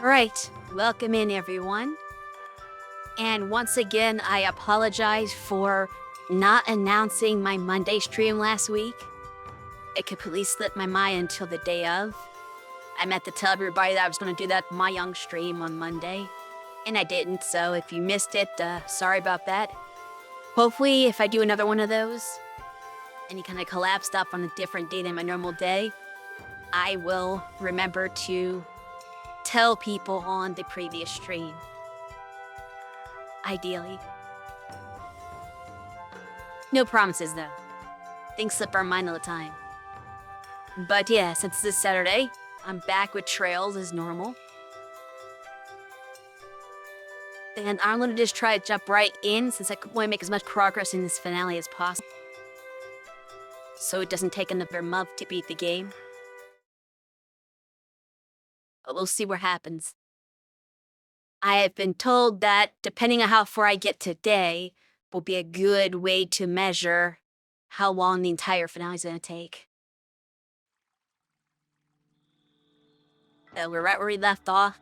Alright, welcome in everyone. And once again, I apologize for not announcing my Monday stream last week. It completely slipped my mind until the day of. I meant to tell everybody that I was going to do that my young stream on Monday, and I didn't, so if you missed it, sorry about that. Hopefully, if I do another one of those, any kind of collab stuff on a different day than my normal day, I will remember to tell people on the previous stream. Ideally. No promises, though. Things slip our mind all the time. But yeah, since this Saturday, I'm back with Trails as normal. And I'm gonna just try to jump right in since I want to make as much progress in this finale as possible. So it doesn't take another month to beat the game. But we'll see what happens. I have been told that depending on how far I get today will be a good way to measure how long the entire finale is gonna take. We're right where we left off.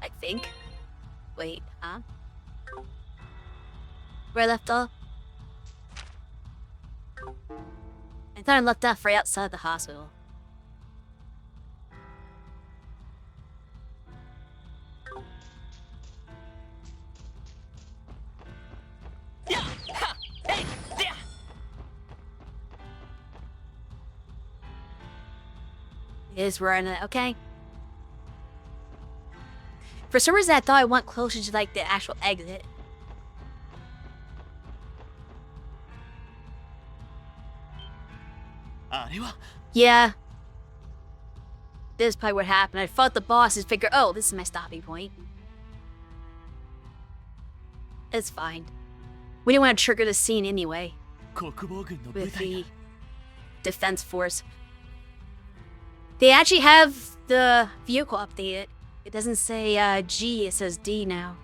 I think. Wait, huh? Where I left off? I thought I left off right outside the hospital. It is where I'm at, okay. For some reason, I thought I went closer to like the actual exit. Yeah. This is probably what happened. I fought the bosses, figure, oh, this is my stopping point. It's fine. We didn't want to trigger the scene anyway. With the defense force. They actually have the vehicle updated. It doesn't say G, it says D now.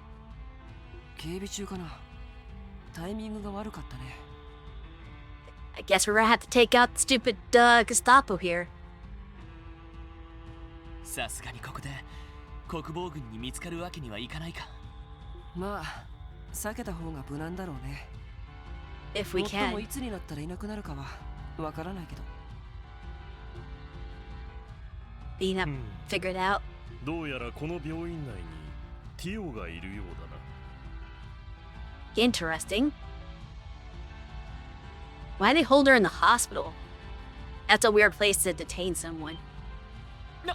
I guess we're gonna have to take out the stupid Gestapo here. If we can. Being up, figured out. Interesting. Why they hold her in the hospital? That's a weird place to detain someone. No.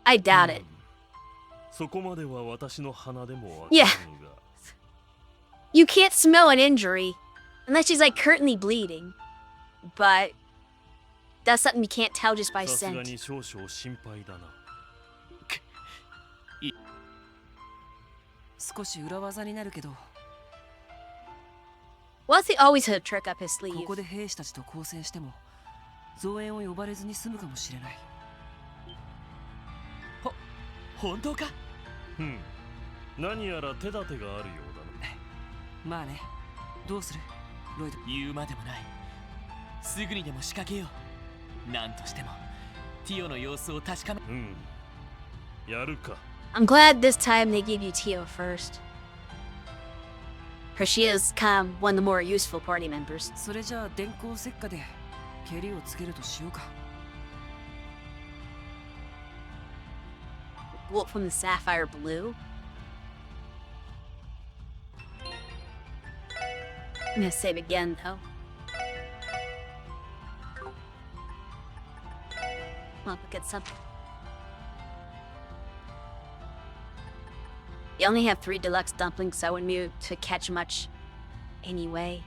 I doubt it. Yeah. You can't smell an injury unless she's like currently bleeding. But that's something you can't tell just by scent. What's he always had a trick up his sleeve? I'm glad this time they gave you Tio first. Because she is kind of one of the more useful party members. Bullet from the sapphire blue. I'm gonna save again though. I'll get something. You only have 3 deluxe dumplings, so I wouldn't be able to catch much anyway.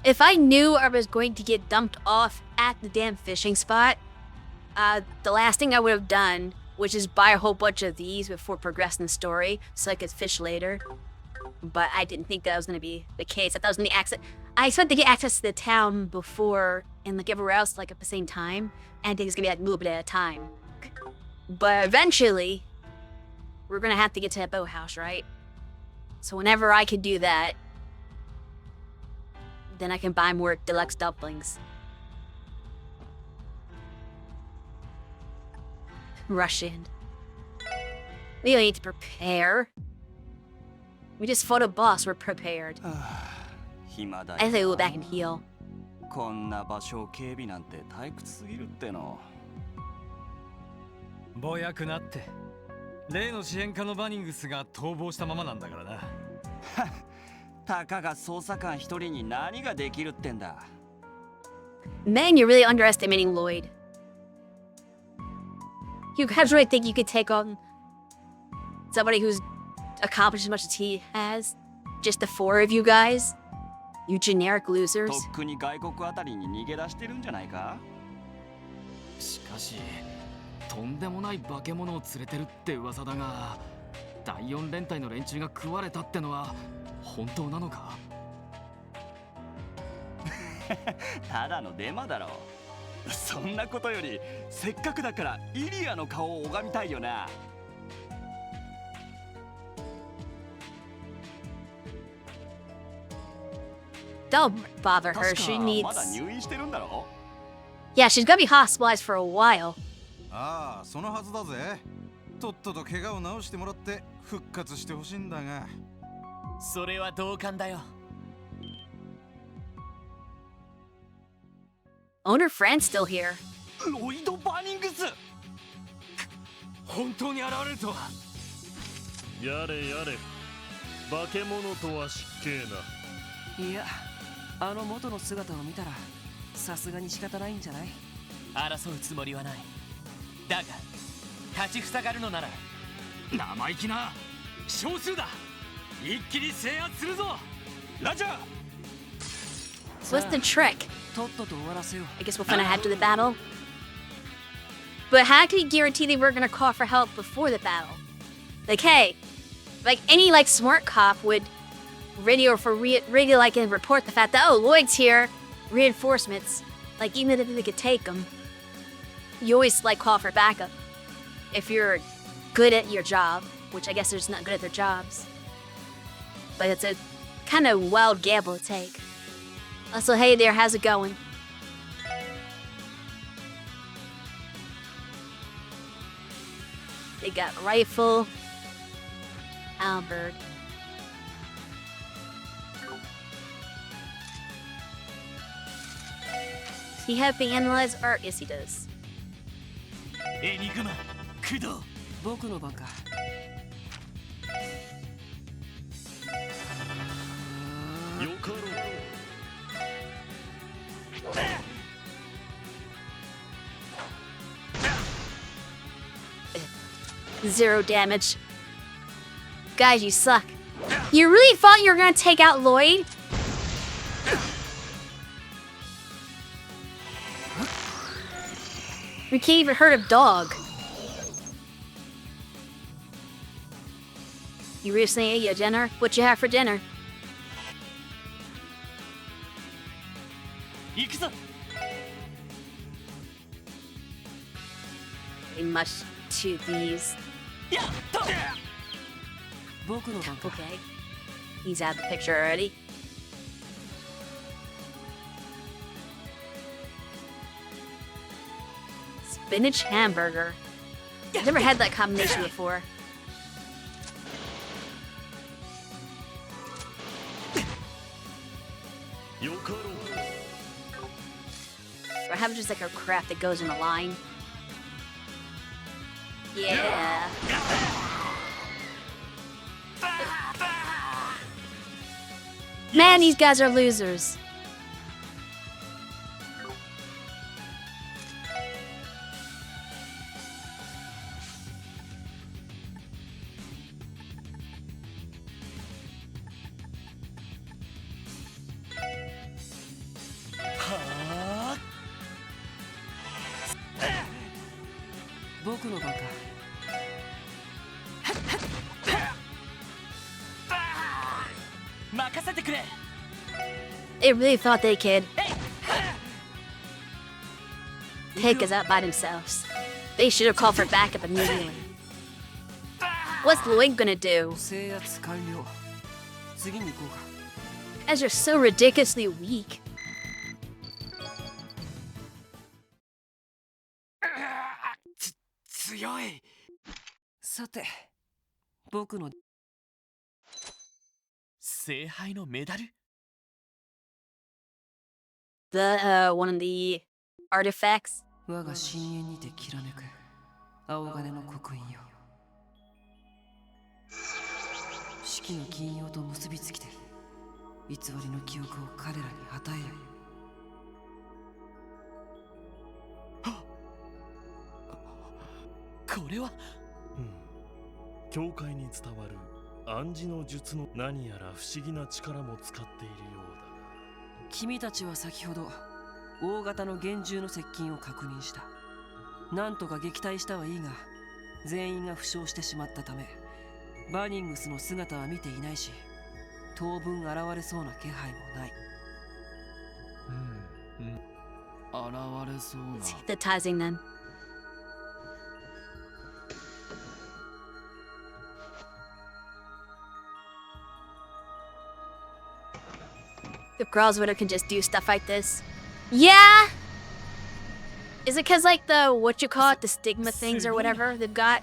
If I knew I was going to get dumped off at the damn fishing spot, the last thing I would have done, which is buy a whole bunch of these before progressing the story, so I could fish later. But I didn't think that was going to be the case. I thought it was going to be access. I expected to get access to the town before and like everywhere else like at the same time, and it's gonna be like a little bit at a time. But eventually, we're gonna have to get to that boathouse, right? So whenever I can do that, then I can buy more deluxe dumplings. Rush in. We don't need to prepare. We just fought a boss, we're prepared. I say we'll go back and heal. こんな場所を警備なんて退屈すぎるっての。ぼやくなって。例の支援課のバニングスが逃亡したままなんだからな。たかが捜査官一人に何ができるってんだ。Man, you're really underestimating Lloyd. You guys really think you could take on somebody who's accomplished as much as he has? Just the four of you guys? You generic losers? とっくに外国あたりに逃げ出してるんじゃないか？しかし、とんでもない化け物を連れてるって噂だが、第4連隊の連中が食われたってのは本当なのか？ただのデマだろ。そんなことより、せっかくだからイリアの顔を拝みたいよな。Don't bother her, she needs... まだ入院してるんだろ? Yeah, she's gonna be hospitalized for a while. ああ、そのはずだぜ。とっとと怪我を治してもらって復活してほしいんだが。それは同感だよ。Owner Fran's still here. ロイド・バニングス。本当に現れるとは。やれやれ。化け物とは失敬な。いや、あの元の姿を見たらさすがに仕方ないんじゃない？争うつもりはない。だが立ちふさがるのなら生意気な少数だ。一気に制圧するぞ。ラジャー。 What's the trick? とっとと終わらせよう。 I guess we'll find out after the battle. But how can you guarantee they were gonna call for help before the battle? Like, hey, like any like smart cop would radio like and report the fact that Lloyd's here, reinforcements. Like even if they could take them, you always like call for backup if you're good at your job, which I guess they're just not good at their jobs. But it's a kind of wild gamble to take. Also, hey there, how's it going? They got rifle, halberd. Does he have analyzed art? Yes, he does. エニグマ、駆動。僕の番か。よかろう。0 damage. Guys, you suck. You really thought you were gonna take out Lloyd? We can't even hurt a dog. You recently ate your dinner? What'd you have for dinner? 行くぞ。 They must to these. やっと。僕の番か。 Okay. He's out of the picture already. Spinach hamburger. I've never had that combination before. Or have just like a craft that goes in a line. Yeah. Man, these guys are losers. They really thought they could. pig is out by themselves. They should have called for backup immediately. What's Lloyd gonna do? 制圧完了。次に行こうか。Azure's so ridiculously weak. 強い。さて、僕の聖杯のメダル One of the artifacts. 我が深淵にてきらめく青金の刻印よ。四季の金曜と結びつきて偽りの記憶を彼らに与えよ。これは教会に伝わる暗示の術の何やら不思議な力も使っているようだ。君たちは先ほど大型の厳重の接近を確認した。なんとか撃退したはいいが全員が負傷してしまったためバーニングスの姿は見ていないし当分現れそうな気配もない。現れそうな。 Hypnotizing them. If girls with her can just do stuff like this. Yeah! Is it cause like the, what you call it, the stigma things or whatever they've got?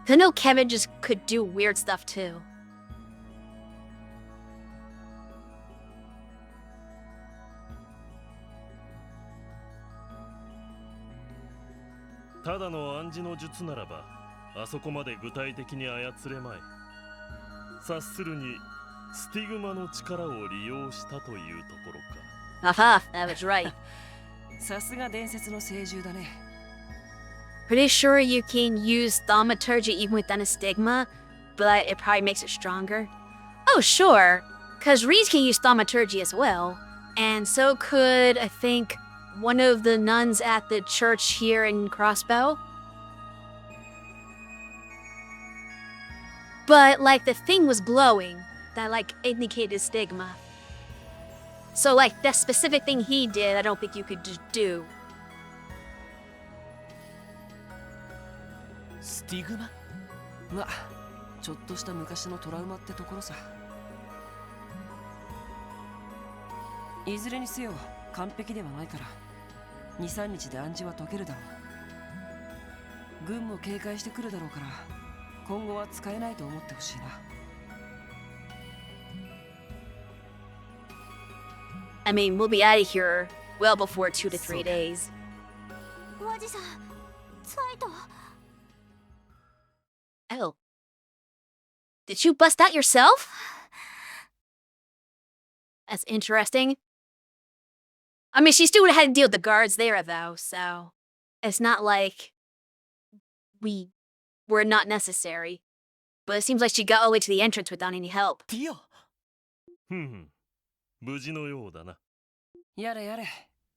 I know Kevin just could do weird stuff too. ただの暗示の術ならばあそこまで具体的に操れまい。察するにスティグマの力を利用したというところか。Aha, that was right. さすが伝説の聖獣だね。Pretty sure you can use thaumaturgy even within a stigma, but it probably makes it stronger. Oh, sure, because Reeds can use thaumaturgy as well, and so could, I think, one of the nuns at the church here in Crossbow. But, like, the thing was glowing, that, like, indicated stigma. So, like, that specific thing he did, I don't think you could just do. スティグマ？まあ、ちょっとした昔のトラウマってところさ。いずれにせよ完璧ではないから2、3日で暗示は解けるだろう。軍も警戒してくるだろうから今後は使えないと思ってほしいな。I mean, we'll be out of here well before 2 to 3 days. おじさん、サイト。 Oh. Did you bust out yourself? That's interesting. I mean, she still would have had to deal with the guards there, though, so it's not like we were not necessary. But it seems like she got all the way to the entrance without any help. ティオ。無事のようだな。やれやれ、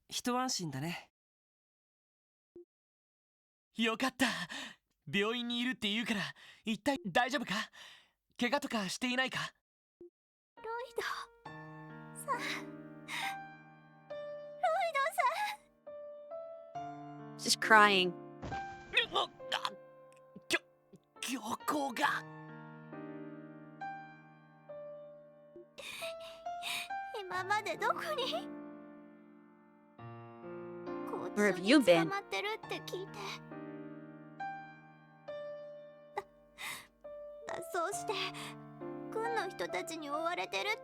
一安心だね。よかった。病院にいるって言うから一体大丈夫か？怪我とかしていないか？ロイドさん、ロイドさん。 Just crying. 教皇が。今までどこに？ Where have you been? 捕まってるって聞いて。脱走して軍の人たちに追われてるって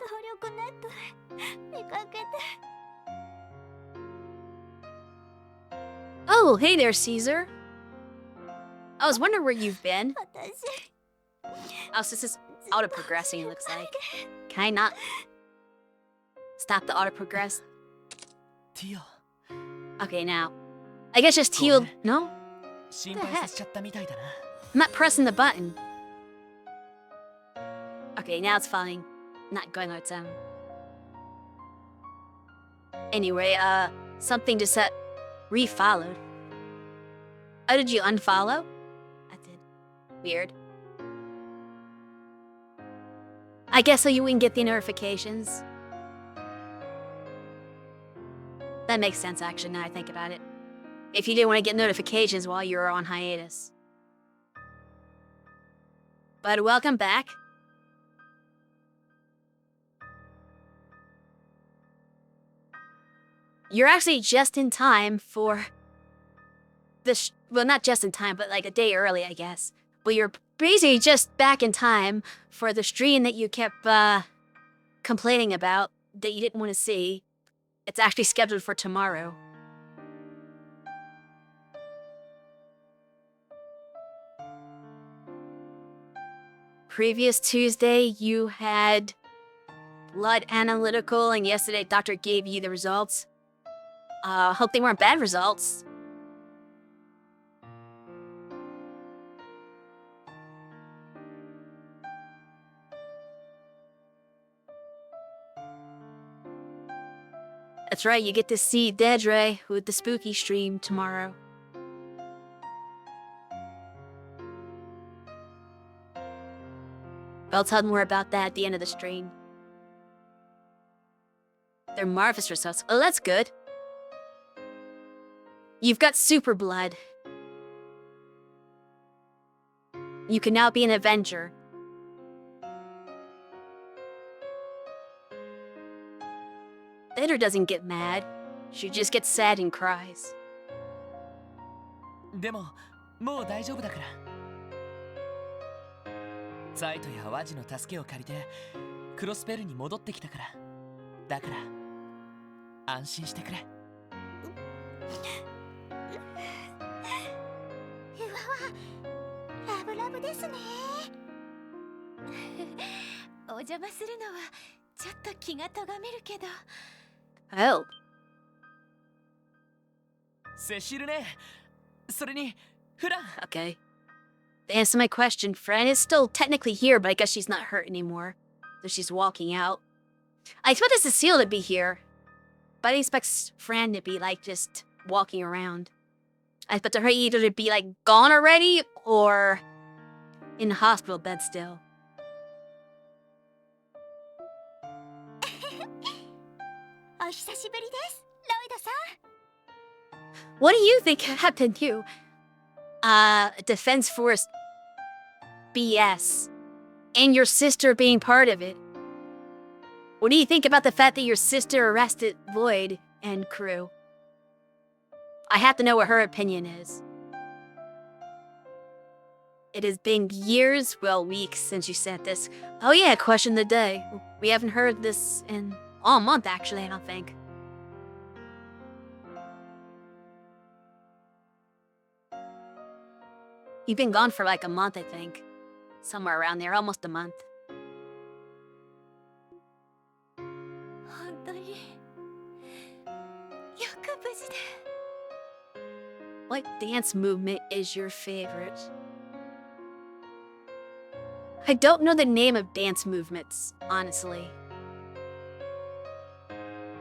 動力ネットで見かけて。 Oh, hey there, Caesar. I was wondering where you've been. 私 Oh, so this is auto-progressing, it looks like. Can I not stop the auto-progress? ティオ。 Okay, now. I guess just heal... No? 心配させちゃったみたいだな。 I'm not pressing the button. Okay, now it's fine. Not going on its own. Anyway, something just said refollowed. Oh, did you unfollow? I did. Weird. I guess so you wouldn't get the notifications. That makes sense, actually, now I think about it. If you didn't want to get notifications while you were on hiatus. But welcome back. You're actually just in time for this. Well, not just in time, but like a day early, I guess. But you're basically just back in time for the stream that you kept complaining about that you didn't want to see. It's actually scheduled for tomorrow. Previous Tuesday, you had blood analytical, and yesterday, doctor gave you the results. Hope they weren't bad results. That's right, you get to see Dedre with the spooky stream tomorrow. I'll tell more about that at the end of the stream. They're marvelous results. Oh, that's good. You've got super blood. You can now be an Avenger. Dedre doesn't get mad. She just gets sad and cries. でももう大丈夫だから。ザイトやワジの助けを借りてクロスペルに戻ってきたから。だから安心してくれ。うわわ、ラブラブですね。お邪魔するのはちょっと気がとがめるけど。Oh. セシルね。それにフラン。 Okay. To answer my question, Fran is still technically here, but I guess she's not hurt anymore. So she's walking out. I expected Cecile to be here, but I expect Fran to be, like, just walking around. I expected her either to be, like, gone already, or in the hospital bed still. お久しぶりです、ロイドさん。 What do you think happened to you? Defense Force BS. And your sister being part of it. What do you think about the fact that your sister arrested Lloyd and crew? I have to know what her opinion is. It has been years, well, weeks since you said this. Oh yeah, question of the day. We haven't heard this in all month, actually, I don't think. You've been gone for like a month, I think. Somewhere around there, almost a month. 本当によく無事で。 What dance movement is your favorite? I don't know the name of dance movements, honestly.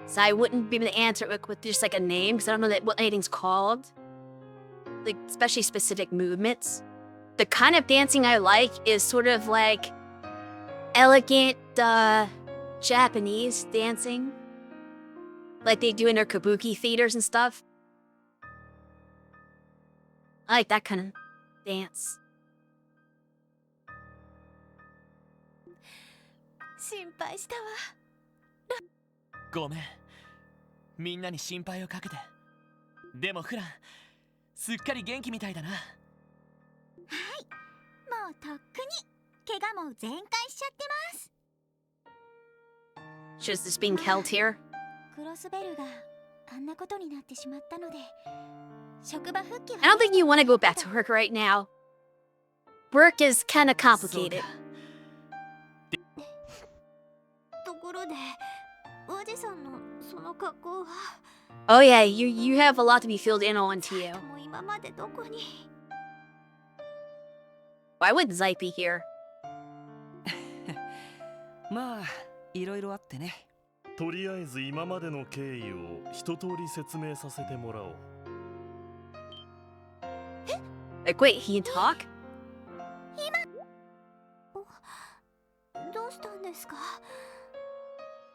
So I wouldn't be able to answer it with just like a name, because I don't know what anything's called. Like, especially specific movements. The kind of dancing I like is sort of like elegant Japanese dancing. Like they do in their kabuki theaters and stuff. I like that kind of dance. 心配したわ。ごめん。みんなに心配をかけて。でもフラン、すっかり元気みたいだな。はい、もうとっくに怪我も全開しちゃってます。 Just this being held here. クロスベルがあんなことになってしまったので、職場復帰は。 I don't think you want to go back to work right now. Work is kind of complicated. ところで、おじさんのその格好は。 Oh yeah, you have a lot to be filled in on, Tio. もう今までどこに。 Why would Zite be here? まあいろいろあってね。とりあえず今までの経緯を一通り説明させてもらおう。 Like, wait, he can talk? どうしたんでですか？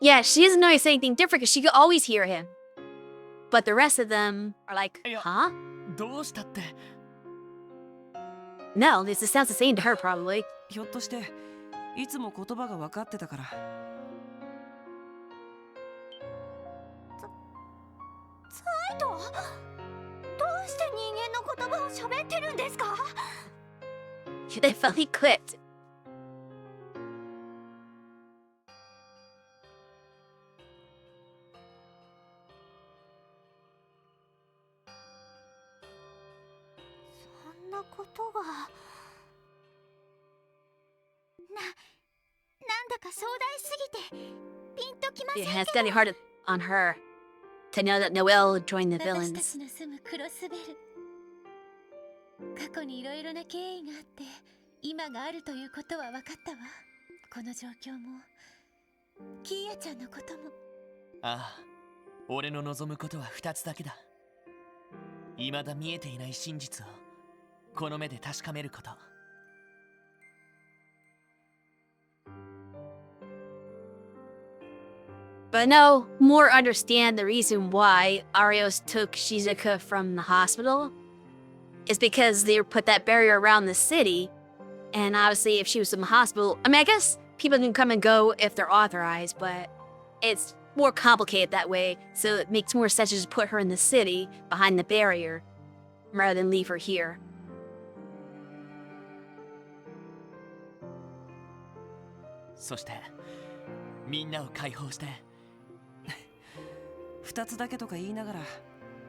Yeah, she doesn't notice anything different because she could always hear him. But the rest of them are like, Yeah. huh? どうしたって。 No, this sounds the same to her probably. ひょっとしていつも言葉が分かってたから。サイド、どうして人間の言葉を喋ってるんですか？ They finally clicked. そんなことがなんだか壮大すぎてピンときません Yeah, け it's ど。 getting hard on her to know that Noelle joined the 私た villains. ちの住むクロスベル、過去にいろいろな経緯があって今があるということは分かったわ。この状況もキーヤちゃんのことも。ああ、俺の望むことは2つだけだ。未だ見えていない真実をこの目で確かめること。But no, more understand the reason why Arios took Shizuka from the hospital is because they put that barrier around the city. And obviously, if she was in the hospital, I mean, I guess people can come and go if they're authorized, but it's more complicated that way. So it makes more sense to just put her in the city behind the barrier rather than leave her here. そしてみんなを解放して。2つだけとか言いながら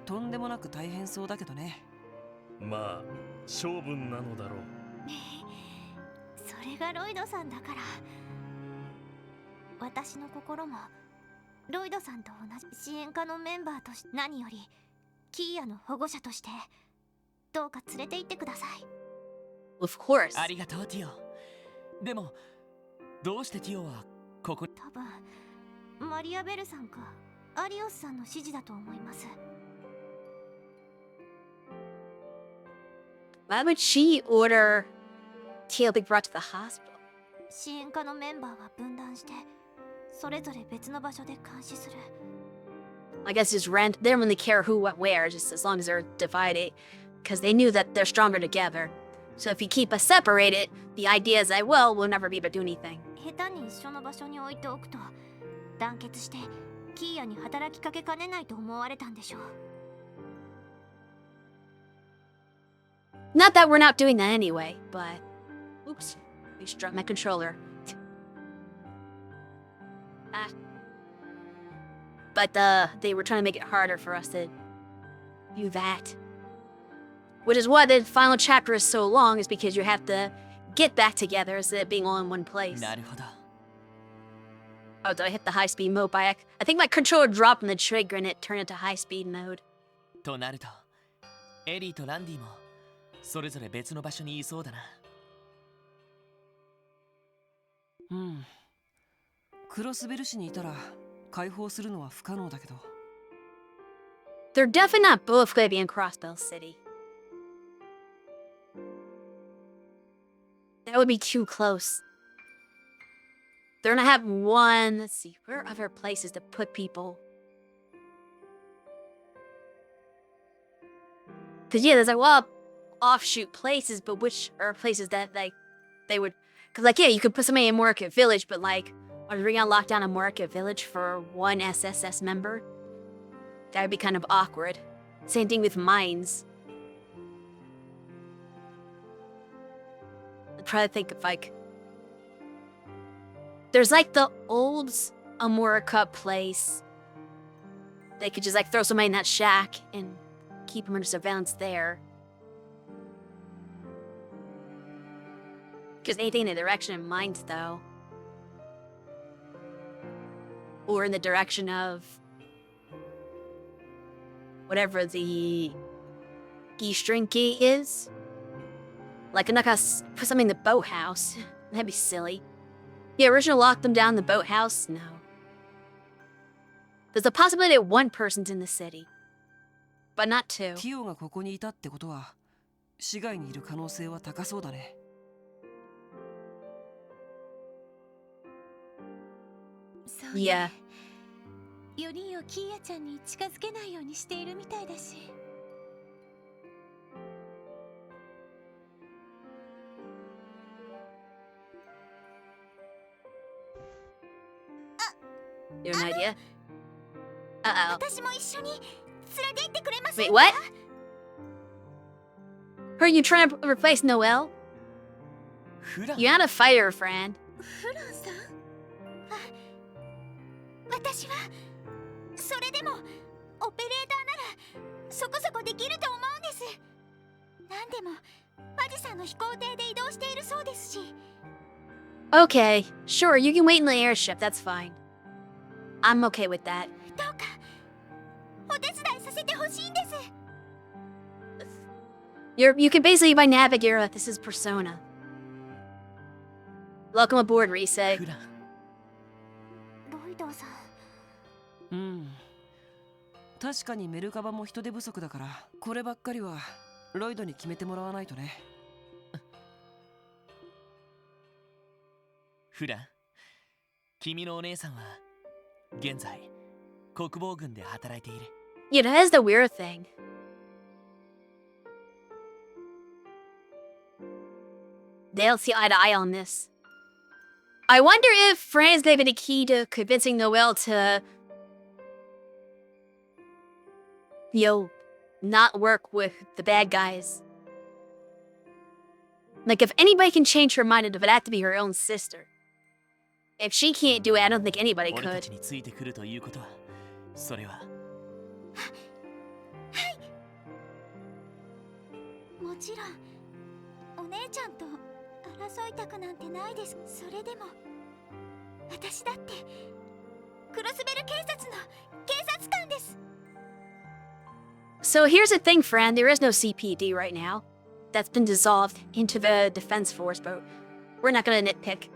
とんでもなく大変そうだけどね。まあ勝負なのだろう。それがロイドさんだから。私の心もロイドさんと同じ支援課のメンバーとして、何よりキーヤの保護者としてどうか連れて行ってください。 Of course. ありがとうティオ。でもどうしてティオはここに。多分マリアベルさんかアリオスさんの指示だと思います。 Why would she order Teal be brought to the hospital? 支援課のメンバーは分断してそれぞれ別の場所で監視する。 I guess just rent. They don't really care who, what, where, just as long as they're divided. Because they knew that they're stronger together. So if you keep us separated, the idea is that, well, we'll never be able to do anything. 下手に一緒の場所に置いておくと団結してキーヤに働きかけかねないと思われたんでしょう。 Not that we're not doing that anyway, but... Oops. We struck my controller. But they were trying to make it harder for us to do that. Which is why the final chapter is so long, is because you have to get back together instead of being all in one place. なるほど。 Oh, did I hit the high-speed mode by accident? I think my controller dropped in the trigger and it turned into high-speed mode. となるとエリーとランディもそれぞれ別の場所にいそうだな。うん。クロスベル市にいたら解放するのは不可能だけど。 They're definitely not both going to be in Crossbell City. That would be too close. They're gonna have one. Let's see, where are other places to put people? Cause yeah, there's like, well, offshoot places, but which are places that like they would? Cause like yeah, you could put somebody in Market Village, but like, are we gonna lock down a Market Village for one SSS member? That would be kind of awkward. Same thing with mines. I'm trying to think of like. There's like the old Amorica place. They could just like throw somebody in that shack and keep them under surveillance there. Because anything in the direction of mines, though. Or in the direction of whatever the Eastern Gate is. Like, I'm not gonna put something in the boathouse. That'd be silly. Yeah, originally lock them down in the boathouse? No. There's a possibility that one person's in the city. But not two. ティオがここにいたってことは市外にいる可能性は高そうだね。Yeah. 4人をキーヤちゃんに近づけないようにしているみたいだし。You have an idea? Uh-oh. 私も一緒に連れて行ってくれません Wait, か what? Are you trying to replace Noelle? フラン You had to fight her, friend. フランさん私はそれでもオペレーターならそこそこできると思うんです。なんでもアジさんの飛行艇で移動しているそうですし。 Okay, sure, you can wait in the airship, that's fine. I'm okay with that. どうかお手伝いさせてほしいんです。 You can basically by Navigator, this is Persona. Welcome aboard, Rise. フランロイドさん。うん。確かにメルカバも人手不足だから、こればっかりはロイドに決めてもらわないとね。フラン、君のお姉さんは現在国防軍で働いている。Yeah, that is the weird thing. They'll see eye to eye on this. I wonder if Fran is given a key to convincing Noelle to, not work with the bad guys. Like, if anybody can change her mind, it would have to be her own sister. If she can't do it, I don't think anybody 俺た could. ちについてくるということは、それはもちろんお姉ちゃんと争いたくなんてないです。それでも私だってクロスベル警察の警察官です。 So here's the thing, friend. There is no CPD right now. That's been dissolved into the Defense Force, but we're not gonna nitpick.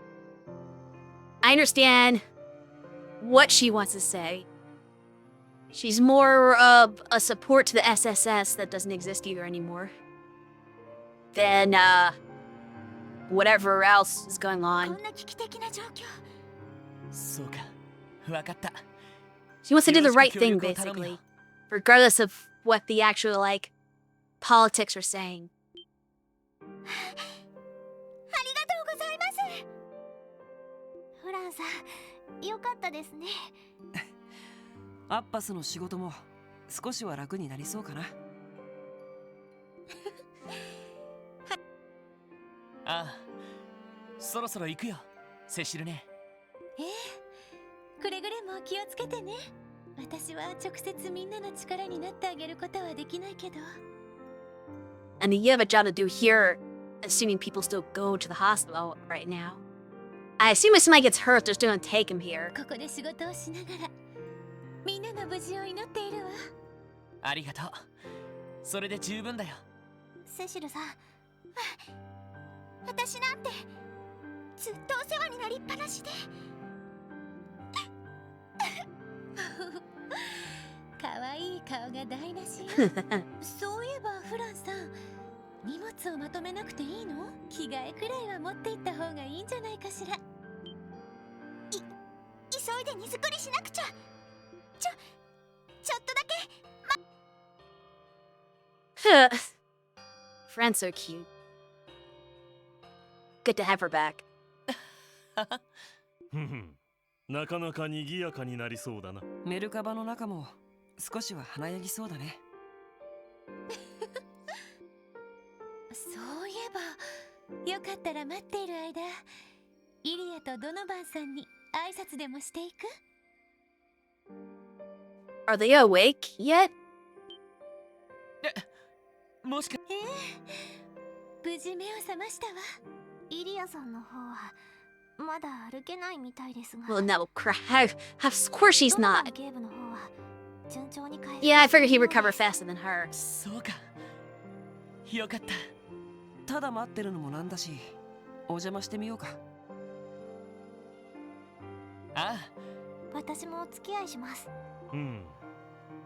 I understand what she wants to say. She's more of a support to the SSS that doesn't exist either anymore than, whatever else is going こ on. んな危機的な状況。そうか、わかった。 She wants to do the right よろしく協 thing, 力を頼むよ。 basically. Regardless of what the actual, politics are saying. ありがとうございます。フランさん、よかったですね。アッパスの仕事も少しは楽になりそうかな。ああ、そろそろ行くよ、セシルね。くれぐれも気をつけてね。私は直接みんなの力になってあげることはできないけど。 And you have a job to do here, assuming people still go to the hospital right now. I assume if somebody gets hurt, they're still gonna take him here. ここで仕事をしながらみんなの無事を祈っているわ。ありがとう。それで十分だよ。セシルさん、私なんてずっとお世話になりっぱなしで。かわいい顔が台無しよ。そういえばフランさん、荷物をまとめなくていいの？着替えくらいは持っていった方がいいんじゃないかしら。急いで荷造りしなくちゃ。ちょっとだけ。Friend's so cute. Good to have her back. ふん、なかなか賑やかになりそうだな。メルカバの中も少しは華やぎそうだね。そういえば、よかったら待っている間、イリアとドノバンさんに挨拶でもしていく？ Are they awake yet? もしか無事目を覚ましたわ。イリアさんの方はまだ歩けないみたいですが。 Well, no, of course she's ドノバン not. 警部の方は順調に回復。 Yeah, I figured he'd recover faster than her. そうか。よかった。ただ待ってるのもなんだし、お邪魔してみようか。ああ、私もお付き合いします。うん。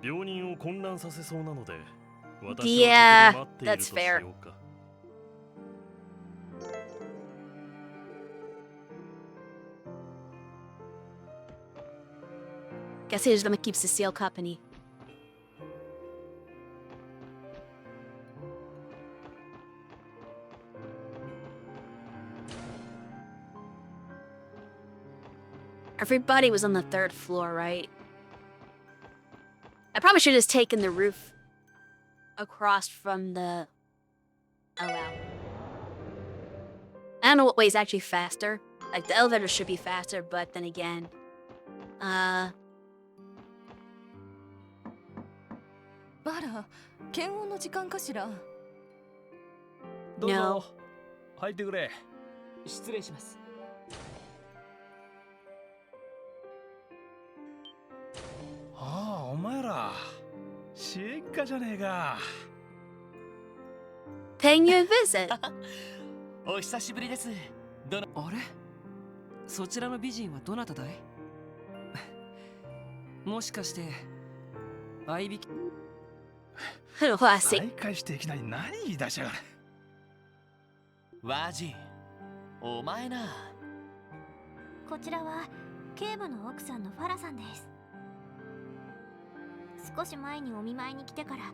病人を混乱させそうなので、私 Yeah, はここで待っているとし that's fair. ようか。Guess he's gonna keep the seal company. Everybody was on the 3rd floor, right? I probably should have just taken the roof across from the... Oh, wow. I don't know what way is actually faster. Like, the elevator should be faster, but then again...あら、検温の時間かしら。どうぞ No. 入ってくれ。失礼します。ああ、お前ら支援家じゃねえか。Paying you a visit. お久しぶりです。あれ、そちらの美人はどなただい？もしかして合いびき？Classic. 再開していきなり何言い出しやがる。ワジ、お前な。こちらは警部の奥さんのファラさんです。少し前にお見舞いに来てから。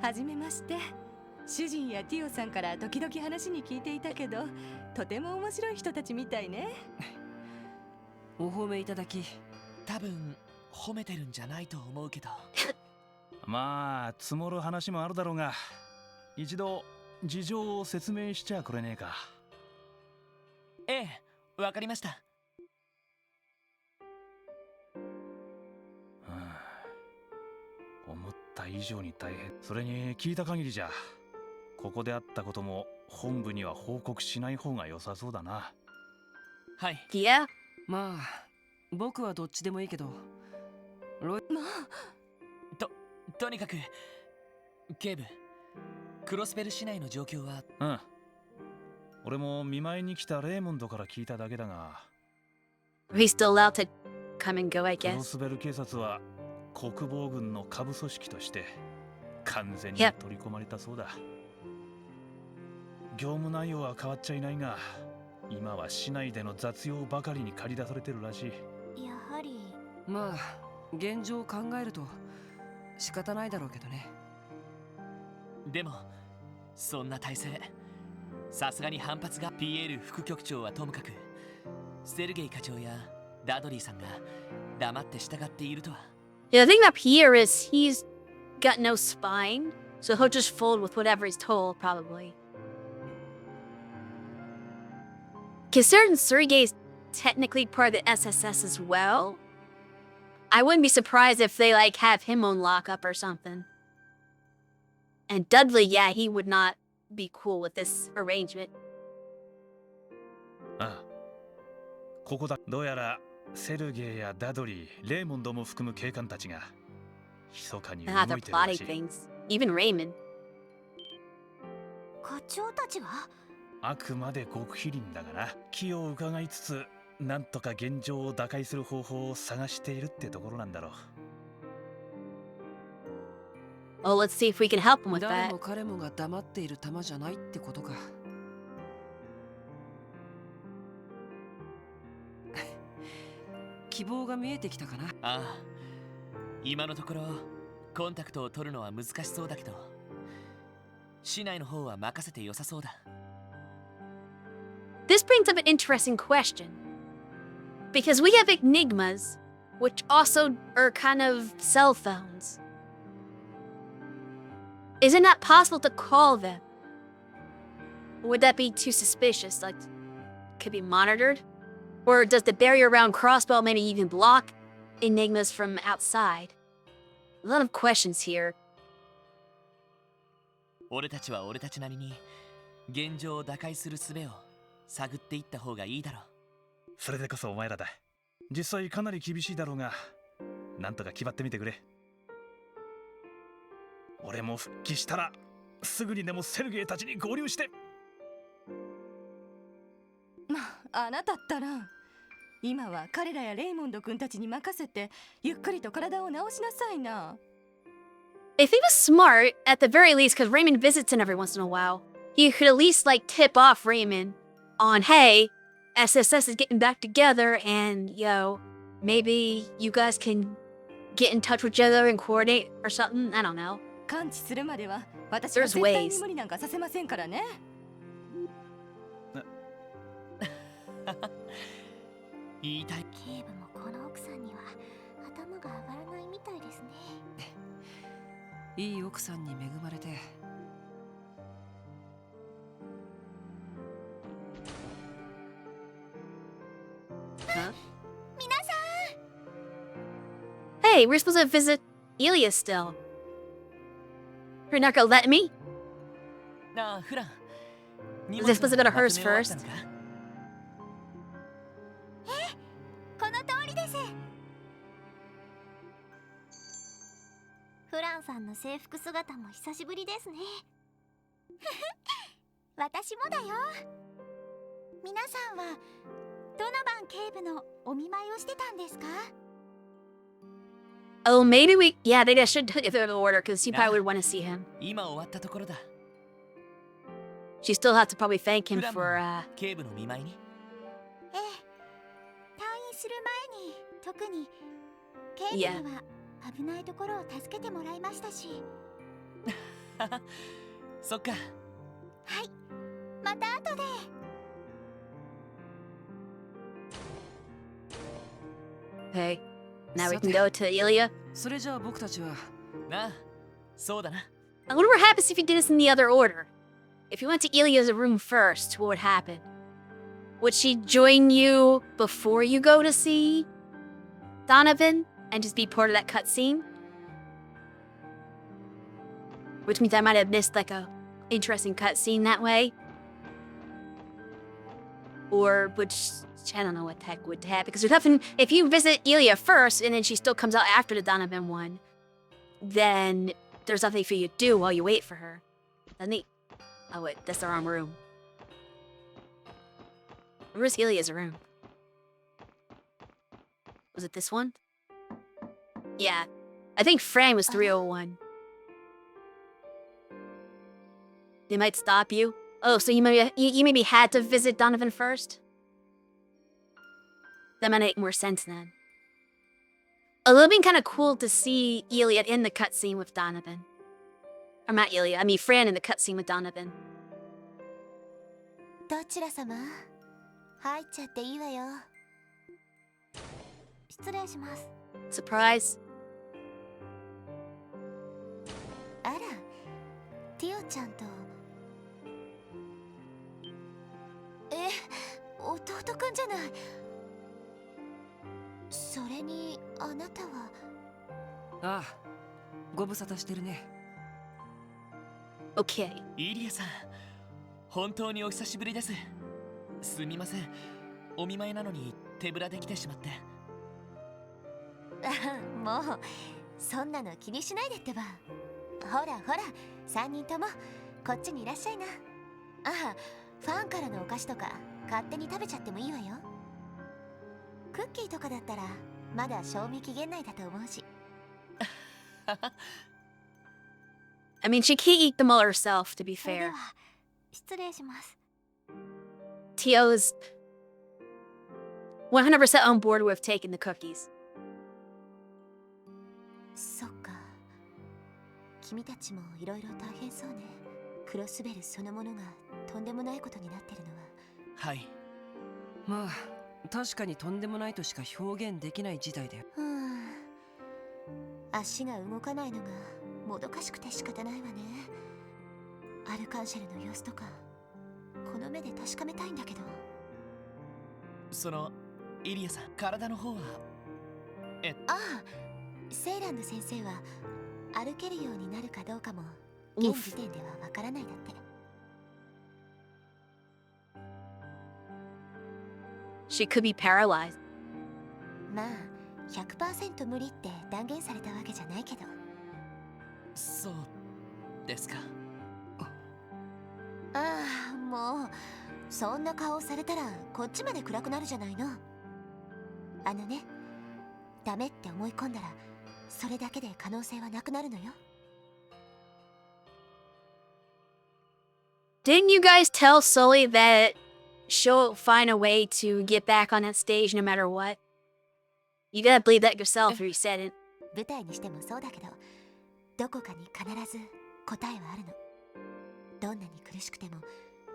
はじめまして。主人やティオさんから時々話に聞いていたけど、とても面白い人たちみたいね。お褒めいただき、多分褒めてるんじゃないと思うけど。まあ積もる話もあるだろうが、一度事情を説明しちゃくれねえか。ええ、わかりました。思った以上に大変。それに聞いた限りじゃ、ここであったことも本部には報告しない方が良さそうだな。はい。Yeah. まあ僕はどっちでもいいけど、まあ、とにかく警部、クロスベル市内の状況は。うん。俺も見舞いに来たレーモンドから聞いただけだが、 He's still allowed to come and go, I クロ guess. スベル警察は国防軍の下部組織として完全に Yep. 取り込まれたそうだ。業務内容は変わっちゃいないが、今は市内での雑用ばかりに駆り出されてるらしい。やはりまあ現状を考えると仕方ないだろうけどね。でもそんな体制、さすがに反発が。ピエール副局長はともかく、セルゲイ課長やダドリーさんが黙って従っているとは。Yeah, the thing about Pierre is he's got no spine, so he'll just fold with whatever he's told, probably. Considering Sergei's technically part of the SSS as well, I wouldn't be surprised if they, like, have him on lockup or something. And Dudley, yeah, he would not be cool with this arrangement. ああ、ここだ。どうやらセルゲイやダドリー、レーモンドも含む警官たちが密かに動 Ah, they're いてるら plotting しい。 things. Even Raymond. 課長たちはあくまで極秘林だがな。気を伺いつつ、なんとか現状を打開する方法を探しているってところなんだろう。Oh, let's see if we can help him with 誰 that. も彼もが黙っている玉じゃないってことか。希望が見えてきたかな。ああ、今のところコンタクトを取るのは難しそうだけど、市内の方は任せて良さそうだ。This brings up an interesting question. Because we have Enigmas, which also are kind of cell phones. Is it not possible to call them? Would that be too suspicious? Like, could be monitored? Or does the barrier around Crossbow maybe even block Enigmas from outside? A lot of questions here. 俺たちは俺たちなりに現状を打開する術を探っていった方がいいだろう。それでこそお前らだ。実際かなり厳しいだろうが、なんとか決まってみてくれ。俺も復帰したらすぐにでもセルゲイたちに合流して。まあ、あなたったら今は彼らやレイモンド君たちに任せてゆっくりと体を治しなさいな。 If he was smart, at the very least, because Raymond visits him every once in a while, he could at least, like, tip off Raymond on, hey, SSS is getting back together, and, yo, Maybe you guys can get in touch with each other and coordinate or something? I don't know. 完治するまでは私は There's 絶対に ways. 無理なんかさせませんからね。言いたい。警部もこの奥さんには頭が上がらないみたいですね。いい奥さんに恵まれて。Hey, we're supposed to visit Elia still. You're not gonna let me? なあ、フラン。 Was I supposed to go to hers first? この通りです。フランさんの制服姿も久しぶりですね。私もだよ。皆さんはドノバン警部のお見舞いをしてたんですか？ Oh, maybe we... Yeah, they should give it an order, because you probably would want to see him. 今終わったところだ。 She still has to probably thank him フランも for, 警部の見舞いに。ええ。退院する前に特に警部には危ないところを助けてもらいましたし。そっか。はい。また後で。Okay, now we can go to Elia. それじゃあ僕たちは。なあ、そうだな。 I wonder what happens if you did this in the other order. If you went to Elia's room first, what would happen? Would she join you before you go to see Donovan and just be part of that cutscene? Which means I might have missed like a interesting cutscene that way. Or which I don't know what the heck would happen, because there's nothing. If you visit Elia first and then she still comes out after the Donovan one, then there's nothing for you to do while you wait for her. Oh wait, that's the wrong room. Where's Elia's room? Was it this one? Yeah. I think Fran was 301. They might stop you. Oh, so you maybe had to visit Donovan first? That might make more sense then. It would have been kind of cool to see Elia in the cutscene with Donovan. Or not Elia, I mean Fran in the cutscene with Donovan. どちら様？入っちゃっていいわよ。失礼します。 Surprise. あら、ティオちゃんと。弟くんじゃない。それにあなたは。ああ、ご無沙汰してるね。Okay. イリアさん、本当にお久しぶりです。すみません。お見舞いなのに手ぶらで来てしまって。もうそんなの気にしないでってば。ほらほら、3人ともこっちにいらっしゃいな。ああ、ファンからのお菓子とか勝手に食べちゃってもいいわよ。クッキーとかだったらまだ賞味期限内だと思うし。I mean, she can't eat them all herself, to be それで fair. は失礼します。 Tio is 100% on board with taking the cookies. そっか。君たちもいろいろ大変そうね。クロスベルそのものがとんでもないことになってるのは。はい。まあ、確かにとんでもないとしか表現できない事態だよ。足が動かないのがもどかしくて仕方ないわね。アルカンシェルの様子とかこの目で確かめたいんだけど。そのイリアさん、体の方は。ああ、セイランド先生は歩けるようになるかどうかも現時点ではわからないだって。She could be paralyzed. まあ 100% 無理って断言されたわけじゃないけど。そうですか。ああ、もうそんな顔されたらこっちまで暗くなるじゃないの。あのね、ダメって思い込んだらそれだけで可能性はなくなるのよ。Didn't you guys tell Sully that she'll find a way to get back on that stage no matter what? You gotta believe that yourself, or you said it. 舞台にしてもそうだけど、どこかに必ず答えはあるの。どんなに苦しくても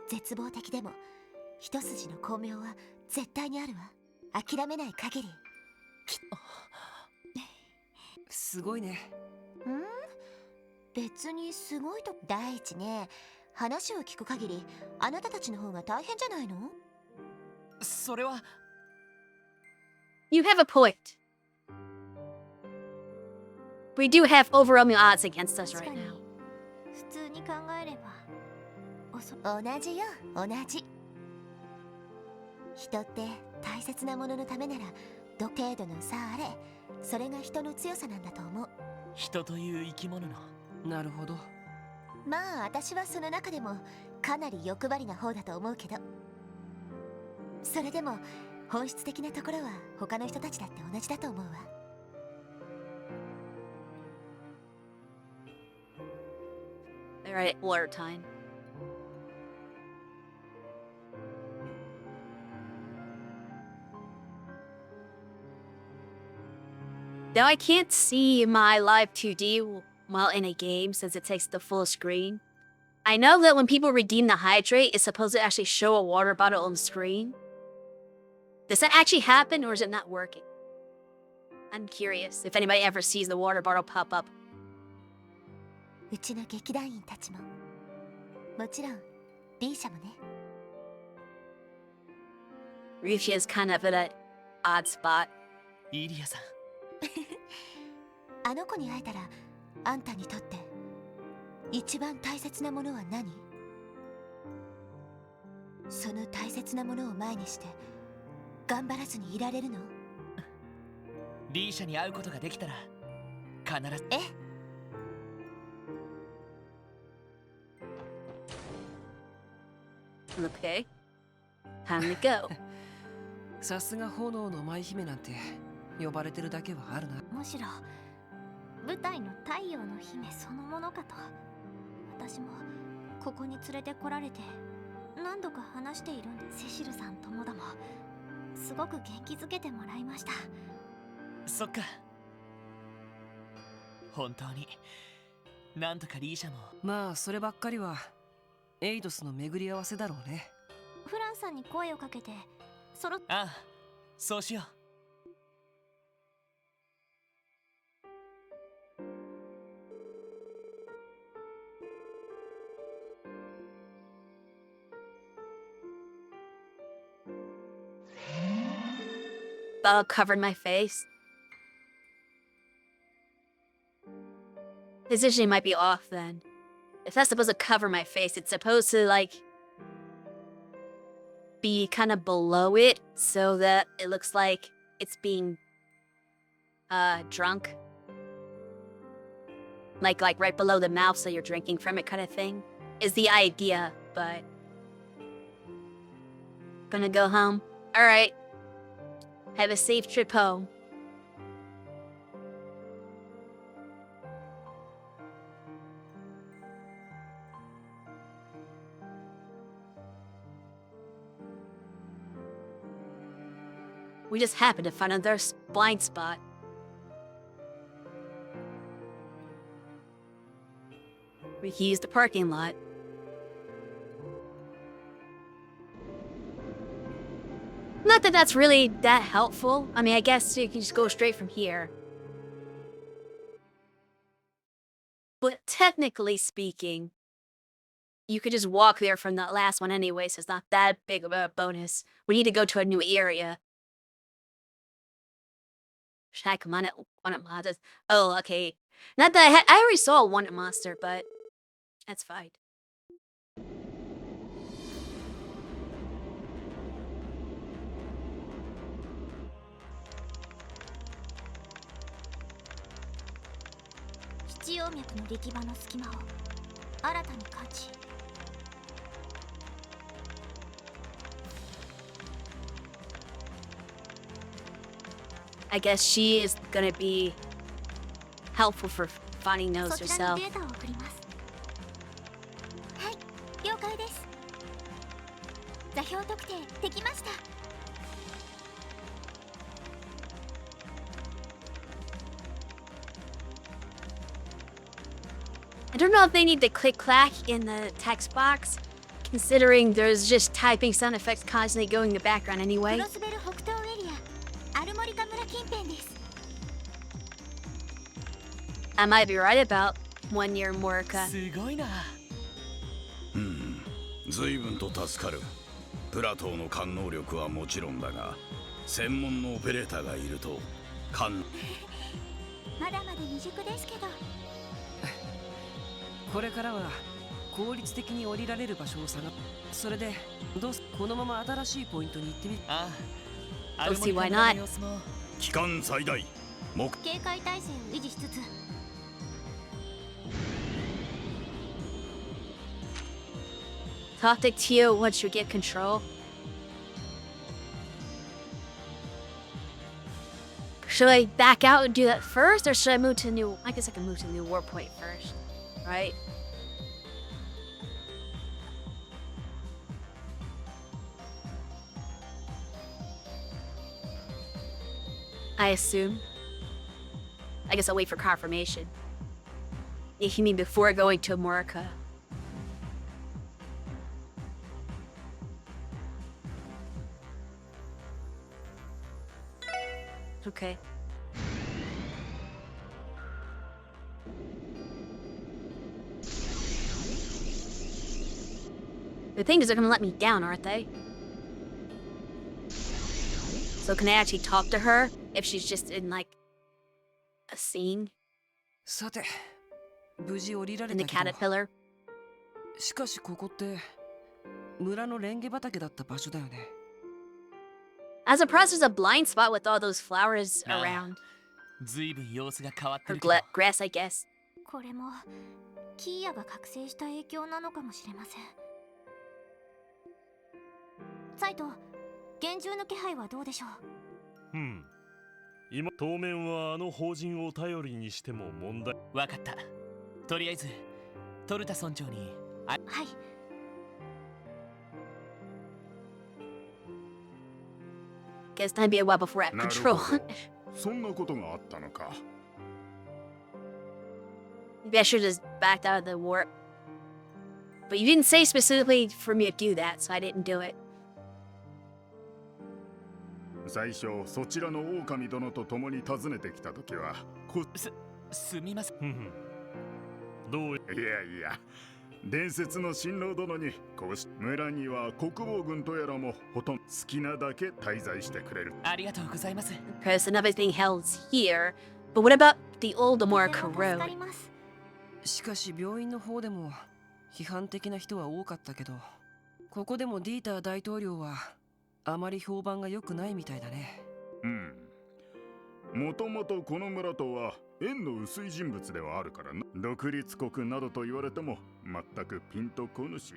絶望的でも一筋の光明は絶対にあるわ。諦めない限り。すごいね。別にすごいと。第一ね、話を聞く限りあなたたちの方が大変じゃないの？それは You have a point. We do have overwhelming odds against us 確 right かに now. 普通に考えれば同じよ、同じ。人って大切なもののためならど程度の差あれ、それが人の強さなんだと思う。人という生き物の。なるほど。まあ私はその中でもかなり欲張りな方だと思うけど、それでも本質的なところは他の人たちだって同じだと思うわ。Alright, water time. Now I can't see my live 2D while in a game since it takes the full screen. I know that when people redeem the hydrate, it's supposed to actually show a water bottle on the screen. Does that actually happen or is it not working? I'm curious if anybody ever sees the water bottle pop up. うちの劇団員たちも、もちろんリーシャもね。Risha is kind of at an odd spot. イリアさん、あの子に会えたら、あんたにとって一番大切なものは何？その大切なものを前にして頑張らずにいられるの？リーシャに会うことができたら必ず。Okay. Time to go. さすが炎の舞姫なんて呼ばれてるだけはあるな。むしろ舞台の太陽の姫そのものかと。私もここに連れてこられて何度か話しているんで、セシルさんともどもすごく元気づけてもらいました。そっか。本当になんとかリーシャも。まあそればっかりはエイドスの巡り合わせだろうね。フランさんに声をかけてそろっ。ああ、そうしよう。Bottle covered my face. Positioning might be off then. If that's supposed to cover my face, it's supposed to like be kind of below it so that it looks like it's being drunk. Like right below the mouth so you're drinking from it kind of thing is the idea, but gonna go home. All right. Have a safe trip home. We just happened to find another blind spot. We can use the parking lot. Not that that's really that helpful. I mean, I guess you can just go straight from here. But technically speaking, you could just walk there from that last one anyway, so it's not that big of a bonus. We need to go to a new area. Should I come on it? One monsters? Oh, okay. Not that I already saw one monster, but that's fine. I guess she is gonna be helpful for finding those herself. はい、了解です。座標特定できました。don't know if they need to click clack in the text box, considering there's just typing sound effects constantly going in the background ク anyway. ロスベル北東エリアアルモリカ村近辺です。 I might be right about 1 year Morica. すごいな。随分と助かる。プラトーの感能力はもちろんだが、専門のオペレーターがいると感まだまだ未熟ですけど。これからは効率的に降りられる場所を探す。それでどうすこのまま新しいポイントに行ってみる。ああ、ア Don't ルモ see ニ why カ村 not. の様子も。機関最大目警戒態勢を維持しつつ Talk to Tio once you get control. Should I back out and do that first, or should I move to new? I guess I can move to new war point first, right? I assume. I guess I'll wait for confirmation. If you mean before going to Morica. Okay. The thing is, they're gonna let me down, aren't they? So can I actually talk to her if she's just in like a scene さて、無事降りられ in the たけど、 caterpillar? しかしここって村のレンゲ畑だった場所だよね。 As a process, there's a blind spot with all those flowers Ah. around. ずいぶん様子が変わって Or るけど。 grass, I guess. これもキーヤが覚醒した影響なのかもしれません。サイト、厳重の気配はどうでしょう。今当面はあの法人を頼りにしても問題。わかった。とりあえずトルタ村長に。はい。 Guess time to be a while before I have なる control. ほど。そんなことがあったのか。 Maybe I should have just backed out of the war. But you didn't say specifically for me to do that, so I didn't do it. 最初そちらの狼殿と共に訪ねてきた時はすみません。どういやいや、伝説の新郎殿にこうし村には国防軍とやらもほとんど好きなだけ滞在してくれる。ありがとうございます。 Because another thing held here. But what about the old とて Amorica も助か Road? ります。しかし病院の方でも批判的な人は多かったけど、ここでもディーター大統領はあまり評判が良くないみたいだね。もともとこの村とは縁の薄い人物ではあるからな。独立国などと言われても全くピンとこぬし、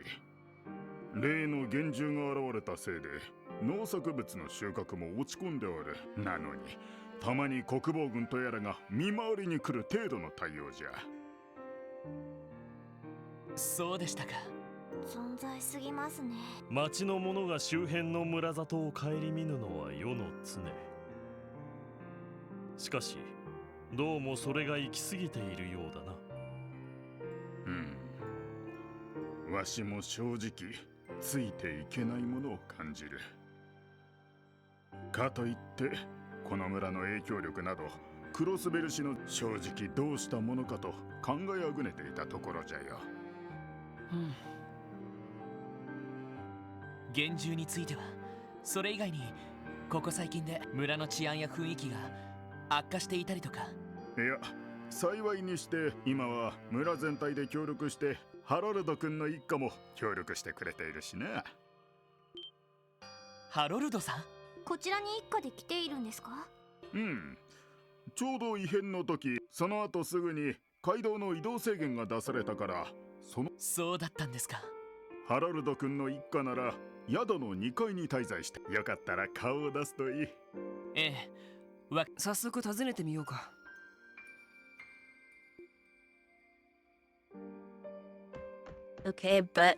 例の厳重が現れたせいで農作物の収穫も落ち込んでおる。なのにたまに国防軍とやらが見回りに来る程度の対応じゃ。そうでしたか。存在すぎますね。町の者が周辺の村里を顧みぬのは世の常。しかしどうもそれが行き過ぎているようだな。わしも正直ついていけないものを感じる。かといってこの村の影響力などクロスベル氏の正直どうしたものかと考えあぐねていたところじゃよ。厳重についてはそれ以外にここ最近で村の治安や雰囲気が悪化していたりとか。いや、幸いにして今は村全体で協力してハロルド君の一家も協力してくれているしな。ハロルドさん、こちらに一家で来ているんですか。ちょうど異変の時、その後すぐに街道の移動制限が出されたから、そうだったんですか。ハロルド君の一家なら宿の2階に滞在して、よかったら顔を出すといい。ええ、早速訪ねてみようか。Okay, but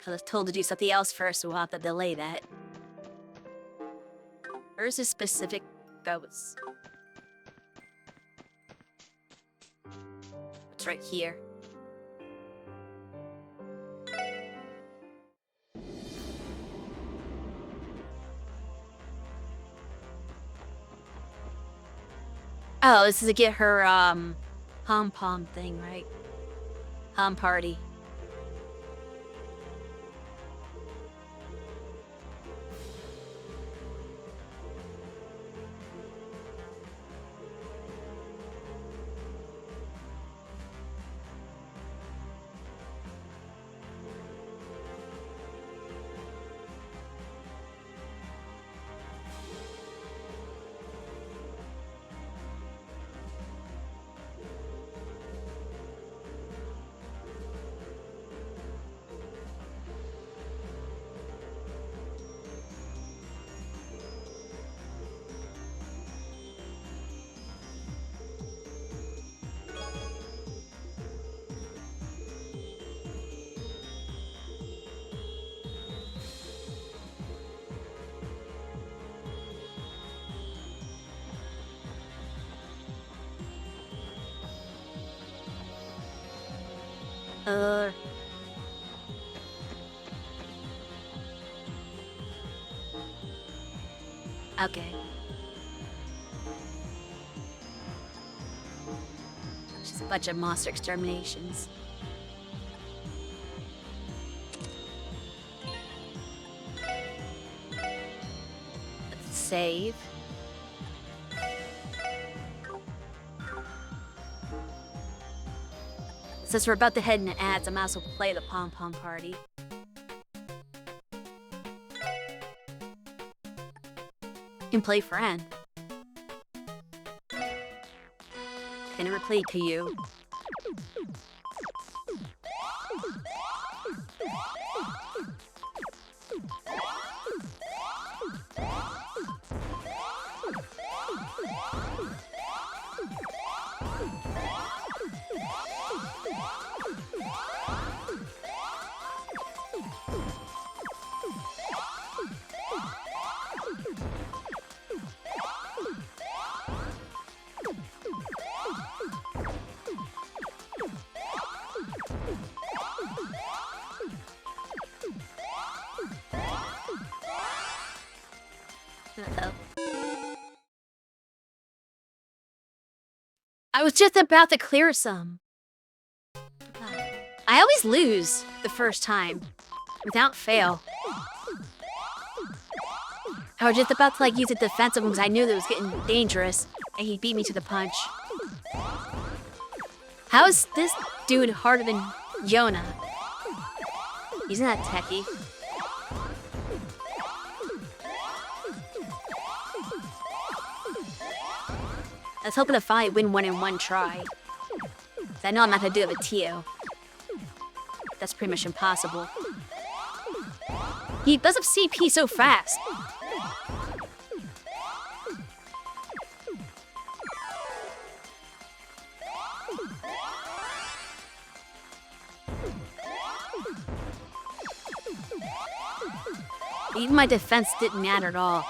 I was told to do something else first, so we'll have to delay that. Where's the specific goats? It's right here. Oh, this is to get her, pom-pom thing, right? Pom party. Okay. Just a bunch of monster exterminations. Let's save. Since we're about to head into ads, I might as well play the pom-pom party. And play friend. I never played to you. I was just about to clear some. I always lose the first time, without fail. I was just about to like use a defensive one because I knew that it was getting dangerous, and he beat me to the punch. How is this dude harder than Yona? He's not techie. I was hoping to finally win one in one try. I know I'm not gonna do it with Tio. That's pretty much impossible. He does up CP so fast. Even my defense didn't matter at all.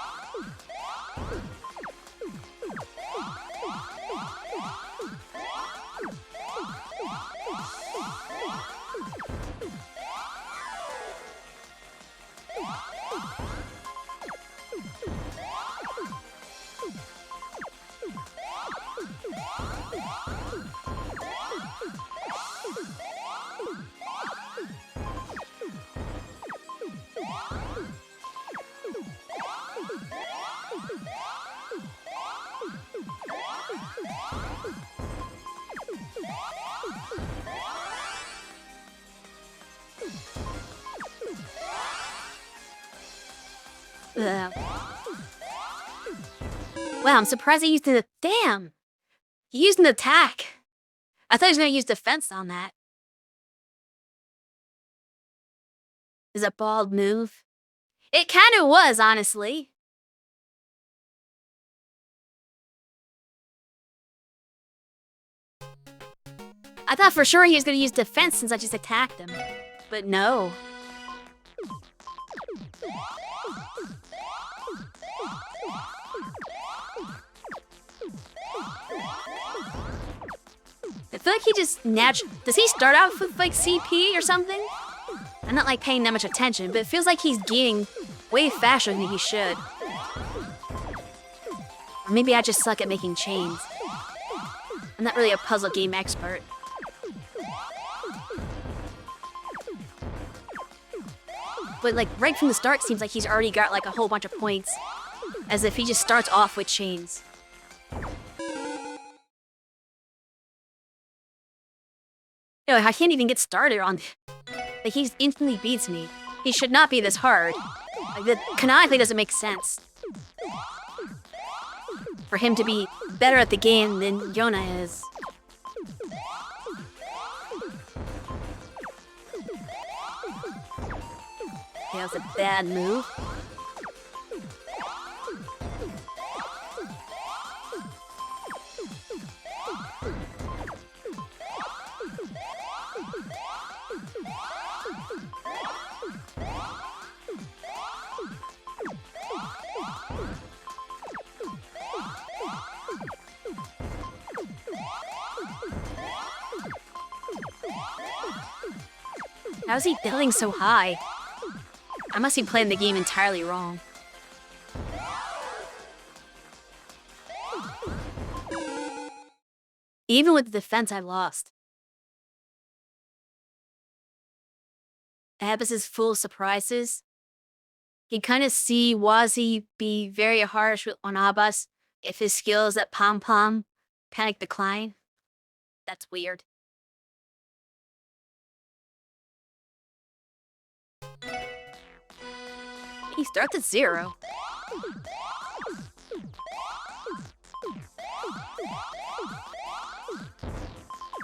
Wow, I'm surprised he used it. Damn! He used an attack. I thought he was gonna use defense on that. Is a bald move? It kinda was, honestly. I thought for sure he was gonna use defense since I just attacked him. But no. I feel like he just does he start out with like CP or something? I'm not like paying that much attention, but it feels like he's gaining way faster than he should. Or maybe I just suck at making chains. I'm not really a puzzle game expert. But like right from the start, seems like he's already got like a whole bunch of points. As if he just starts off with chains. Yo, I can't even get started on... Like, he instantly beats me. He should not be this hard. Like, that canonically doesn't make sense. For him to be better at the game than Yona is. Okay, that was a bad move. How is he building so high? I must be playing the game entirely wrong. Even with the defense, I lost. Abbas is full of surprises. You kind of see Wazi be very harsh on Abbas if his skills at Pom Pom panic decline. That's weird. He starts at 0.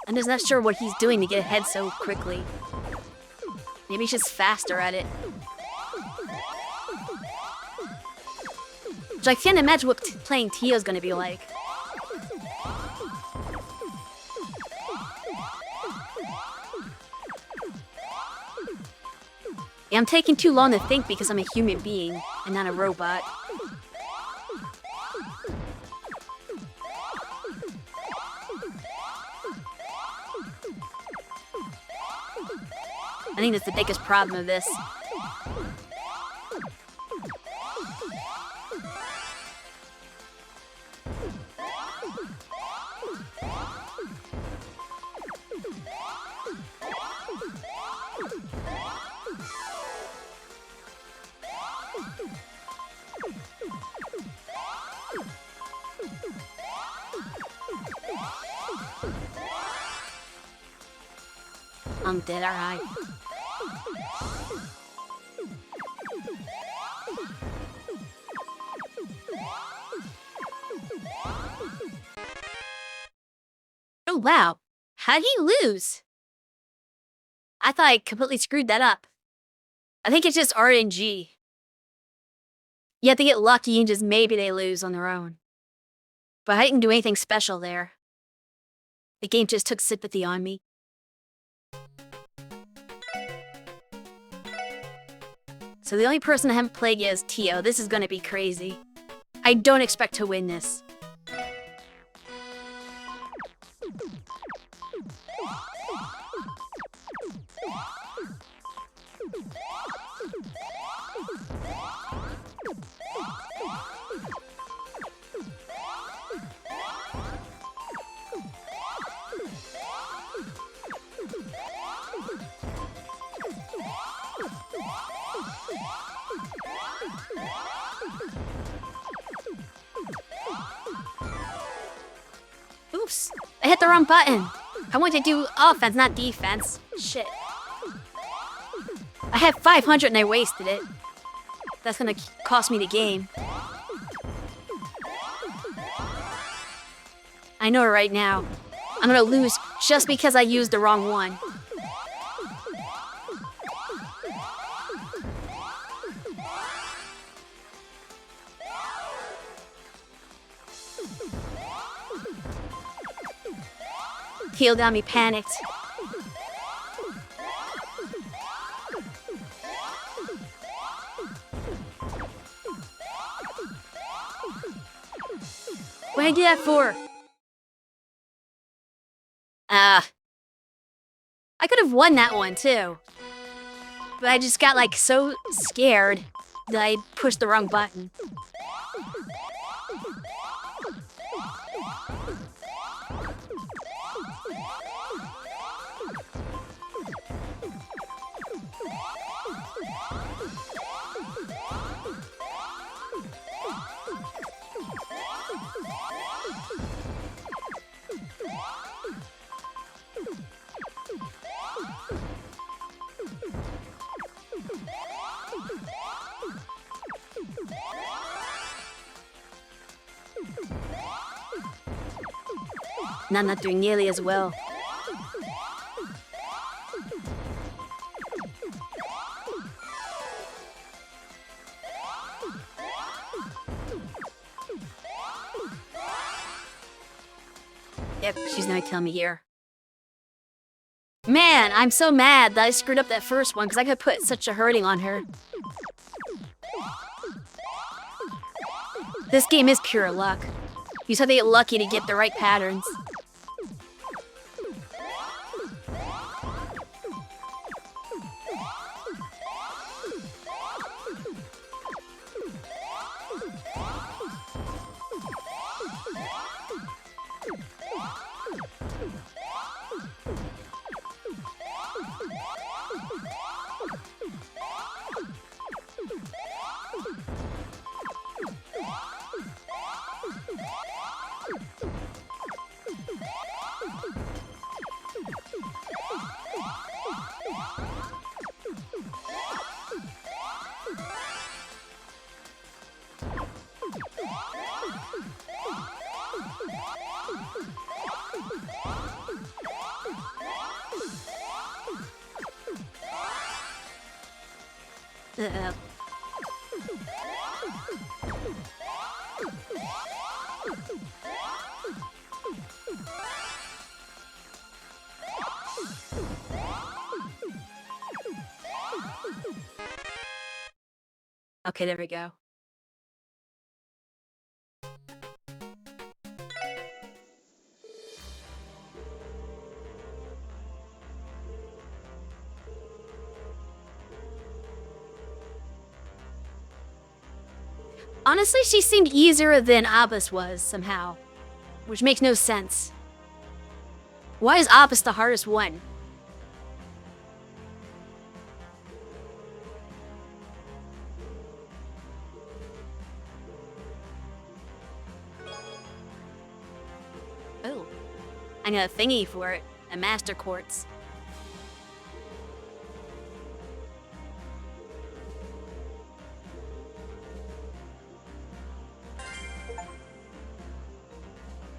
I'm just not sure what he's doing to get ahead so quickly. Maybe he's just faster at it. Which I can't imagine what playing Tio's gonna be like. Yeah, I'm taking too long to think because I'm a human being and not a robot. I think that's the biggest problem of this. I'm dead, alright. Oh wow, how'd he lose? I thought I completely screwed that up. I think it's just RNG. You have to get lucky and just maybe they lose on their own. But I didn't do anything special there. The game just took sympathy on me. So the only person I haven't played yet is Tio. This is gonna be crazy. I don't expect to win this. Oops, I hit the wrong button. I want to do offense, not defense. Shit. I had 500 and I wasted it. That's gonna cost me the game. I know it right now. I'm gonna lose just because I used the wrong one. Heel down me panicked. What did I do that for? I could have won that one too. But I just got like so scared that I pushed the wrong button. not doing nearly as well. Yep, she's gonna kill me here. Man, I'm so mad that I screwed up that first one because I could put such a hurting on her. This game is pure luck. You just have to get lucky to get the right patterns. Okay, there we go. Honestly, she seemed easier than Abbas was, somehow. Which makes no sense. Why is Abbas the hardest one? Oh. I got a thingy for it. A master quartz.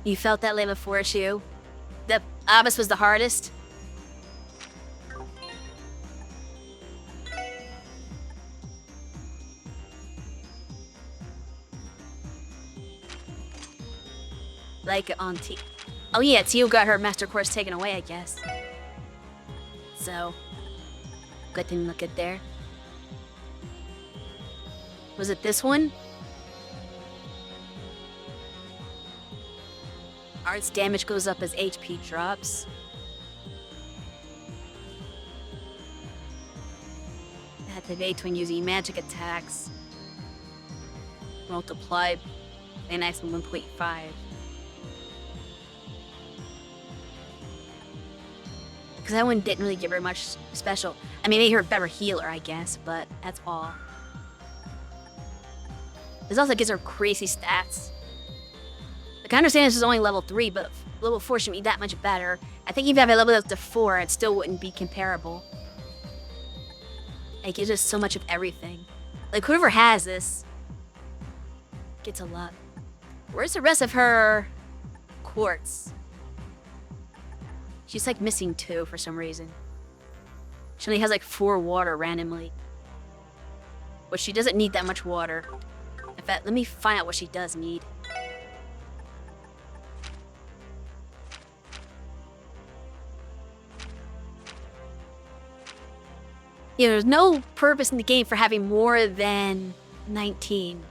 You felt that lava force you? The Abbas was the hardest? Like on T. Oh yeah, Tio got her master course taken away, I guess. So, good thing to look at there. Was it this one? Art's damage goes up as HP drops. Activate when using magic attacks. Multiply by nice 1.5. Because that one didn't really give her much special. I mean, it made her a better healer, I guess, but that's all. This also gives her crazy stats. Like, I understand this is only level 3, but level 4 shouldn't be that much better. I think even if I leveled up to 4, it still wouldn't be comparable. It gives us so much of everything. Like, whoever has this gets a lot. Where's the rest of her quartz? She's like missing 2 for some reason. She only has like 4 water randomly. But she doesn't need that much water. In fact, let me find out what she does need. Yeah, there's no purpose in the game for having more than 19.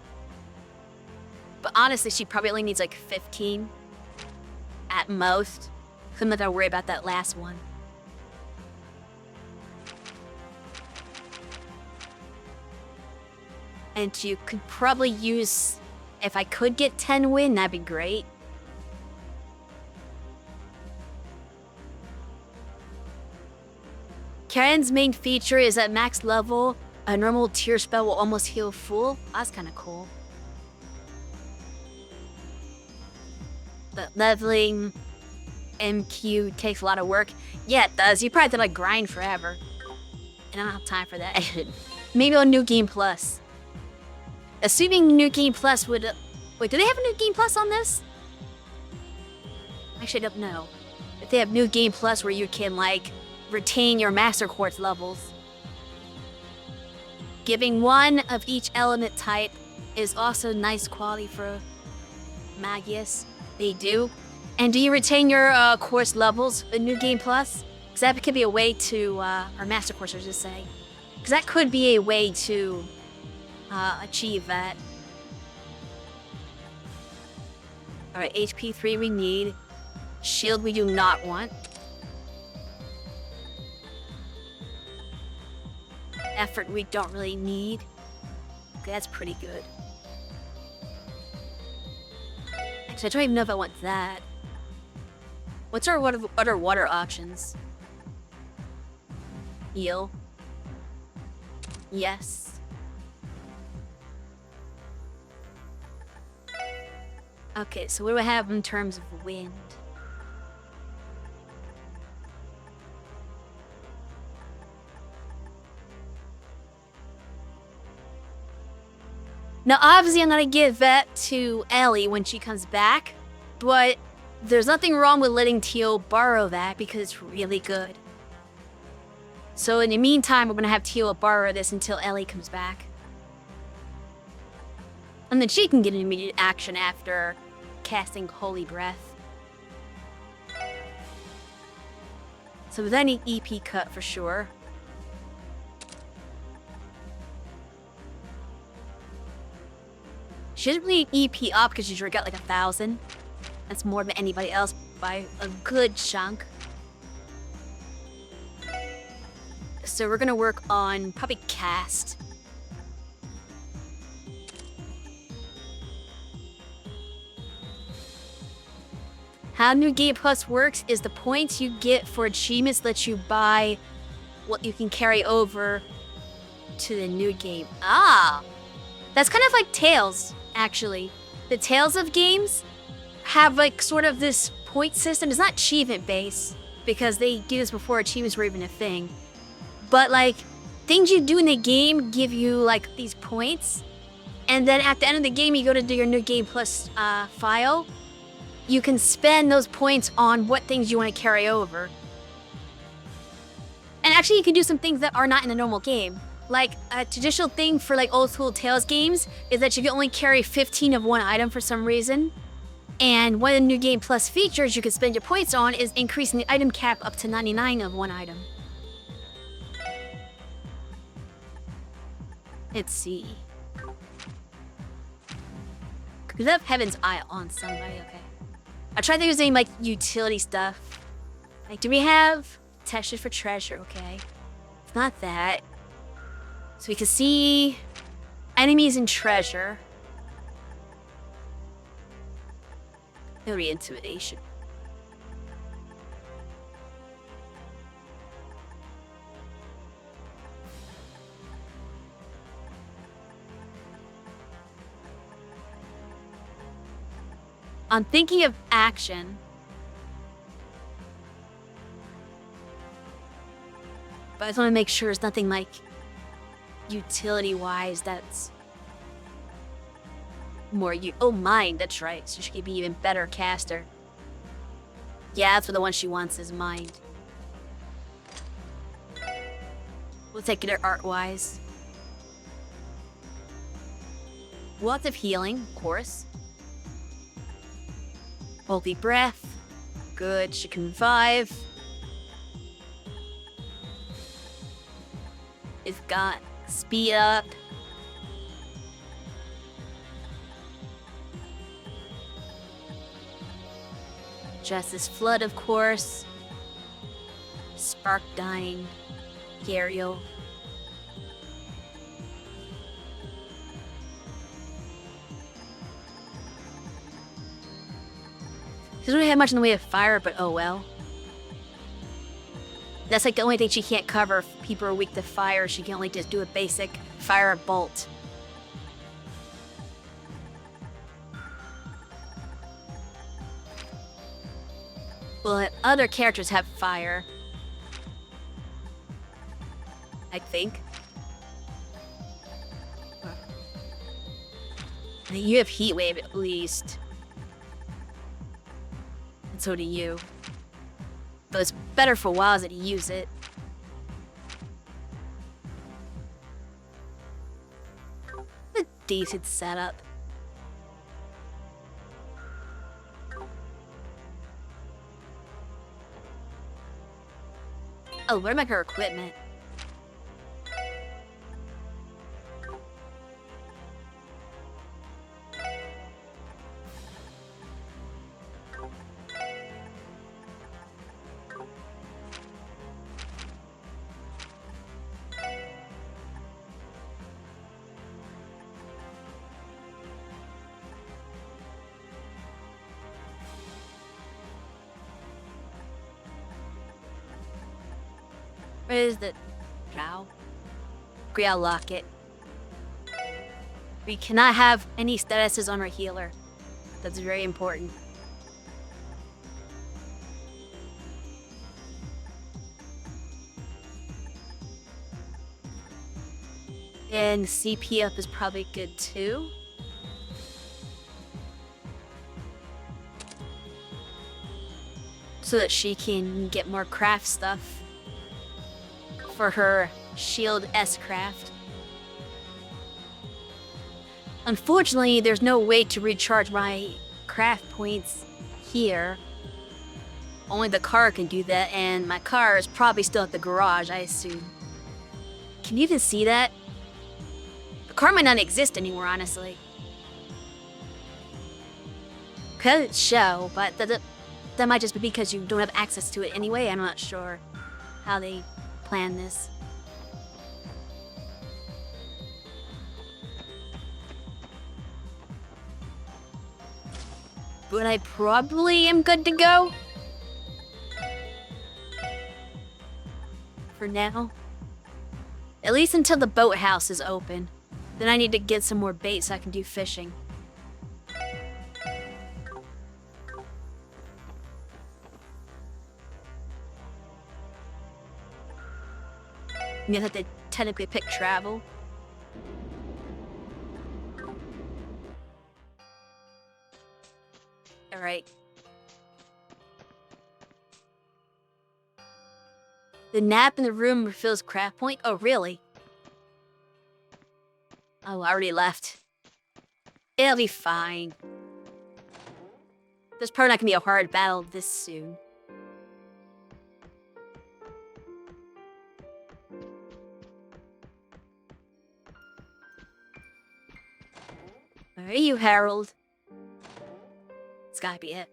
But honestly, she probably only needs like 15 at most. So I'm not gonna worry about that last one. And you could probably use, if I could get 10 win, that'd be great. Karen's main feature is at max level, a normal tier spell will almost heal full. That's kind of cool. But leveling MQ takes a lot of work. Yeah, it does. You probably have to like grind forever. And I don't have time for that. Maybe on New Game Plus. Assuming New Game Plus would... wait, do they have a New Game Plus on this? Actually, I don't know. If they have New Game Plus where you can, like, retain your Master Quartz levels. Giving one of each element type is also nice quality for Magius. They do. And do you retain your course levels in New Game Plus? Because that could be a way to, or Master Course, I should say. Because that could be a way to achieve that. Alright, HP 3 we need. Shield we do not want. Effort we don't really need. Okay, that's pretty good. Actually, I don't even know if I want that. What's our other water options? Heal. Yes. Okay, so what do I have in terms of wind? Now, obviously, I'm gonna give that to Ellie when she comes back, but there's nothing wrong with letting Teal borrow that because it's really good. So in the meantime, we're gonna have Teal borrow this until Ellie comes back. And then she can get an immediate action after casting Holy Breath. So with any EP cut for sure. She doesn't really EP up because she's already got like 1,000. That's more than anybody else by a good chunk. So we're gonna work on probably cast. How New Game Plus works is the points you get for achievements let you buy what you can carry over to the new game. Ah! That's kind of like Tales, actually. The Tales of games have like sort of this point system. It's not achievement based because they do this before achievements were even a thing. But like things you do in the game give you like these points. And then at the end of the game, you go to do your New Game Plus file. You can spend those points on what things you want to carry over. And actually, you can do some things that are not in the normal game. Like, a traditional thing for like old school Tales games is that you can only carry 15 of one item for some reason. And one of the New Game Plus features you can spend your points on is increasing the item cap up to 99 of one item. Let's see. Could have Heaven's Eye on somebody, okay. I tried to use any like utility stuff. Like, do we have Tested for treasure? Okay. It's not that. So we can see enemies and treasure. It'll be intimidation. I'm thinking of action. But I just want to make sure there's nothing like utility-wise that's more oh, mind, that's right. So she could be even better caster. Yeah, that's what the one she wants is mind. We'll take it art-wise. Lots of healing, of course. Holy breath. Good, she can revive. It's got speed up. Justice Flood, of course. Spark Dying. Gariel. She doesn't really have much in the way of fire, but oh well. That's like the only thing she can't cover. If people are weak to fire, she can only just do a basic fire bolt. Well, other characters have fire. I think. You have heat wave at least. so do you. But it's better for Wowza to use it. A decent setup. Oh, what about her equipment? Where is the Drow? Grial Locket. We cannot have any statuses on our healer. That's very important. And CP up is probably good too. So that she can get more craft stuff for her shield S-craft. Unfortunately, there's no way to recharge my craft points here. Only the car can do that, and my car is probably still at the garage, I assume. Can you even see that? The car might not exist anymore, honestly. Could show, but that might just be because you don't have access to it anyway. I'm not sure how they plan this. But I probably am good to go. For now. At least until the boathouse is open. Then I need to get some more bait so I can do fishing. You have to technically pick travel. Alright. The nap in the room refills craft point? Oh, really? Oh, I already left. It'll be fine. There's probably not gonna be a hard battle this soon. Where are you, Harold? It's gotta be it.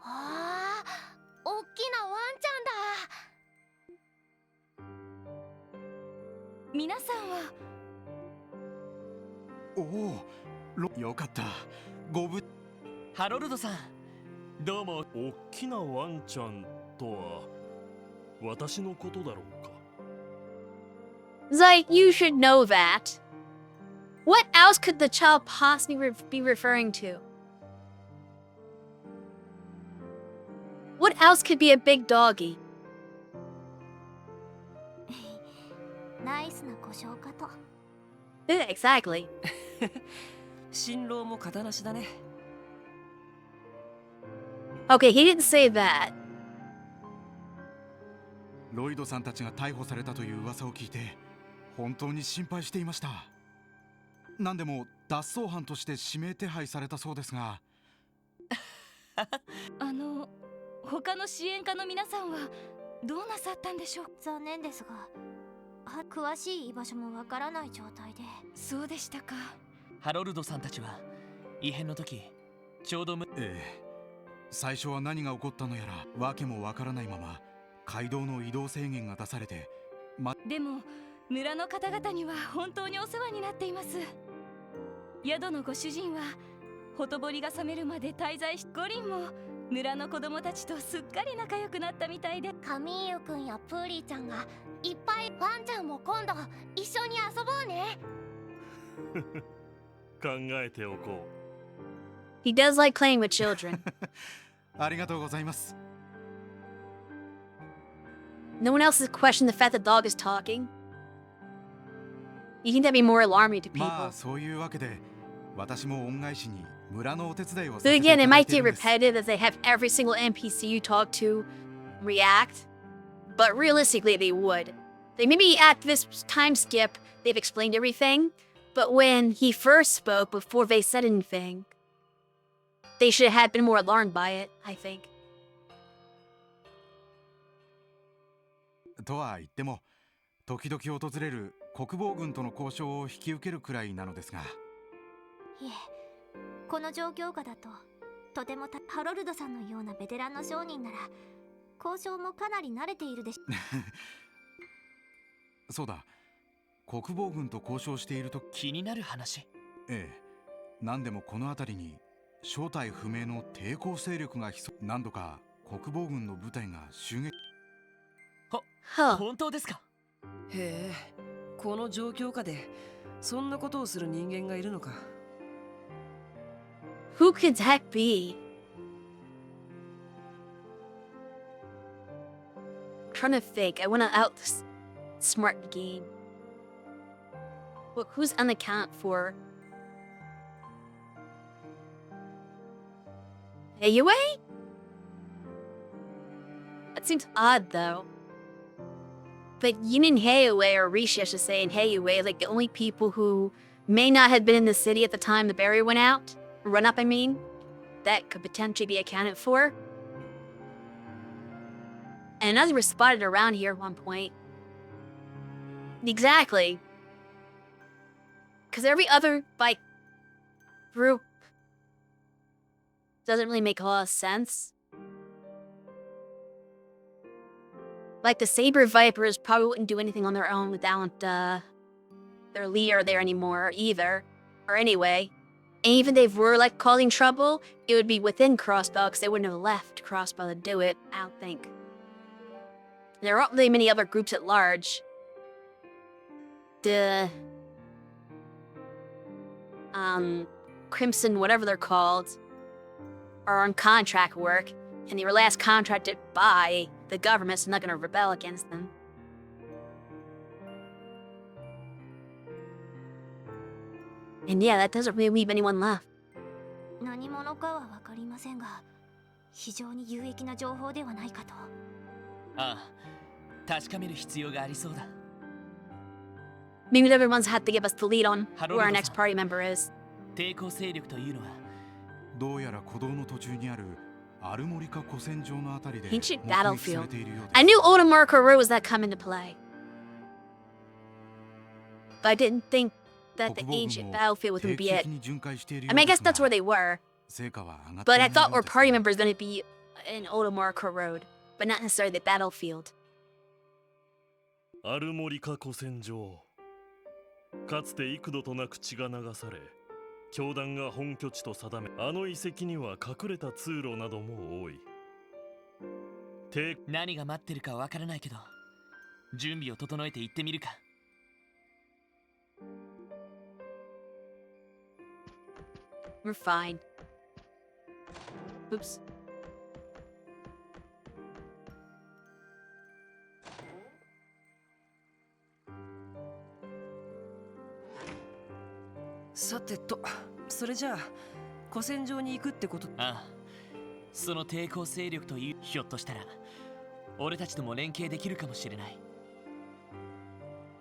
Ah, 大きなワンちゃんだ。皆さんはおお、よかった。ごぶ。ハロルドさん、どうも。おっきなワンちゃんとは私のことだろうか。Like, you should know that. What else could the child possibly be referring to? What else could be a big doggy? ナイスな故障かと。Yeah, exactly. 新郎も型なしだね。Okay, he didn't say that. ロイドさんたちが逮捕されたという噂を聞いて本当に心配していました。何でも脱走犯として指名手配されたそうですが他の支援家の皆さんはどうなさったんでしょう。残念ですが、詳しい居場所もわからない状態で。そうでしたか。ハロルドさんたちは異変の時ちょうど最初は何が起こったのやら訳もわからないまま街道の移動制限が出されて、でも村の方々には本当にお世話になっています。宿のご主人はほとぼりが冷めるまで滞在し、ゴリンも村の子供たちとすっかり仲良くなったみたいで、カミーユくんやプーリーちゃんがいっぱい。ワンちゃんも今度一緒に遊ぼうね。考えておこHe does like playing with children. ありがとうございます。No one else has questioned the fact the dog is talking. You think that'd be more alarming to ま people? あそういうわけで私も恩返しに村のお手伝いを But させてい again, た it だい might てい get るんです。 repetitive as they have every single NPC you talk to react. But realistically, they would. They maybe at this time skip, they've explained everything. But when he first spoke, before they said anything, they should have been more alarmed by it, I think. とは言っても時々訪れる国防軍との交渉を引き受けるくらいなのですが。いえ、この状況下だととてもハロルドさんのようなベテランの商人なら交渉もかなり慣れているでしょう。そうだ、国防軍と交渉していると気になる話。ええ、何でもこの辺りに正体不明の抵抗勢力が何度か国防軍の部隊が襲撃。本当ですか？へえ、この状況下でそんなことをする人間がいるのか。Who could that be? Trying to think. I want to outsmart the game. Well, who's on the count for? Ayue? That seems odd, though. But Yin and Heiue, or Rishi, I should say, and Heiue, like the only people who may not have been in the city at the time the barrier went out, run up, I mean, that could potentially be accounted for. And others were spotted around here at one point. Exactly. Because every other, like, group doesn't really make a lot of sense. Like, the Saber Vipers probably wouldn't do anything on their own without, their leader there anymore, either. Or anyway. And even if they were, like, causing trouble, it would be within Crossbow, because they wouldn't have left Crossbow to do it, I don't think. There aren't really many other groups at large. The... Crimson, whatever they're called, are on contract work, and they were last contracted by the government, so not gonna rebel against them. And yeah, that doesn't really leave anyone left. 何者かは分かりませんが、非常に有益な情報ではないかと。ああ、確かめる必要がありそうだ。Maybe everyone's had to give us the lead on who our next party member is. 抵抗勢力というのはどうやら古道の途中にあるアルモリカ古戦場のあたりで Ancient 目撃さ battlefield. れているようです。 I knew Odamark or was that come into play. But I didn't think that the ancient battlefield was going to be it. I mean, I guess that's where they were. But I thought our party member was going to be in Odamark Road, but not necessarily the battlefield. アルモリカ古戦場。かつて幾度となく血が流され、教団が本拠地と定め、あの遺跡には隠れた通路なども多い。何が待ってるかわからないけど、準備を整えて行ってみるか。We're fine. Oops. さてと、それじゃあ古戦場に行くってこと。ああ、その抵抗勢力という、ひょっとしたら俺たちとも連携できるかもしれない。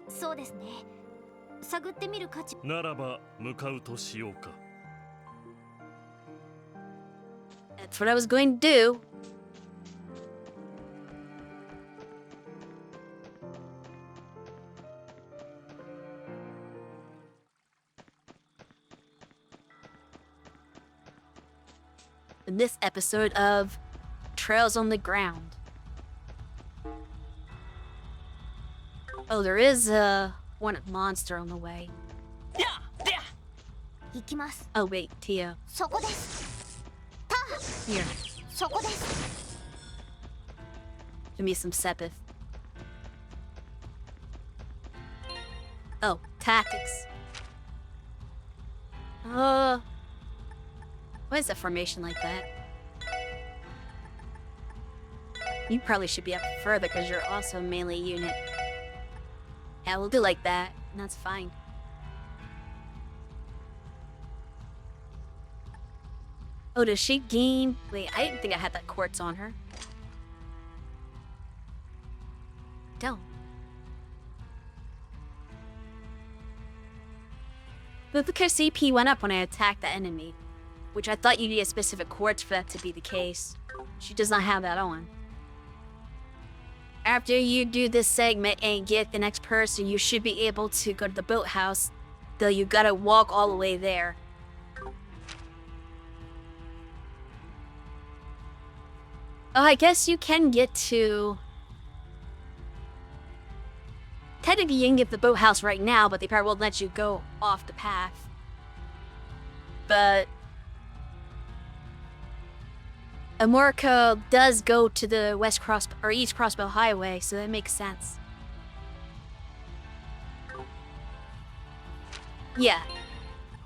そうですね。探ってみる価値。ならば向かうとしようか。That's what I was going to do. In this episode of Trails on the Ground. Oh, there is a one monster on the way. 行きます。 Oh wait, Tia. そこです。ター。 Here. そこです。 Give me some Sepith. Oh, tactics. Why is a formation like that? You probably should be up further because you're also a melee unit. Yeah, we'll do like that. And that's fine. Oh, does she gain... Wait, I didn't think I had that quartz on her. Don't. But because CP went up when I attacked the enemy, which I thought you need a specific quartz for that to be the case. She does not have that on. After you do this segment and get the next person, you should be able to go to the boathouse, though you gotta walk all the way there. Oh, I guess you can get to... Technically, you can get the boathouse right now, but they probably won't let you go off the path. But... Amorica does go to the East Crossbow Highway, so that makes sense. Yeah.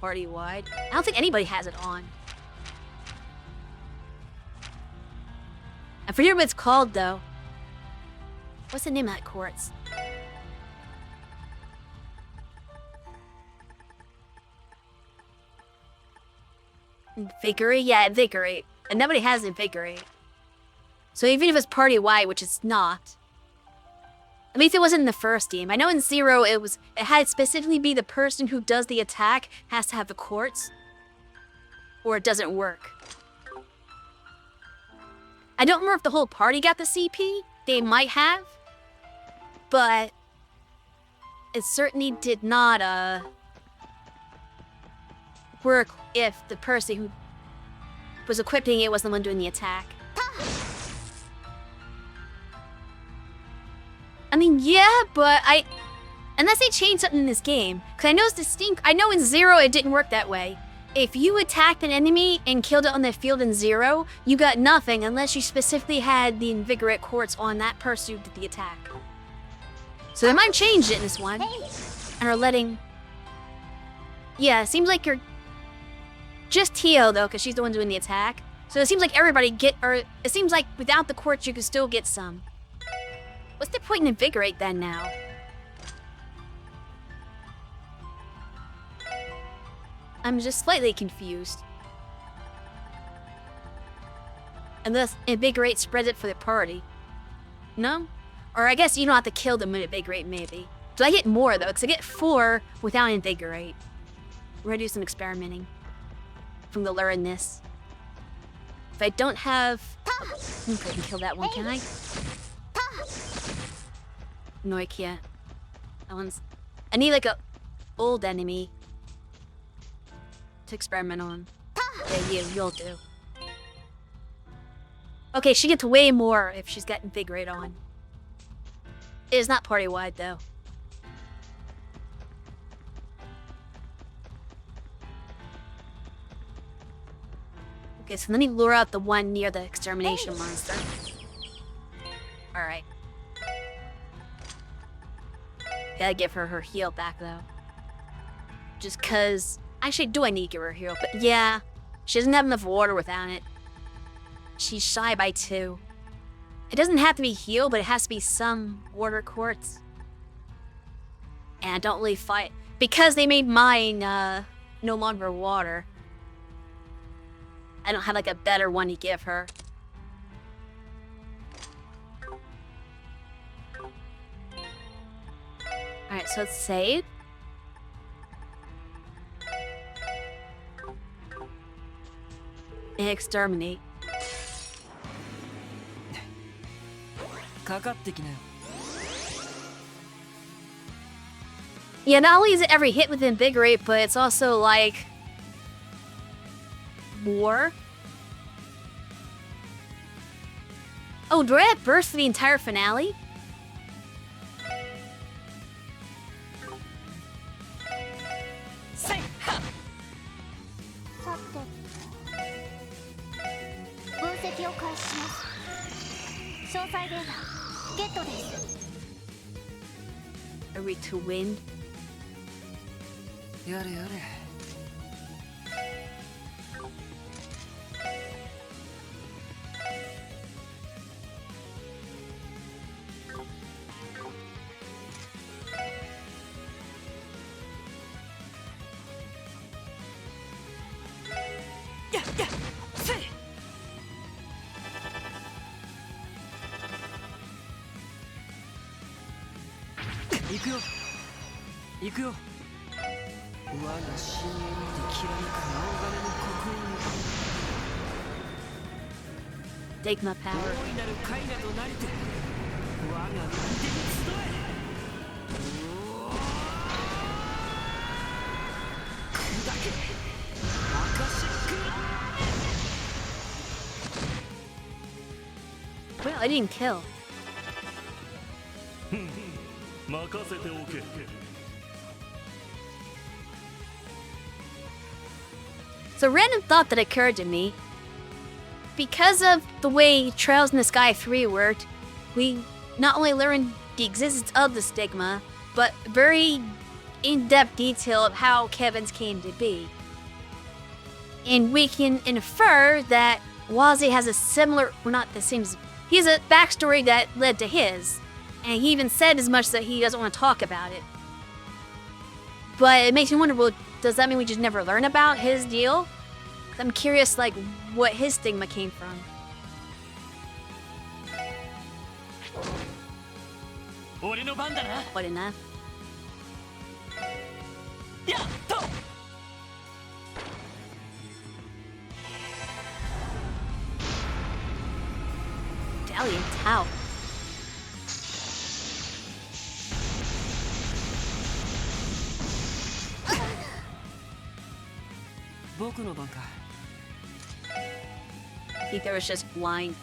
Party-wide. I don't think anybody has it on. I forget what it's called, though. What's the name of that quartz? Invigorate? Yeah, Invigorate. And nobody has Invigorate. So even if it's party-wide, which it's not. At least it wasn't in the first game. I know in Zero it had specifically be the person who does the attack has to have the quartz. Or it doesn't work. I don't remember if the whole party got the CP. They might have. But it certainly did not work if the person who was equipping it was the one doing the attack. I mean, yeah, but unless they changed something in this game, because I know it's distinct. I know in Zero it didn't work that way. If you attacked an enemy and killed it on the field in Zero, you got nothing unless you specifically had the Invigorate quartz on that person who did the attack. So they might have changed it in this one, and are letting. Yeah, it seems like you're. Just Tio, though, because she's the one doing the attack. So it seems like everybody it seems like without the quartz you can still get some. What's the point in Invigorate then now? I'm just slightly confused. Unless Invigorate spreads it for the party. No? Or I guess you don't have to kill them with Invigorate, maybe. So I get more, though, because I get 4 without Invigorate. We're gonna do some experimenting. From the learnness. If I don't have... I can kill that one, can I? No, I can't. That one's... I need like a old enemy to experiment on. Yeah, you'll do. Okay, she gets way more if she's got Invigorate on. It is not party-wide, though. Okay, so let me lure out the one near the extermination monster. Alright. Gotta give her her heal back, though. Just cause... Actually, do I need to give her a heal? But yeah, she doesn't have enough water without it. She's shy by 2. It doesn't have to be heal, but it has to be some water quartz. And I don't really fight... Because they made mine, no longer water. I don't have like a better one to give her. Alright, so let's save. And exterminate. Yeah, not only is it every hit with Invigorate, but it's also like... War? Oh, do I have burst for the entire finale? Are we to win? 行くよ行くよ。我が深淵にてきらめく青金の刻印。 Take my power. 大いなる絵画となりて我が右手に集え。砕けアカシック。 Well, I didn't kill. 任せておけ。 So, random thought that occurred to me. Because of the way Trails in the Sky 3 worked, we not only learned the existence of the stigma, but very in-depth detail of how Kevin's came to be. And we can infer that Wazzy has a similar, well, not the same, he has a backstory that led to his. And he even said as much that he doesn't want to talk about it. But it makes me wonder, well, does that mean we just never learn about his deal? 'Cause I'm curious, like, what his stigma came from. 俺の番だな。 What enough? やっと。 Dalian Tao. 僕の番か。 I think there was just line.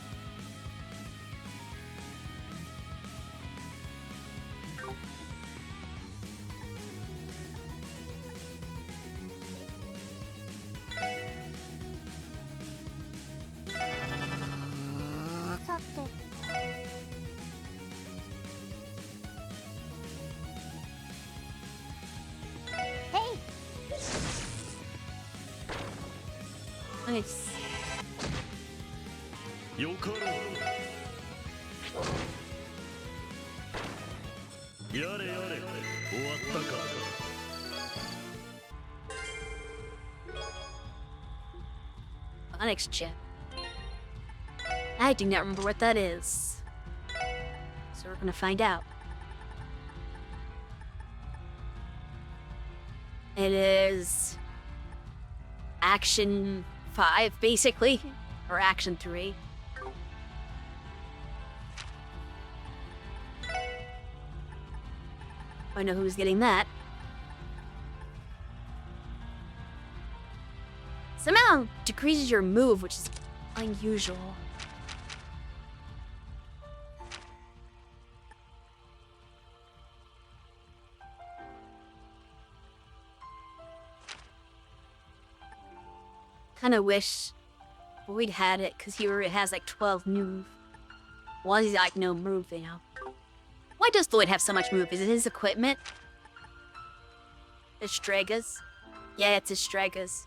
Nice. よかろう。やれやれ、終わったか。 Onyx chip. I do not remember what that is. So we're gonna find out. It is Action 5, basically. Or Action 3. I know who's getting that. Somehow decreases your move, which is unusual. Kinda wish Boyd had it, because he already has like 12 move. Well, he's like no move now. Why does Lloyd have so much move? Is it his equipment? Estragas? Yeah, it's Estragas.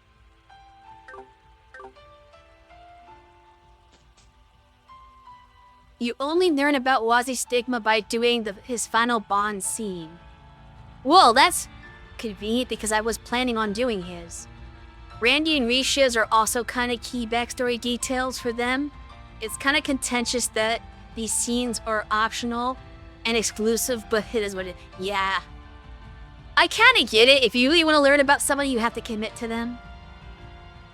You only learn about Wazzy's stigma by doing his final bond scene. Well, that's convenient because I was planning on doing his. Randy and Risha's are also kind of key backstory details for them. It's kind of contentious that these scenes are optional and exclusive, but it is what it is. Yeah. I kind of get it. If you really want to learn about somebody, you have to commit to them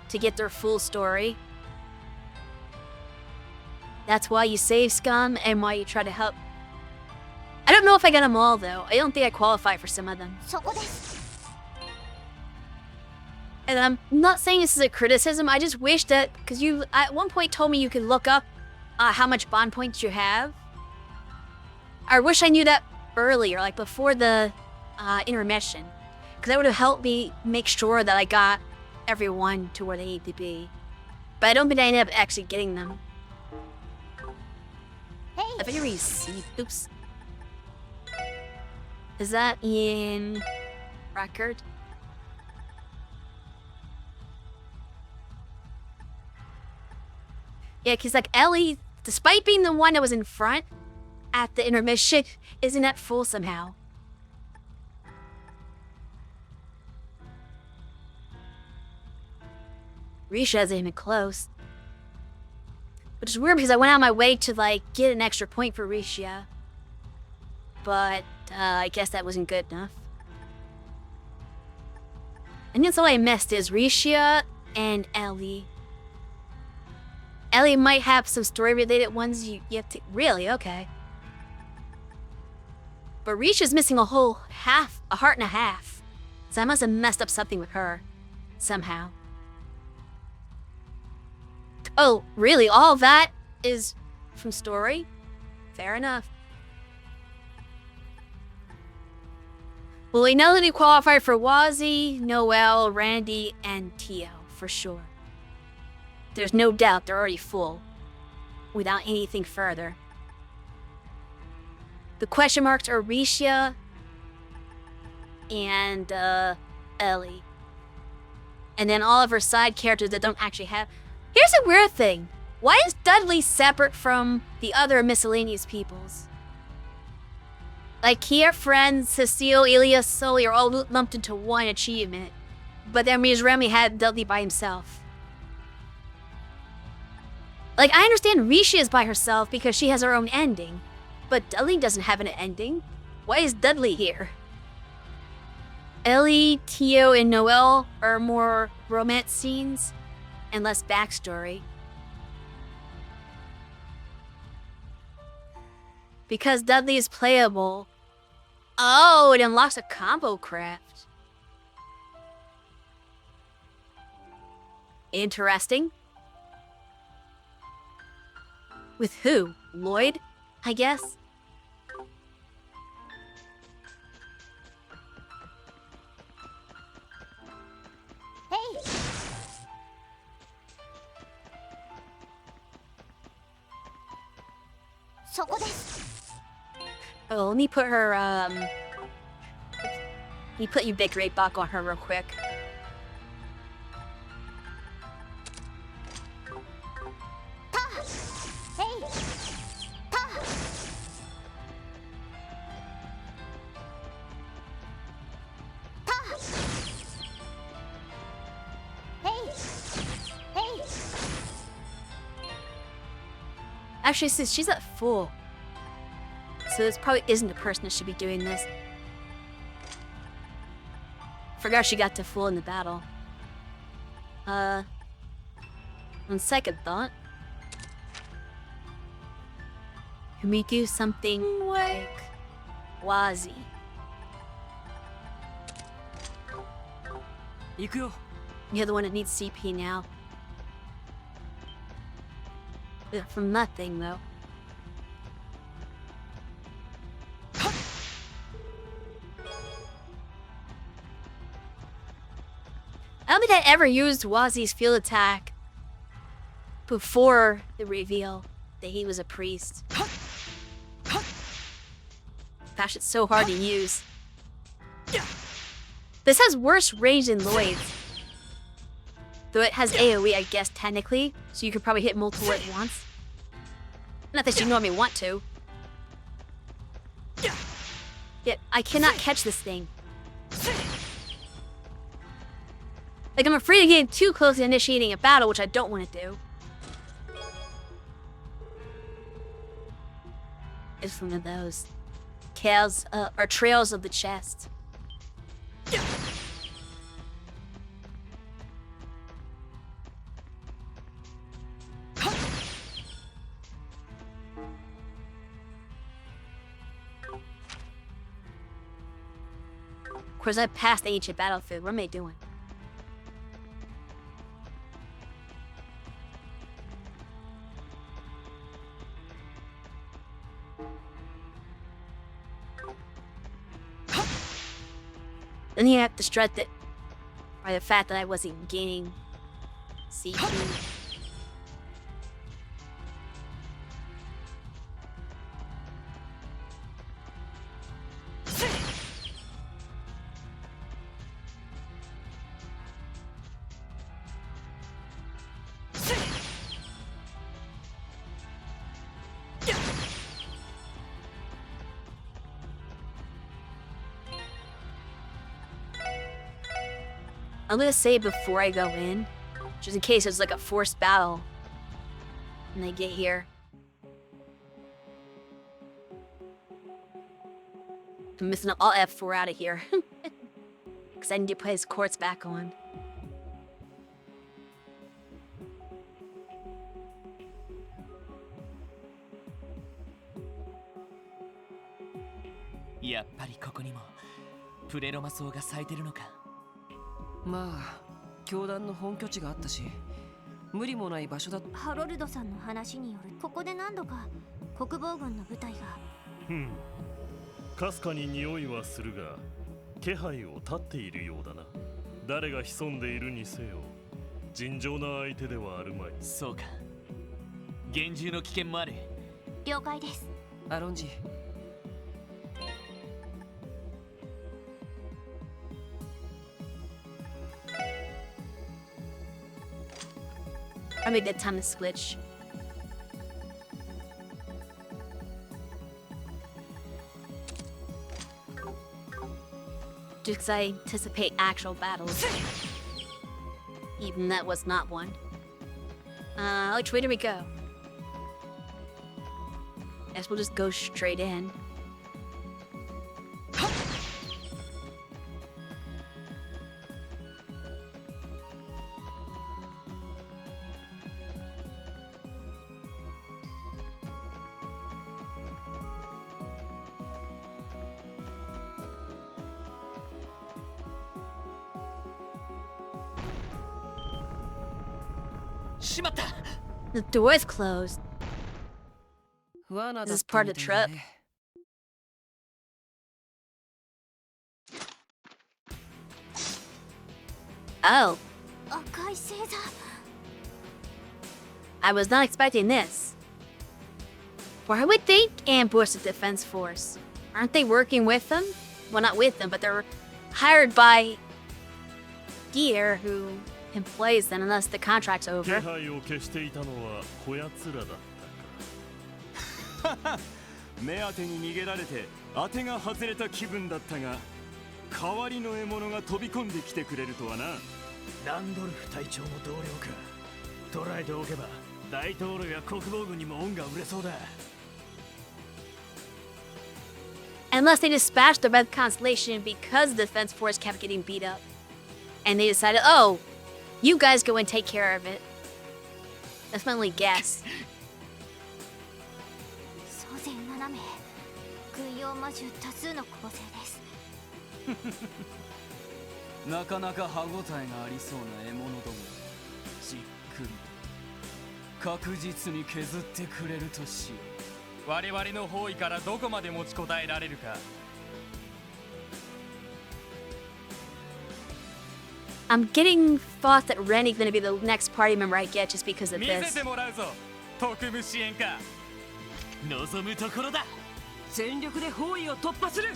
to get their full story. That's why you save Scum and why you try to help. I don't know if I got them all, though. I don't think I qualify for some of them. And I'm not saying this is a criticism. I just wish that, because you at one point told me you could look up how much bond points you have. I wish I knew that earlier, like before the intermission. Because that would have helped me make sure that I got everyone to where they need to be. But I don't think I ended up actually getting them. Hey. I've already received. Oops. Is that in record? Yeah, because like Ellie, despite being the one that was in front at the intermission, isn't at full somehow. Risha hasn't even close. Which is weird because I went out of my way to like get an extra point for Risha. but I guess that wasn't good enough. And that's all I missed is Risha and Ellie. Ellie might have some story-related ones you have to... Really? Okay. But Risha's missing a whole half, a heart and a half. So I must have messed up something with her. Somehow. Oh, really? All that is from story? Fair enough. Well, we know that he qualified for Wazzy, Noel, Randy, and Tio, for sure. There's no doubt they're already full, without anything further. The question marks are Risha and Ellie. And then all of her side characters that don't actually have... Here's a weird thing. Why is Dudley separate from the other miscellaneous peoples? Like, Kia, Friends, Cecile, Elias, Sully are all lumped into one achievement. But then Remy had Dudley by himself. Like, I understand Risha is by herself because she has her own ending. But Dudley doesn't have an ending. Why is Dudley here? Ellie, Tio, and Noel are more romance scenes and less backstory. Because Dudley is playable. Oh, it unlocks a combo craft. Interesting. With who? Lloyd, I guess? Hey! Oh, let me put her, let me put you big rate back on her real quick. Actually, since she's at full, so this probably isn't the person that should be doing this. Forgot she got to full in the battle. On second thought, can we do something like Wazzy? Ikuyo. You're the one that needs CP now. From nothing, though. I don't think I ever used Wazzy's field attack before the reveal that he was a priest. Gosh, it's so hard to use. This has worse range than Lloyd's. Though it has AoE, I guess, technically, so you could probably hit multiple at once. Not that you normally want to. Yet, I cannot catch this thing. Like, I'm afraid of getting too close to initiating a battle, which I don't want to do. It's one of those tales, or trails of the chest. Of course, I passed the ancient battlefield. What am I doing? Then you have to strut it by the fact that I wasn't gaining CP. I'm gonna say it before I go in, just in case it's like a forced battle when I get here. I'm missing all F4 out of here. Because I need to put his quartz back on.やっぱりここにもプレロマ層が咲いてるのか。まあ教団の本拠地があったし無理もない場所だ。ハロルドさんの話によるここで何度か国防軍の部隊が。かすかに匂いはするが気配を立っているようだな。誰が潜んでいるにせよ尋常な相手ではあるまい。そうか、厳重の危険もある。了解です。アロンジ、Probably a good time to switch. Just because I anticipate actual battles. Even that was not one. Which way do we go? Guess we'll just go straight in. The door is closed. Is this part of the trip? Oh. I was not expecting this. Why would they ambush the defense force? Aren't they working with them? Well, not with them, but they're hired by Gear, who employs them unless the contract's over. 気配を消していたのはこやつらだったか。目当てに逃げられて当てが外れた気分だったが、代わりの獲物が飛び込んできてくれるとはな。ランドルフ隊長も同僚か。捉えておけば大統領や国防軍にも恩が売れそうだ。Unless they dispatched the Red Constellation because the defense force kept getting beat up. And they decided, oh, you guys go and take care of it. That's my only guess. 総勢7名、軍用魔獣多数の構成です。なかなか歯ごたえがありそうな獲物ども。じっくり確実に削ってくれるとしよう。我々の包囲からどこまで持ちこたえられるか。I'm getting thought that Rennie's gonna be the next party member I get just because of 見せ this. てもらうぞ。特務支援か。望むところだ。全力で包囲を突破する。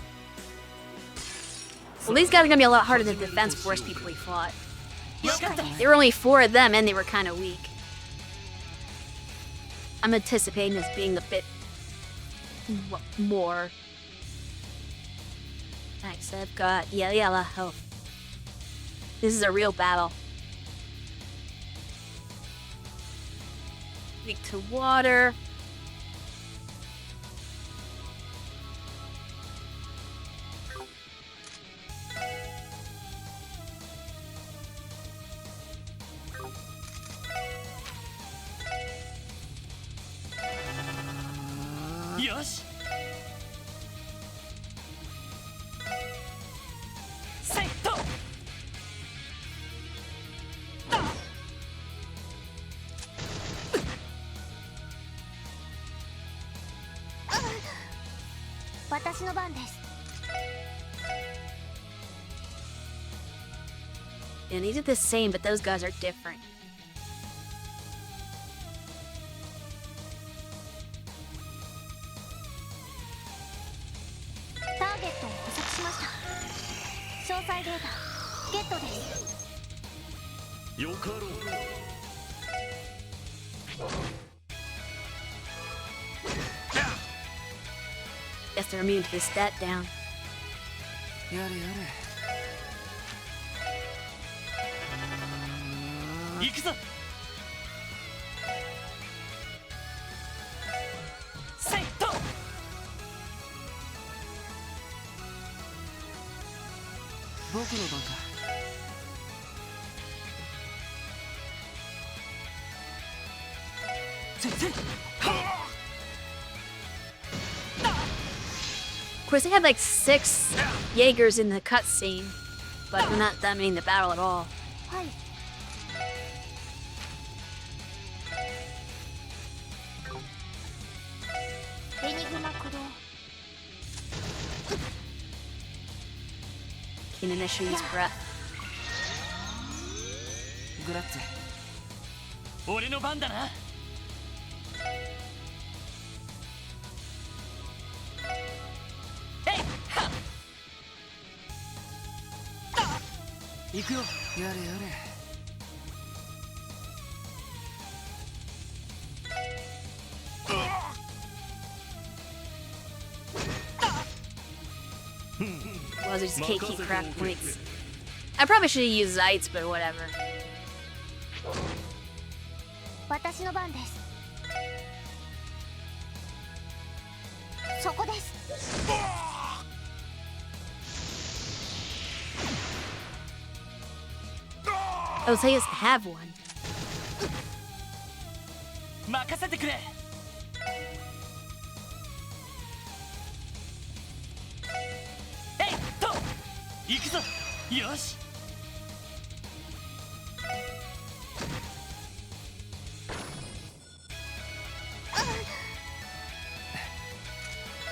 Well, these guys are gonna be a lot harder than the defense force people we fought. There were only 4 of them and they were kind of weak. I'm anticipating this being a bit more. Nice, I've got a lot of health. This is a real battle. Weak to water. Yosh. Seito. And these are the same, but those guys are different. Guess they're immune to the stat down. やれやれ。行くぞ。セット。僕の番か。Of course, they had like 6 Jaegers in the cutscene, but they're not dominating the battle at all. はい。エニグマ駆動。Can initiate his breath. グラッツェ。俺の番だな。行くよ。やれやれ。Well, I just can't keep craft points. I probably should have used Zites, but whatever. 私の番です。そこです。Oh, so he has to have one. 任せてくれ。行くぞ。よし。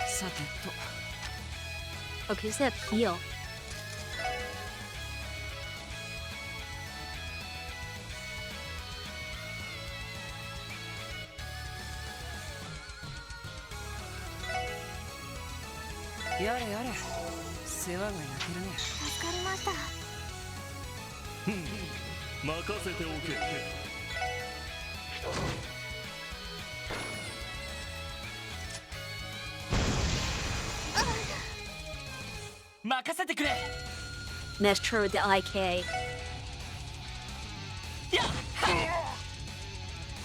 さてと。Okay, so that heal. やれやれ。世話が焼けるね。助かりました。任せておけ。任せてくれ。 Nestro with the IK.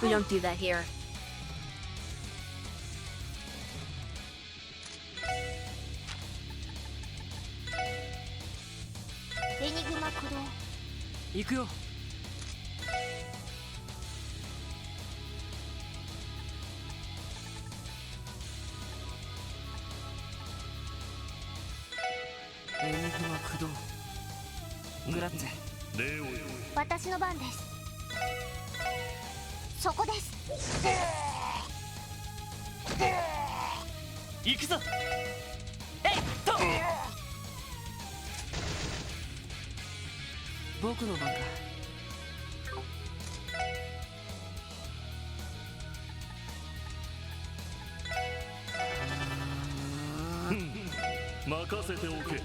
We don't do that here. エニグマ駆動。行くよ。エニグマ駆動。グラッツェ。礼を言う。私の番です。そこです。行くぞ。えいっと。僕の番か。任せておけ。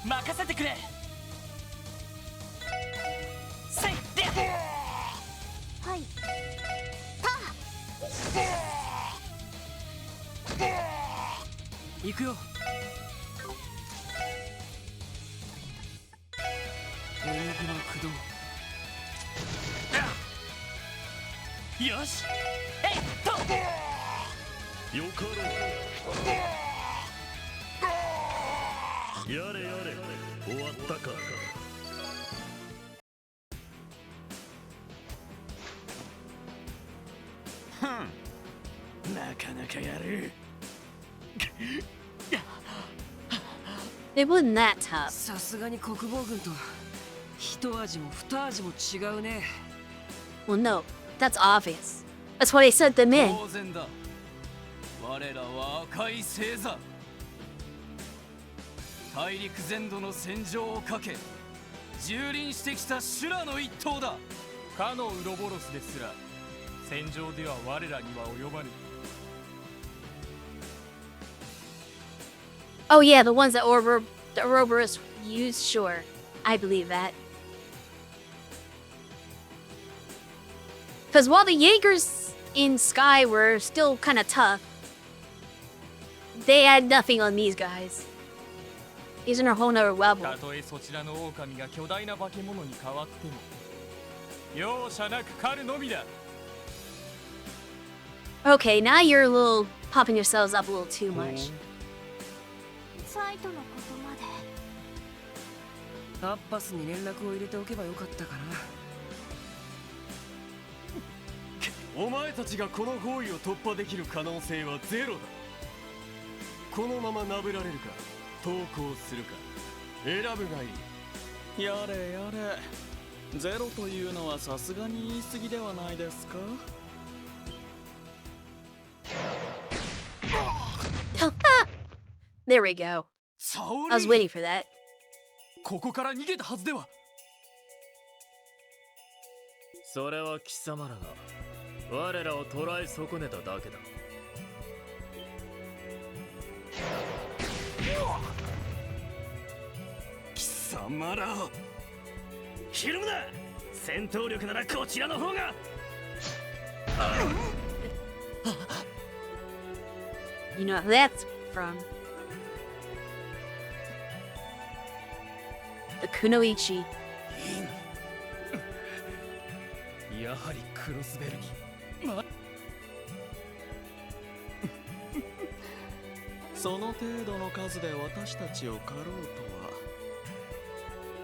任せてくれ。せいで。はい。行くよ。エニグマ駆動。よし。えいっと。よかろう。やれやれ。終わったか。なかなかやる。It wasn't that tough. さすがに国防軍とは一味も二味も違うね。 Well, no, that's obvious. That's why they sent them in. 当然だ。我らは赤い星座。大陸全土の戦場をかけ蹂躙してきた修羅の一党だ。かのウロボロスですら戦場では我らには及ばぬ。Oh yeah, the ones that the Ouroboros used, sure. I believe that. Because while the Jaegers in Sky were still kind of tough, they had nothing on these guys. These are a whole nother level. たとえそちらの狼が巨大な化け物に変わっても容赦なく狩るのみだ。 Okay, now you're a little pumping yourselves up a little too much. サイトのことまで。アッパスに連絡を入れておけばよかったかな。お前たちがこの包囲を突破できる可能性はゼロだ。このままなぶられるか投降するか選ぶがいい。やれやれ、ゼロというのはさすがに言い過ぎではないですか。There we go. サオリ I was waiting for that. ここから逃げたはずでは。それは貴様らが我らを捕らえ損ねただけだ。貴様らひるむな。戦闘力ならこちらの方が。You know who that's from. The Kunoichi. やはりクロスベルに。その程度の数で私たちを狩ろうとは、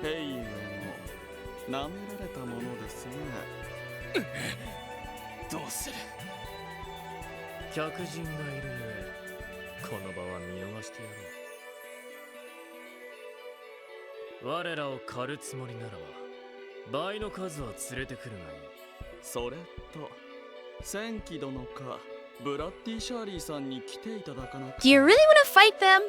兵ゆえも舐められたものですね。どうする。客人がいるゆえこの場は見逃してやろう。我らを狩るつもりならば倍の数は連れてくるがいい。それと戦記殿かブラッディ・シャーリーさんに来ていただかなく。 Do you really want to fight them?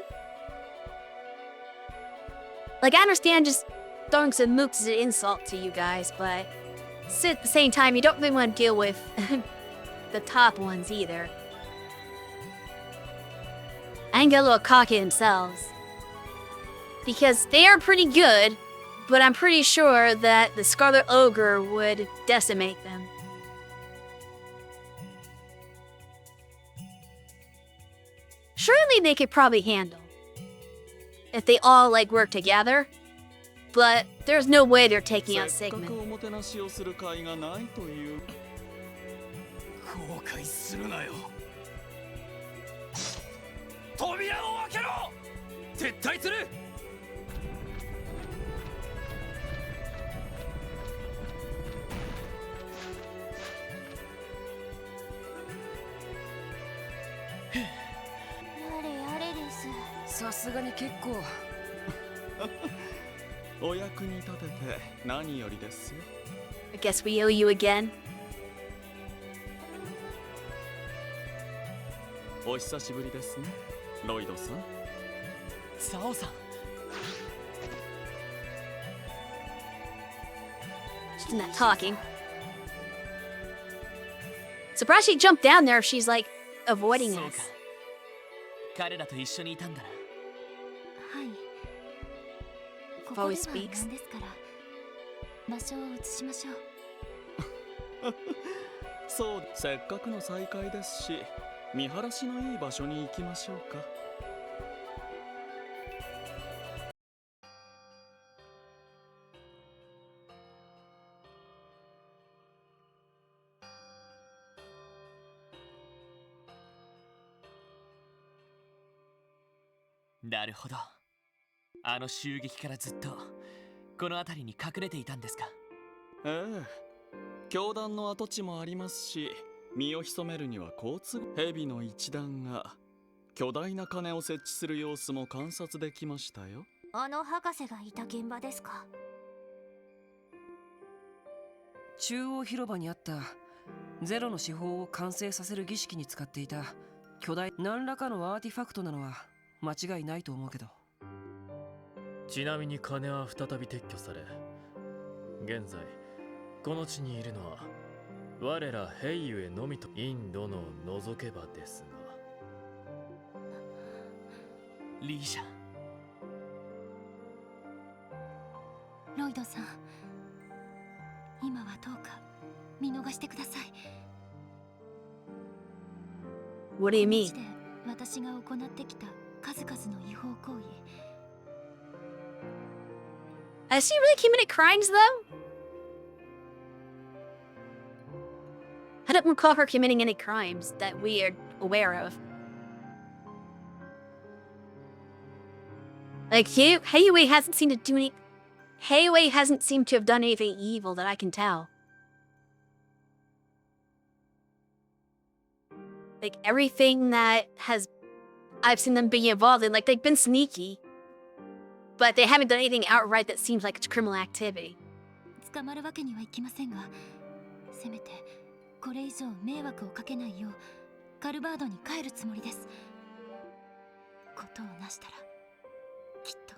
Like, I understand just throwing some mooks is an insult to you guys, but at the same time, you don't really want to deal with the top ones either. And get a little cocky themselves. Because they are pretty good, but I'm pretty sure that the Scarlet Ogre would decimate them. Surely they could probably handle if they all like work together, but there's no way they're taking out せっか Sigmund. くおもてなしをする甲斐がないという。後悔するなよ。扉を開けろ。撤退する。やれやれです。さすがに結構。お役に立てて何よりですよ。 I guess we owe you again. お久しぶりですね、ロイドさん。サオさん。 She's not talking. Surprised she jumped down there if she's like avoiding そう us. か。彼らと一緒にいたんだな。はい。こ If こ always では speaks. なんですから。場所を移しましょう。そう、せっかくの再会ですし、見晴らしのいい場所に行きましょうか。なるほど。あの襲撃からずっとこの辺りに隠れていたんですか。ええ、教団の跡地もありますし、身を潜めるには交通蛇の一団が巨大な鐘を設置する様子も観察できましたよ。あの博士がいた現場ですか。中央広場にあったゼロの手法を完成させる儀式に使っていた巨大何らかのアーティファクトなのは間違いないと思うけど。ちなみに鐘は再び撤去され、現在この地にいるのは我ら兵ゆえのみとインドの除けばですが。リーシャ。ロイドさん、今はどうか見逃してください。 What do you この mean? 地で私が行ってきた数々の違法行為。 Has she really committed crimes though? I don't recall her committing any crimes that we are aware of. Like, Heiwei hasn't seemed to do any... Heiwei hasn't seemed to have done anything evil that I can tell. Like, everything that I've seen them be involved in, like, they've been sneaky. But they haven't done anything outright that seems like it's criminal activity. 捕まるわけにはいきませんが、せめてこれ以上迷惑をかけないようカルバードに帰るつもりです。ことをなしたらきっと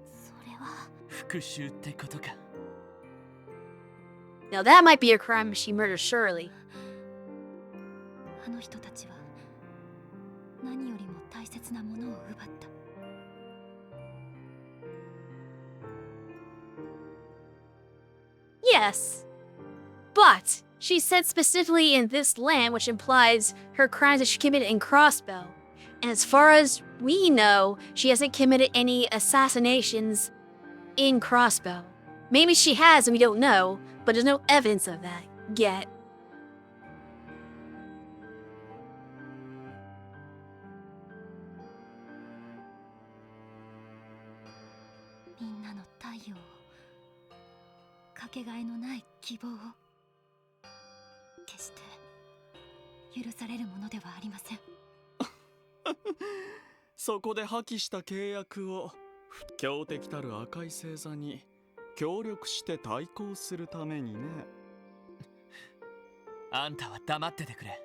それは復讐ってことか。 Now that might be a crime if she murders Shirley. あの人たちは何よりも大切なものを奪った。Yes. But she said specifically in this land, which implies her crimes that she committed in Crossbow. And as far as we know, she hasn't committed any assassinations in Crossbow. Maybe she has and we don't know, but there's no evidence of that yet. Minnaの太陽をかけがえのない希望を決して許されるものではありません。そこで破棄した契約を強敵たる赤い星座に協力して対抗するためにね。あんたは黙っててくれ。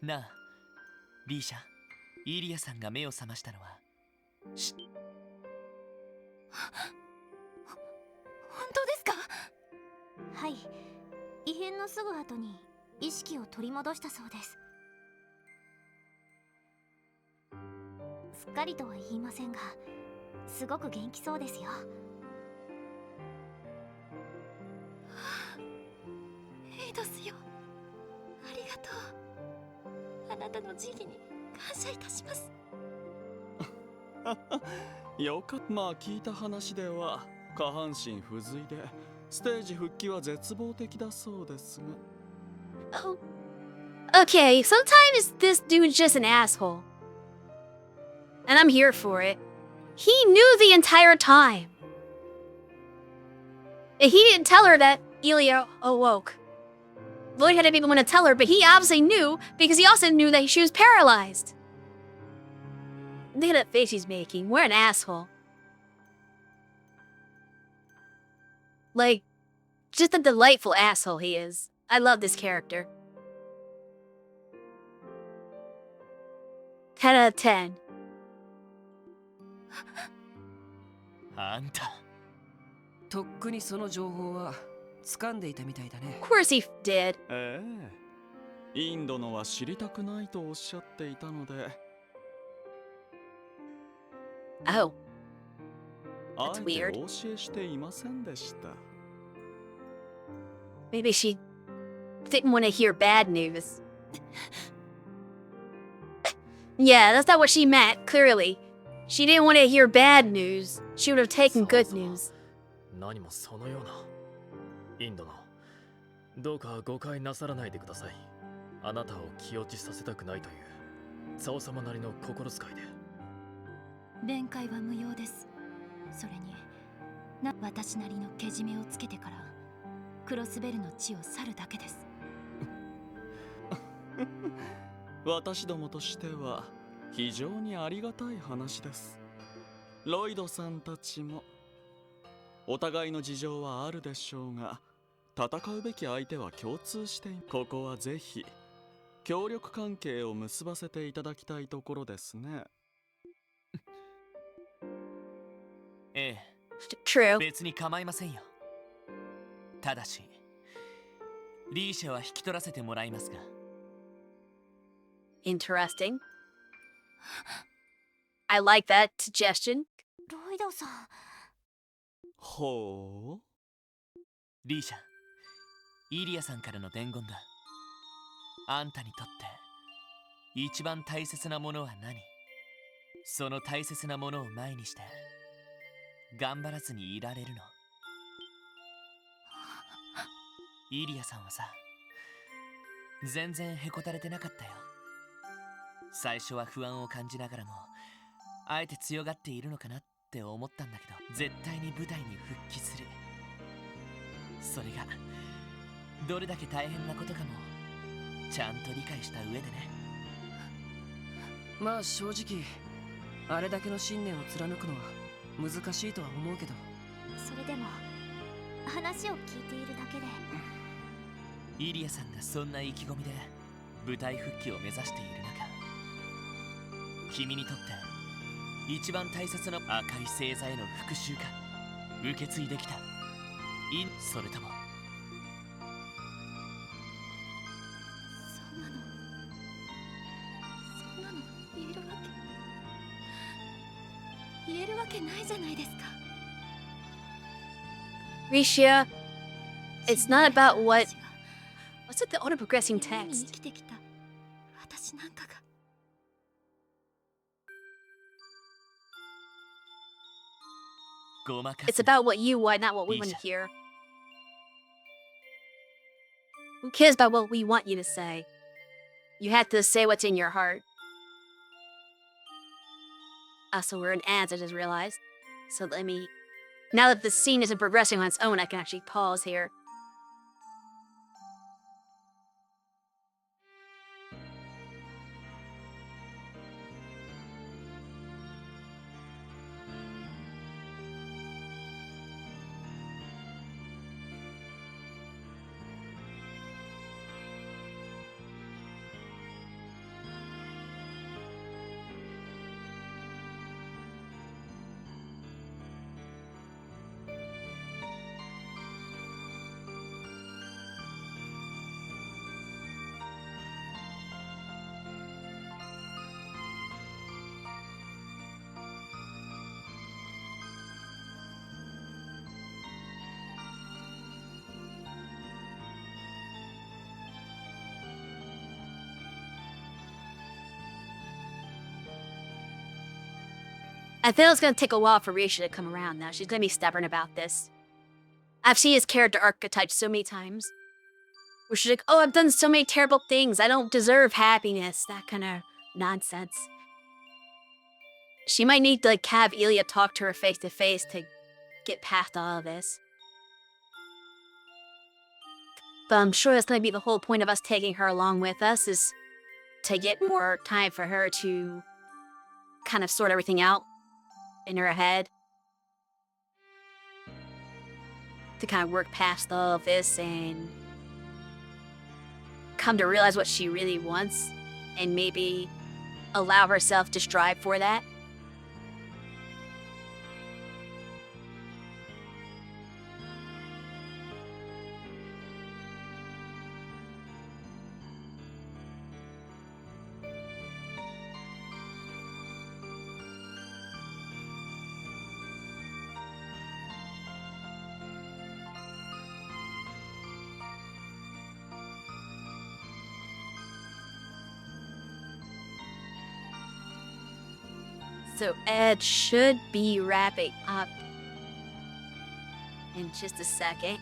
なあ、リーシャ、イリアさんが目を覚ましたのは本当ですか？はい、異変のすぐ後に意識を取り戻したそうです。すっかりとは言いませんが、すごく元気そうですよ。エイドスよ、ありがとう。あなたの慈悲に感謝いたします。よかった。まあ聞いた話では下半身不随でステージ復帰は絶望的だそうですが。Oh. Okay, sometimes this dude's just an asshole. And I'm here for it. He knew the entire time. He didn't tell her that Ilya awoke. Lloyd hadn't even want to tell her, but he obviously knew because he also knew that she was paralyzed. Look at that face he's making. What an asshole. Like, just a delightful asshole he is. I love this character. 10 out of 10. あんた。とっくにその情報は掴んでいたみたいだね。Of course he did. ええ、インドのは知りたくないとおっしゃっていたので。Oh. あ That's えて weird. お教えしていませんでした。 Maybe she didn't want to hear bad news. Yeah, that's not what she meant, clearly. She didn't want to hear bad news. She would have taken good news. 何もそのような。インドの、どうか誤解なさらないでください。あなたを気落ちさせたくないというザオ様なりの心遣いで。弁解は無用です。それに私なりのけじめをつけてからクロスベルの地を去るだけです。私どもとしては非常にありがたい話です。ロイドさんたちもお互いの事情はあるでしょうが、戦うべき相手は共通してここはぜひ協力関係を結ばせていただきたいところですね。ええ。True. 別に構いませんよ。ただし、リーシャは引き取らせてもらいますが。Interesting. I like that suggestion. ロイドさん。ほう。リーシャ、イリアさんからの伝言だ。あんたにとって一番大切なものは何？その大切なものを前にして頑張らずにいられるの？イリアさんはさ、全然へこたれてなかったよ。最初は不安を感じながらもあえて強がっているのかなって思ったんだけど、絶対に舞台に復帰する。それがどれだけ大変なことかもちゃんと理解した上でね。まあ正直あれだけの信念を貫くのは難しいとは思うけど、それでも話を聞いているだけでイリアさんがそんな意気込みで舞台復帰を目指している中、君にとって一番大切な赤い星座への復讐か受け継いできたそれともそんなの言えるわけないじゃないですか。 Risha, it's not about what's with the auto-progressing text? 生きてきた私なんかがごまか It's す about what you want, not what we want to hear. Who cares about what we want you to say? You have to say what's in your heart. Also, we're in ads, I just realized. So let me... Now that the scene isn't progressing on its own, I can actually pause here. I feel it's gonna take a while for Risha to come around now. She's gonna be stubborn about this. I've seen his character archetype so many times. Where she's like, oh, I've done so many terrible things. I don't deserve happiness. That kind of nonsense. She might need to like have Ilya talk to her face to face to get past all of this. But I'm sure that's gonna be the whole point of us taking her along with us, is to get more time for her to kind of sort everything out in her head. To kind of work past all of this and come to realize what she really wants and maybe allow herself to strive for that. So Ed should be wrapping up in just a second.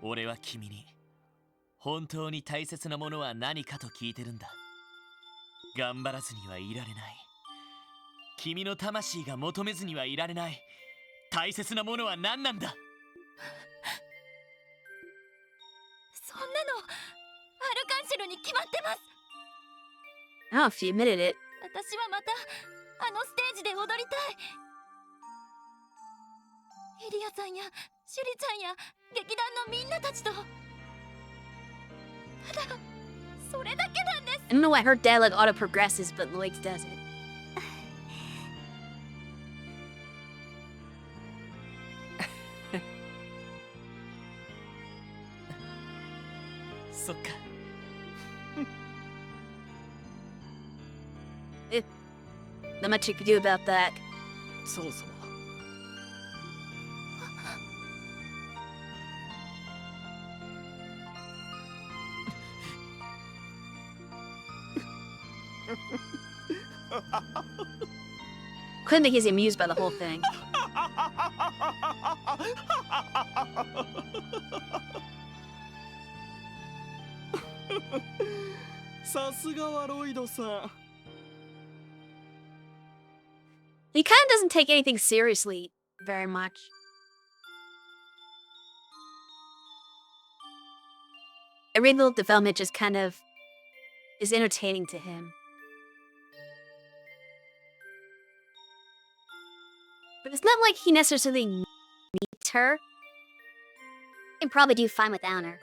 俺は君に本当に大切なものは何かと聞いてるんだ。頑張らずにはいられない。君の魂が求めずにはいられない。大切なものは何なんだ。そんなのアルカンシルに決まってます。 I don't know if she admitted it. 私はまたあのステージで踊りたい。イリアさんやシュリちゃんや劇団のみんなたちと。ただそれだけなんです。 I don't know why her dad like auto progresses, but Lloyd's doesn't. そっか。Not much you could do about that. そもそもCouldn't think he's amused by the whole thing. さすがはロイドさん。 He kind of doesn't take anything seriously very much. Every little development just kind of is entertaining to him. But it's not like he necessarily needs her. He can probably do fine without her.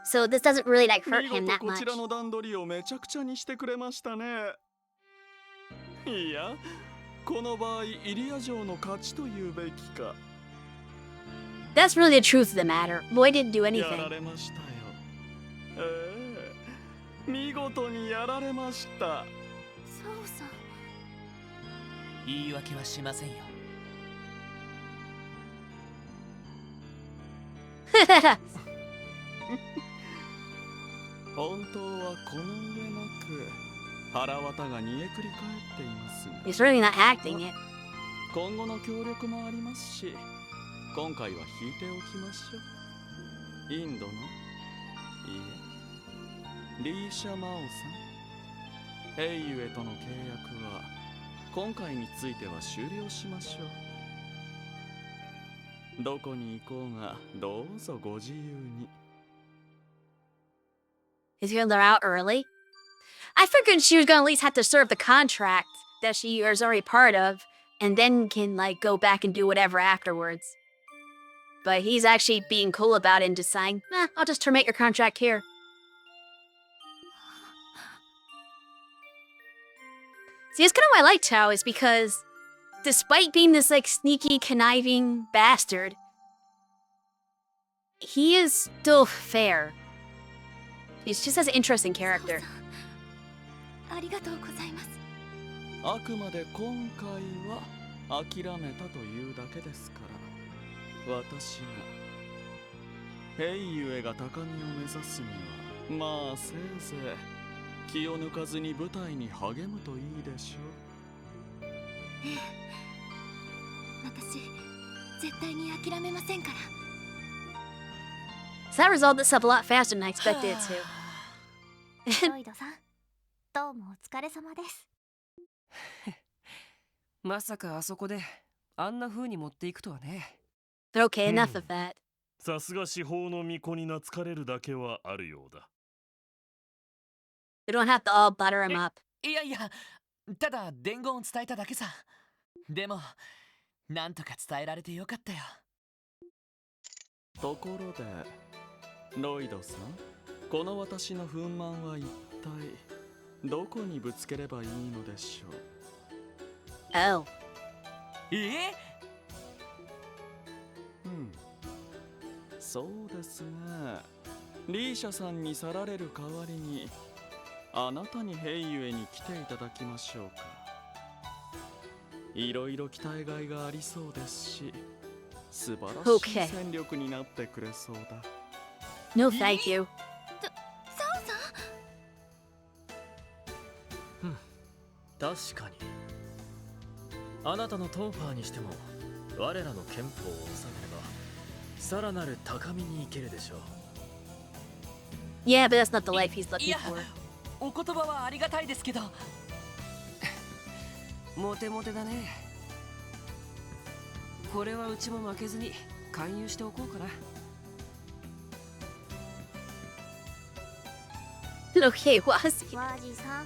So this doesn't really like hurt 見 him 事 that こ much. ちらの段取りをめちゃくちゃにしてくれましたね。いや、この場合イリア城の勝ちというべきか。 That's really the truth of the matter. Lloyd didn't do やら anything. れましたよ。見事にやられました。そうさん。言い訳はしませんよ。本当はこの上なく腹渡が煮えくり返っていますが。 He's really not acting it. 今後の協力もありますし、今回は引いておきましょう。インドの、いえ、リーシャ・マオさん、ヘイユエとの契約は今回については終了しましょう。どこに行こうがどうぞご自由に。 He's gonna let her out early? I figured she was gonna at least have to serve the contract that she is already part of, and then can, like, go back and do whatever afterwards. But he's actually being cool about it and just saying, I'll just terminate your contract here. See, that's kind of why I like Chao, is because despite being this, like, sneaky, conniving bastard, he is still fair. He's just has an interesting character. ありがとうございます。あくまで今回は諦めたというだけですから、私がヘイユエが高みを目指すには、まあせいぜい気を抜かずに舞台に励むといいでしょう。ええ、私絶対に諦めませんから。 So that resolved itself a lot faster than I expected it to. ロイドさん、どうもお疲れ様です。まさかあそこであんな風に持っていくとはね。But okay, enough of that. さすが司法の巫女に懐かれるだけはあるようだ。 We don't have to all butter him up. いやいや、ただ伝言を伝えただけさ。でも、なんとか伝えられてよかったよ。ところで、ロイドさん、この私の憤懣は一体どこにぶつければいいのでしょう。 Oh. そうですね。リーシャさんに去られる代わりに、あなたにヘイユエに来ていただきましょうか。いろいろ期待外がありそうですし、素晴らしい戦力になってくれそうだ。No, thank you. サオさん。確かにあなたのトンファーにしても我らの憲法を収めればさらなる高みに行けるでしょう。 Yeah, but that's not the life he's looking for. お言葉はありがたいですけど。モテモテだね。これはうちも負けずに勧誘しておこうかな。 Okay, was he? ワージさん、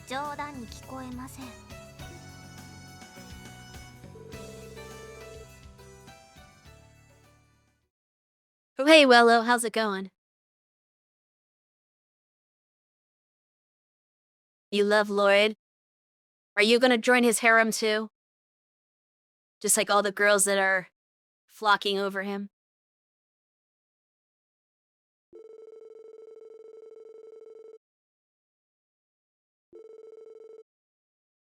冗談に聞こえません。 Hey, Wello, how's it going? You love Lloyd? Are you gonna join his harem too? Just like all the girls that are flocking over him?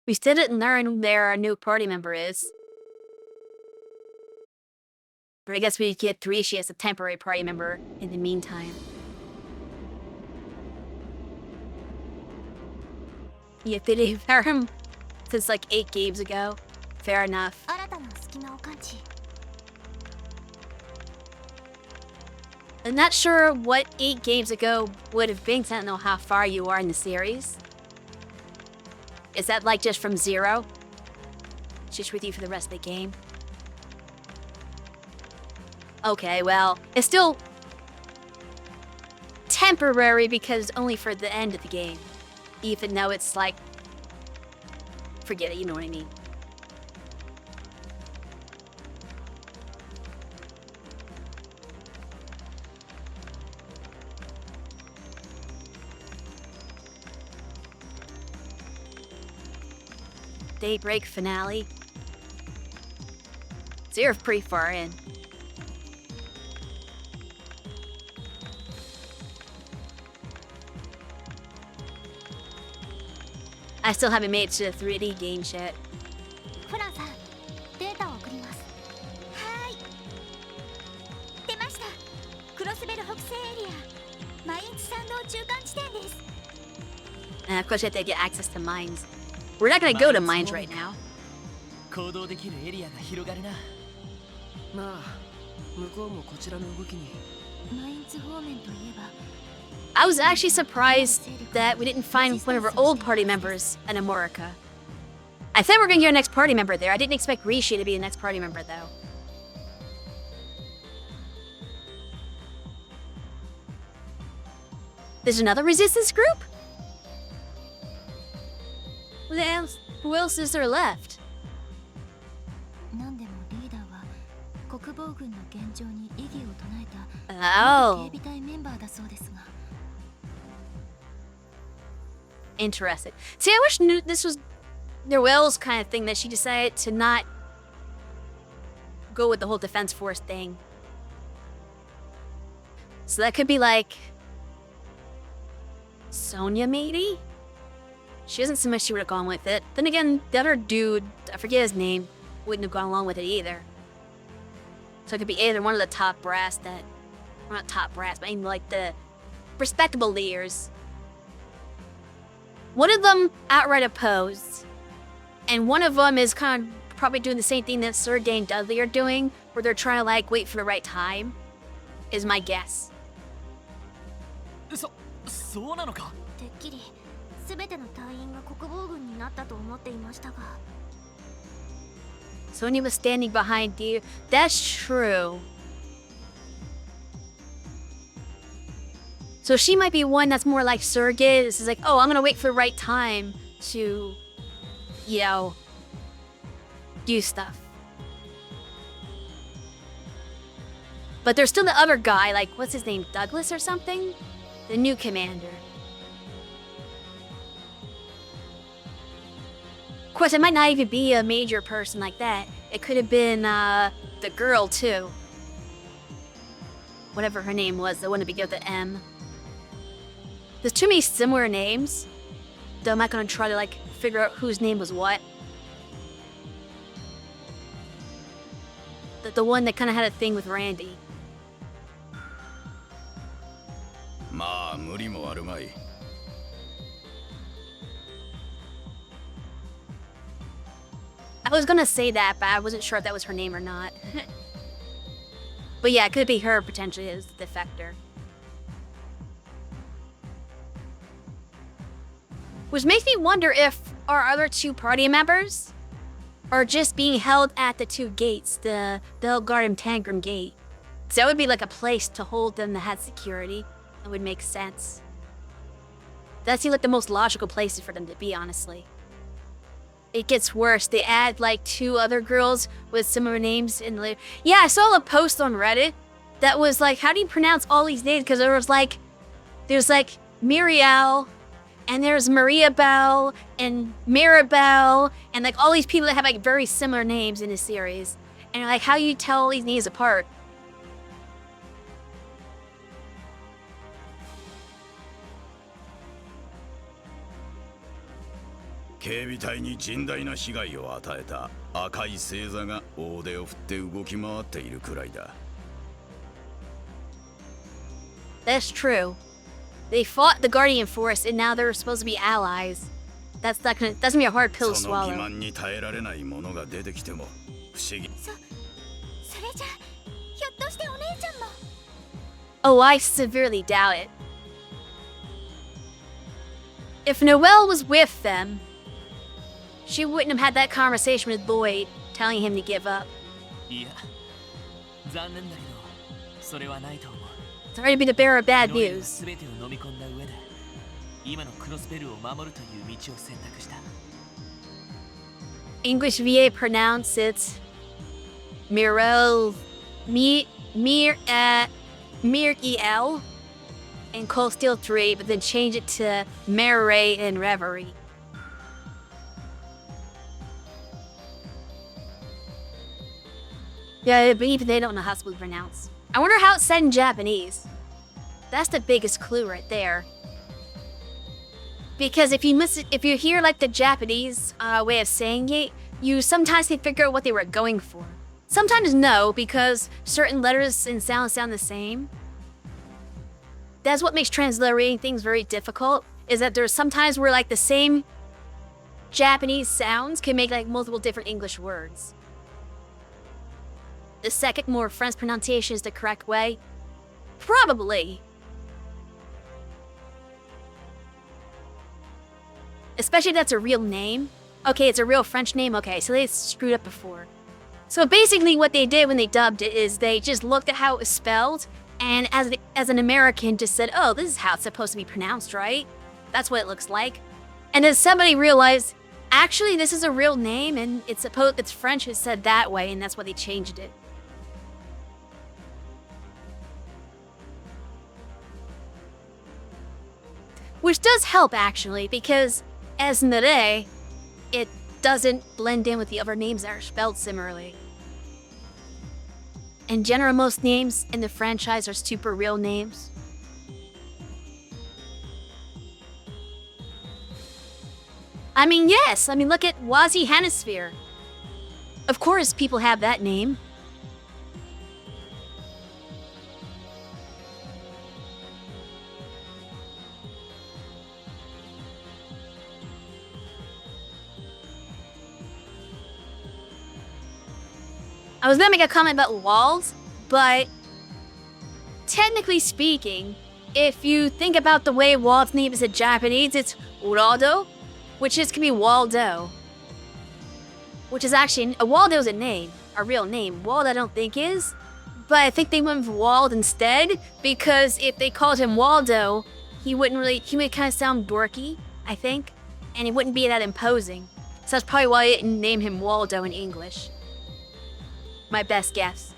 We still didn't learn where our new party member is. But I guess we get Tarishi as a temporary party member in the meantime. Yeah, they didn't harem since like 8 games ago. Fair enough. 新たな隙間を感知。I'm not sure what 8 games ago would have been, 'cause I don't know how far you are in the series. Is that like just from 0? Just with you for the rest of the game? Okay, well, it's still temporary because only for the end of the game. Even though it's like, forget it, you know what I mean. Daybreak finale. You're pretty far in. I still haven't made it to the 3D game yet. フランさん、データを送ります。はーい。出ました。クロスベル北西エリア。マインツ山道中間地点です。And of course you have to get access to mines. We're not gonna go to mines right now. 行動できるエリアが広がるな。まあ、向こうもこちらの動きに。マインツ方面といえば。I was actually surprised that we didn't find one of our old party members in Amorica. I thought we were gonna get our next party member there. I didn't expect Rishi to be the next party member though. There's another resistance group? Who else is there left? 何でもリーダーは国防軍の現状に異議を唱えた Oh. 警備隊メンバーだそうですが。Interesting. See, I wish this was Noelle's kind of thing, that she decided to not go with the whole defense force thing. So that could be like Sonya, maybe? She doesn't seem like she would have gone with it. Then again, the other dude, I forget his name, wouldn't have gone along with it either. So it could be either one of the top brass that, well, not top brass, but I mean like the respectable leaders. One of them outright opposed, and one of them is kind of probably doing the same thing that Sergey and Dudley are doing, where they're trying to like wait for the right time, is my guess. そうなのか。てっきり全ての隊員が国防軍になったと思っていましたが。Sonya was standing behind you. That's true. So she might be one that's more like Sergey. This is like, oh, I'm gonna wait for the right time to, you know, do stuff. But there's still the other guy, like, what's his name, Douglas or something? The new commander. Of course, it might not even be a major person like that. It could have been the girl, too. Whatever her name was, the one to begin with the M. There's too many similar names, though I'm not gonna try to like figure out whose name was what. The one that kind of had a thing with Randy. まあ無理もあるまい。I was gonna say that, but I wasn't sure if that was her name or not. But yeah, it could be her potentially as the defector. Which makes me wonder if our other 2 party members are just being held at the 2 gates, the Elgard Tangram gate. So that would be like a place to hold them that had security. That would make sense. That seems like the most logical places for them to be, honestly. It gets worse. They add like 2 other girls with similar names in the... Yeah, I saw a post on Reddit that was like, how do you pronounce all these names? Because there's like Miriel, and there's Maria Bell, and Mirabelle, and like all these people that have like very similar names in this series. And like, how do you tell all these names apart?「警備隊に甚大な被害を与えた赤い星座が大手を振って動き回っているくらいだ。That's true. They fought the Guardian Force, and now they're supposed to be allies. That's gonna be a hard pill to その swallow. 欺瞞に耐えられないものが出てきても不思議。それじゃひょっとしてお姉ちゃんも。Oh, I severely doubt it. If Noelle was with them, she wouldn't have had that conversation with Boyd, telling him to give up. いや、残念だけど、それはないと思う。 Sorry to be the bearer of bad ノエルは news. 全てを飲み込んだ上で、今のクロスベルを守るという道を選択した。 English VA pronounce it Mirel, Mir-El in Cold Steel 3, but then change it to Mare in Reverie. Yeah, but even they don't know how it's pronounced. I wonder how it's said in Japanese. That's the biggest clue right there. Because if you hear like the Japanese way of saying it, you sometimes can figure out what they were going for. Sometimes no, because certain letters and sounds sound the same. That's what makes transliterating things very difficult, is that there's sometimes where like the same Japanese sounds can make like multiple different English words. The second, more French pronunciation is the correct way? Probably. Especially if that's a real name. Okay, it's a real French name. Okay, so they screwed up before. So basically what they did when they dubbed it is they just looked at how it was spelled, and as an American just said, oh, this is how it's supposed to be pronounced, right? That's what it looks like. And then somebody realized, actually this is a real name and it's French, it's said that way, and that's why they changed it. Which does help actually, because as Nere, it doesn't blend in with the other names that are spelled similarly. In general, most names in the franchise are super real names. I mean, yes. I mean, look at Wazi Hanasphere. Of course, people have that name. I was gonna make a comment about walls, but technically speaking, if you think about the way Wald's name is in Japanese, it's Urado, which can be Waldo. Which is actually, Waldo is a name, a real name. Wald I don't think is, but I think they went with Wald instead, because if they called him Waldo, he would kind of sound dorky, I think, and it wouldn't be that imposing. So that's probably why they didn't name him Waldo in English. My best guess.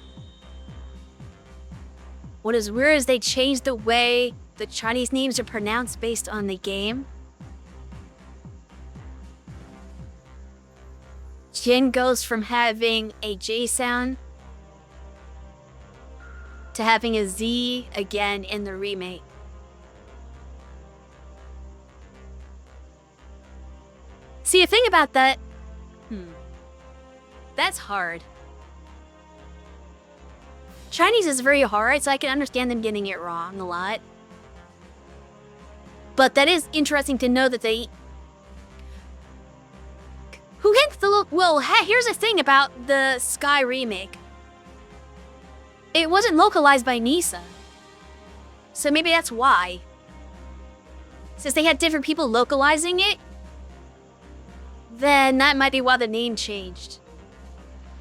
What is weird is they changed the way the Chinese names are pronounced based on the game. Jin goes from having a J sound to having a Z again in the remake. See, the thing about that, that's hard. Chinese is very hard, so I can understand them getting it wrong a lot. But that is interesting to know that they... Who gets the... Well, here's the thing about the Sky remake. It wasn't localized by Nisa. So maybe that's why. Since they had different people localizing it, then that might be why the name changed.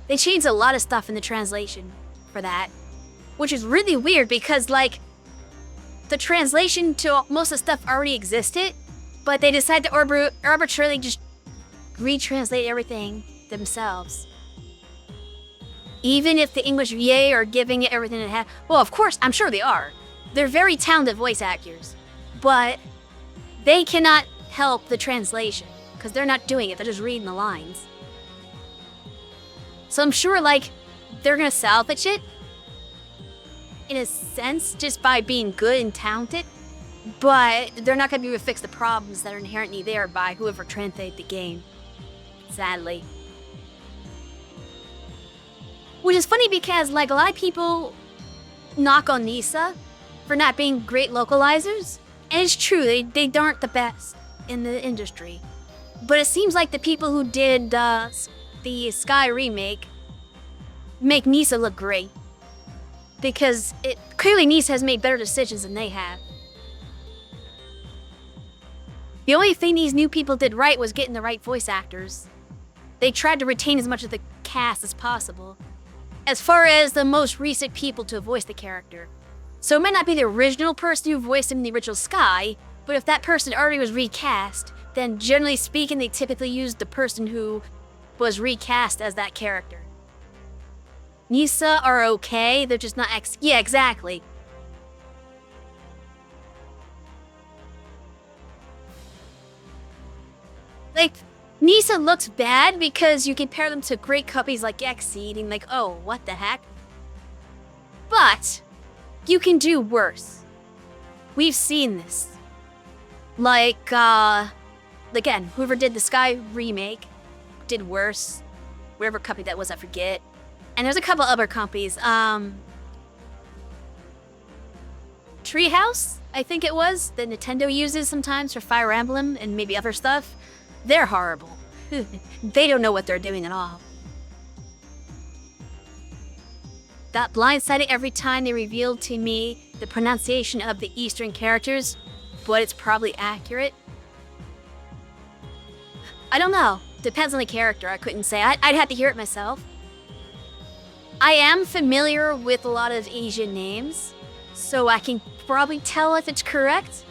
They changed a lot of stuff in the translation for that. Which is really weird because, like, the translation to most of the stuff already existed, but they decided to arbitrarily just retranslate everything themselves. Even if the English VA are giving it everything it has. Well, of course, I'm sure they are. They're very talented voice actors. But they cannot help the translation because they're not doing it. They're just reading the lines. So I'm sure, like, they're going to salvage it in a sense, just by being good and talented, but they're not going to be able to fix the problems that are inherently there by whoever translated the game. Sadly. Which is funny because, like, a lot of people knock on Nisa for not being great localizers, and it's true, they aren't the best in the industry. But it seems like the people who did the Sky remake make Nisa look great. because it clearly Nisa has made better decisions than they have. The only thing these new people did right was getting the right voice actors. They tried to retain as much of the cast as possible, as far as the most recent people to voice the character. So it might not be the original person who voiced him in the original Sky, but if that person already was recast, then generally speaking, they typically use the person who was recast as that character. Nisa are okay, they're just not yeah, exactly. Like, Nisa looks bad because you compare them to great companies like Xseed and like, oh, what the heck? But you can do worse. We've seen this. Like, again, whoever did the Sky remake did worse. Whatever company that was, I forget. And there's a couple other companies. Treehouse, I think it was, that Nintendo uses sometimes for Fire Emblem and maybe other stuff. They're horrible. They don't know what they're doing at all. Got blindsided every time they revealed to me the pronunciation of the Eastern characters, but it's probably accurate. I don't know. Depends on the character. I couldn't say. I'd have to hear it myself. I am familiar with a lot of Asian names, so I can probably tell if it's correct.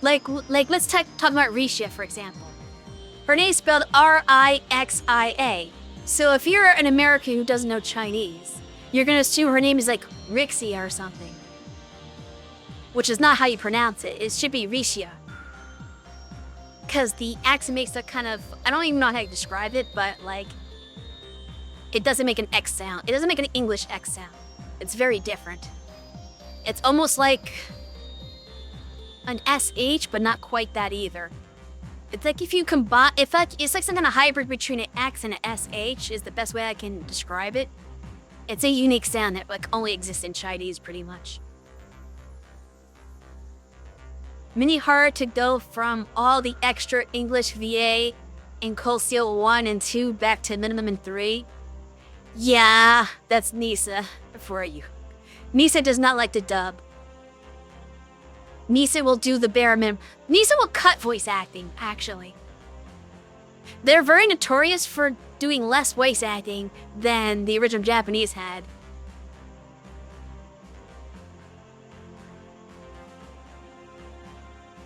Like let's talk about Rixia, for example. Her name's spelled R-I-X-I-A. So if you're an American who doesn't know Chinese, you're gonna assume her name is like Rixia or something. Which is not how you pronounce it. It should be Rixia. Because the accent makes a kind of, I don't even know how to describe it, but like, it doesn't make an X sound. It doesn't make an English X sound. It's very different. It's almost like an SH, but not quite that either. It's like if you combine, it's like some kind of hybrid between an X and an SH is the best way I can describe it. It's a unique sound that like only exists in Chinese, pretty much. Mini hard to go from all the extra English VA in Cold Steel 1 and 2 back to minimum in 3. Yeah, that's Nisa for you. Nisa does not like to dub. Nisa will do the bare minimum. Nisa will cut voice acting, actually. They're very notorious for doing less voice acting than the original Japanese had.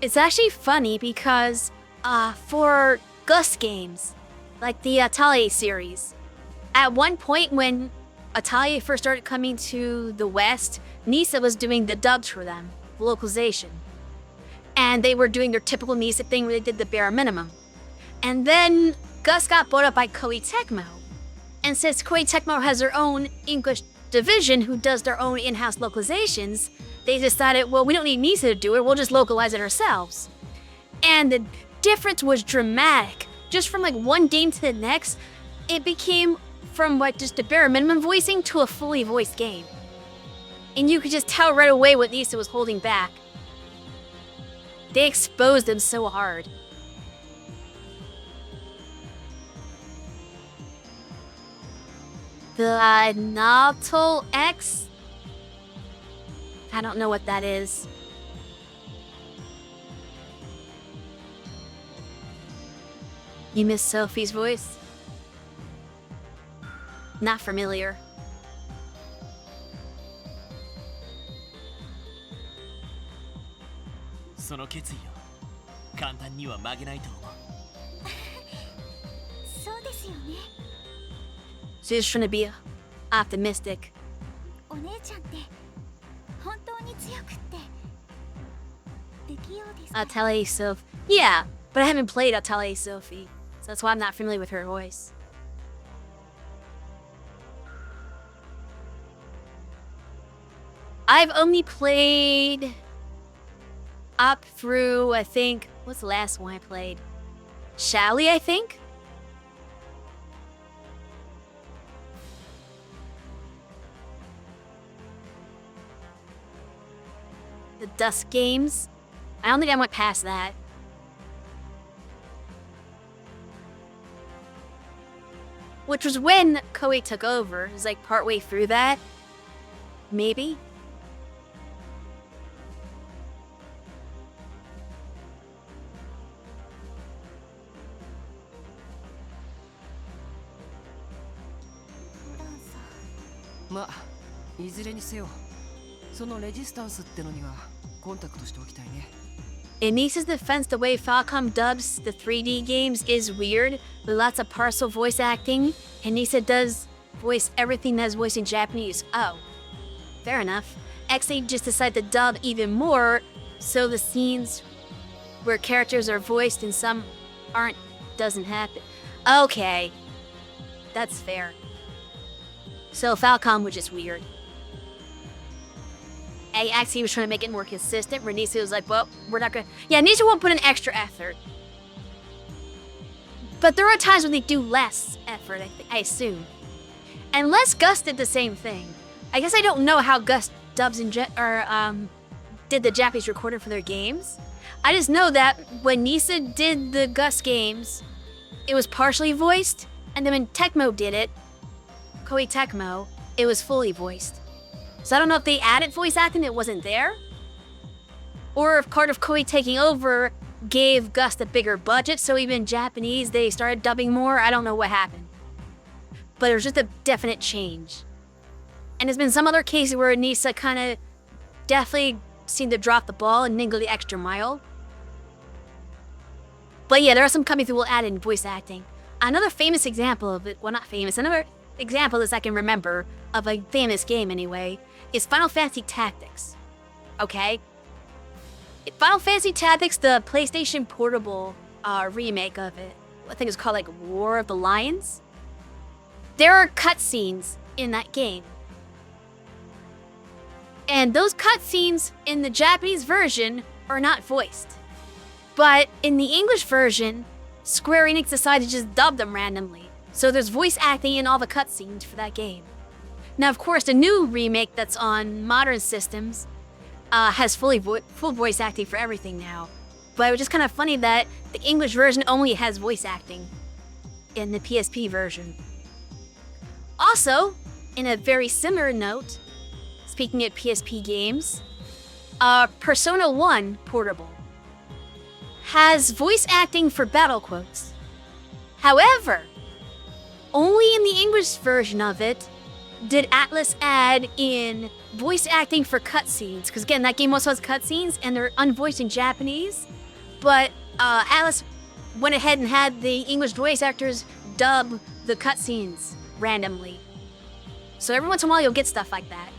It's actually funny because for Gus games, like the Atelier series, at one point when Atelier first started coming to the West, Nisa was doing the dubs for them, localization. And they were doing their typical Nisa thing where they did the bare minimum. And then Gus got bought up by Koei Tecmo. And since Koei Tecmo has their own English division who does their own in-house localizations, they decided, well, we don't need Nisa to do it, we'll just localize it ourselves. And the difference was dramatic. Just from like one game to the next, it became from like just a bare minimum voicing to a fully voiced game. And you could just tell right away what Nisa was holding back. They exposed them so hard. The Naruto X? I don't know what that is. You miss Sophie's voice? Not familiar. She's trying to be optimistic. Atelier Sophie. Yeah, but I haven't played Atelier Sophie, so that's why I'm not familiar with her voice. I've only played up through, I think, what's the last one I played? Shally, I think? The Dusk games. I don't think I went past that. which was when Koei took over. It was like partway through that. Maybe.まあいずれにせよそのレジスタンスってのにはコンタクトしておきたいね。 In Nisa's defense, the way Falcom dubs the 3D games is weird, with lots of partial voice acting, and Nisa does voice everything that is voiced in Japanese. Oh, fair enough. XA just decided to dub even more, so the scenes where characters are voiced and some aren't doesn't happen. Okay, that's fair. So Falcom was just weird. Actually, was trying to make it more consistent. Where Nisa was like, well, we're not gonna... Yeah, Nisa won't put in extra effort. But there are times when they do less effort, I assume. Unless Gus did the same thing. I guess I don't know how Gus dubs and did the Japanese recording for their games. I just know that when Nisa did the Gus games, it was partially voiced, and then when Tecmo did it, Koei Tecmo, it was fully voiced. So I don't know if they added voice acting that wasn't there, or if part of Koei taking over gave Gus a bigger budget, so even in Japanese they started dubbing more. I don't know what happened. But there's just a definite change. And there's been some other cases where Nisa kind of definitely seemed to drop the ball and niggle the extra mile. But yeah, there are some companies who will add in voice acting. Another famous example of it, well not famous, another example as I can remember of a famous game anyway, is Final Fantasy Tactics. Okay? Final Fantasy Tactics, the PlayStation Portable remake of it, I think it's called like War of the Lions. There are cutscenes in that game. And those cutscenes in the Japanese version are not voiced. But in the English version, Square Enix decided to just dub them randomly. So there's voice acting in all the cutscenes for that game. Now, of course, the new remake that's on modern systems has full voice acting for everything now. But it was just kind of funny that the English version only has voice acting in the PSP version. Also, in a very similar note, speaking of PSP games, Persona 1 Portable has voice acting for battle quotes. However, only in the English version of it did Atlas add in voice acting for cutscenes, because again, that game also has cutscenes and they're unvoiced in Japanese, but Atlas went ahead and had the English voice actors dub the cutscenes randomly. So every once in a while you'll get stuff like that.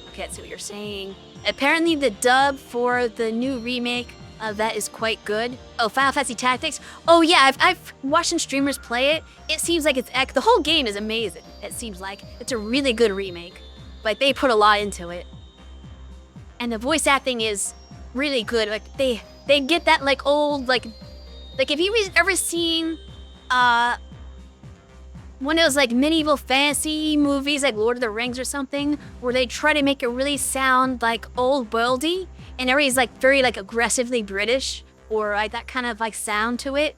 Okay, I see what you're saying. Apparently the dub for the new remake of that is quite good. Oh, Final Fantasy Tactics? Oh yeah, I've watched some streamers play it. It seems like the whole game is amazing. It seems like it's a really good remake. Like they put a lot into it. And the voice acting is really good. Like they get that like old like if you've ever seen one of those like medieval fantasy movies like Lord of the Rings or something, where they try to make it really sound like old worldy and everybody's like very like aggressively British or like that kind of like sound to it.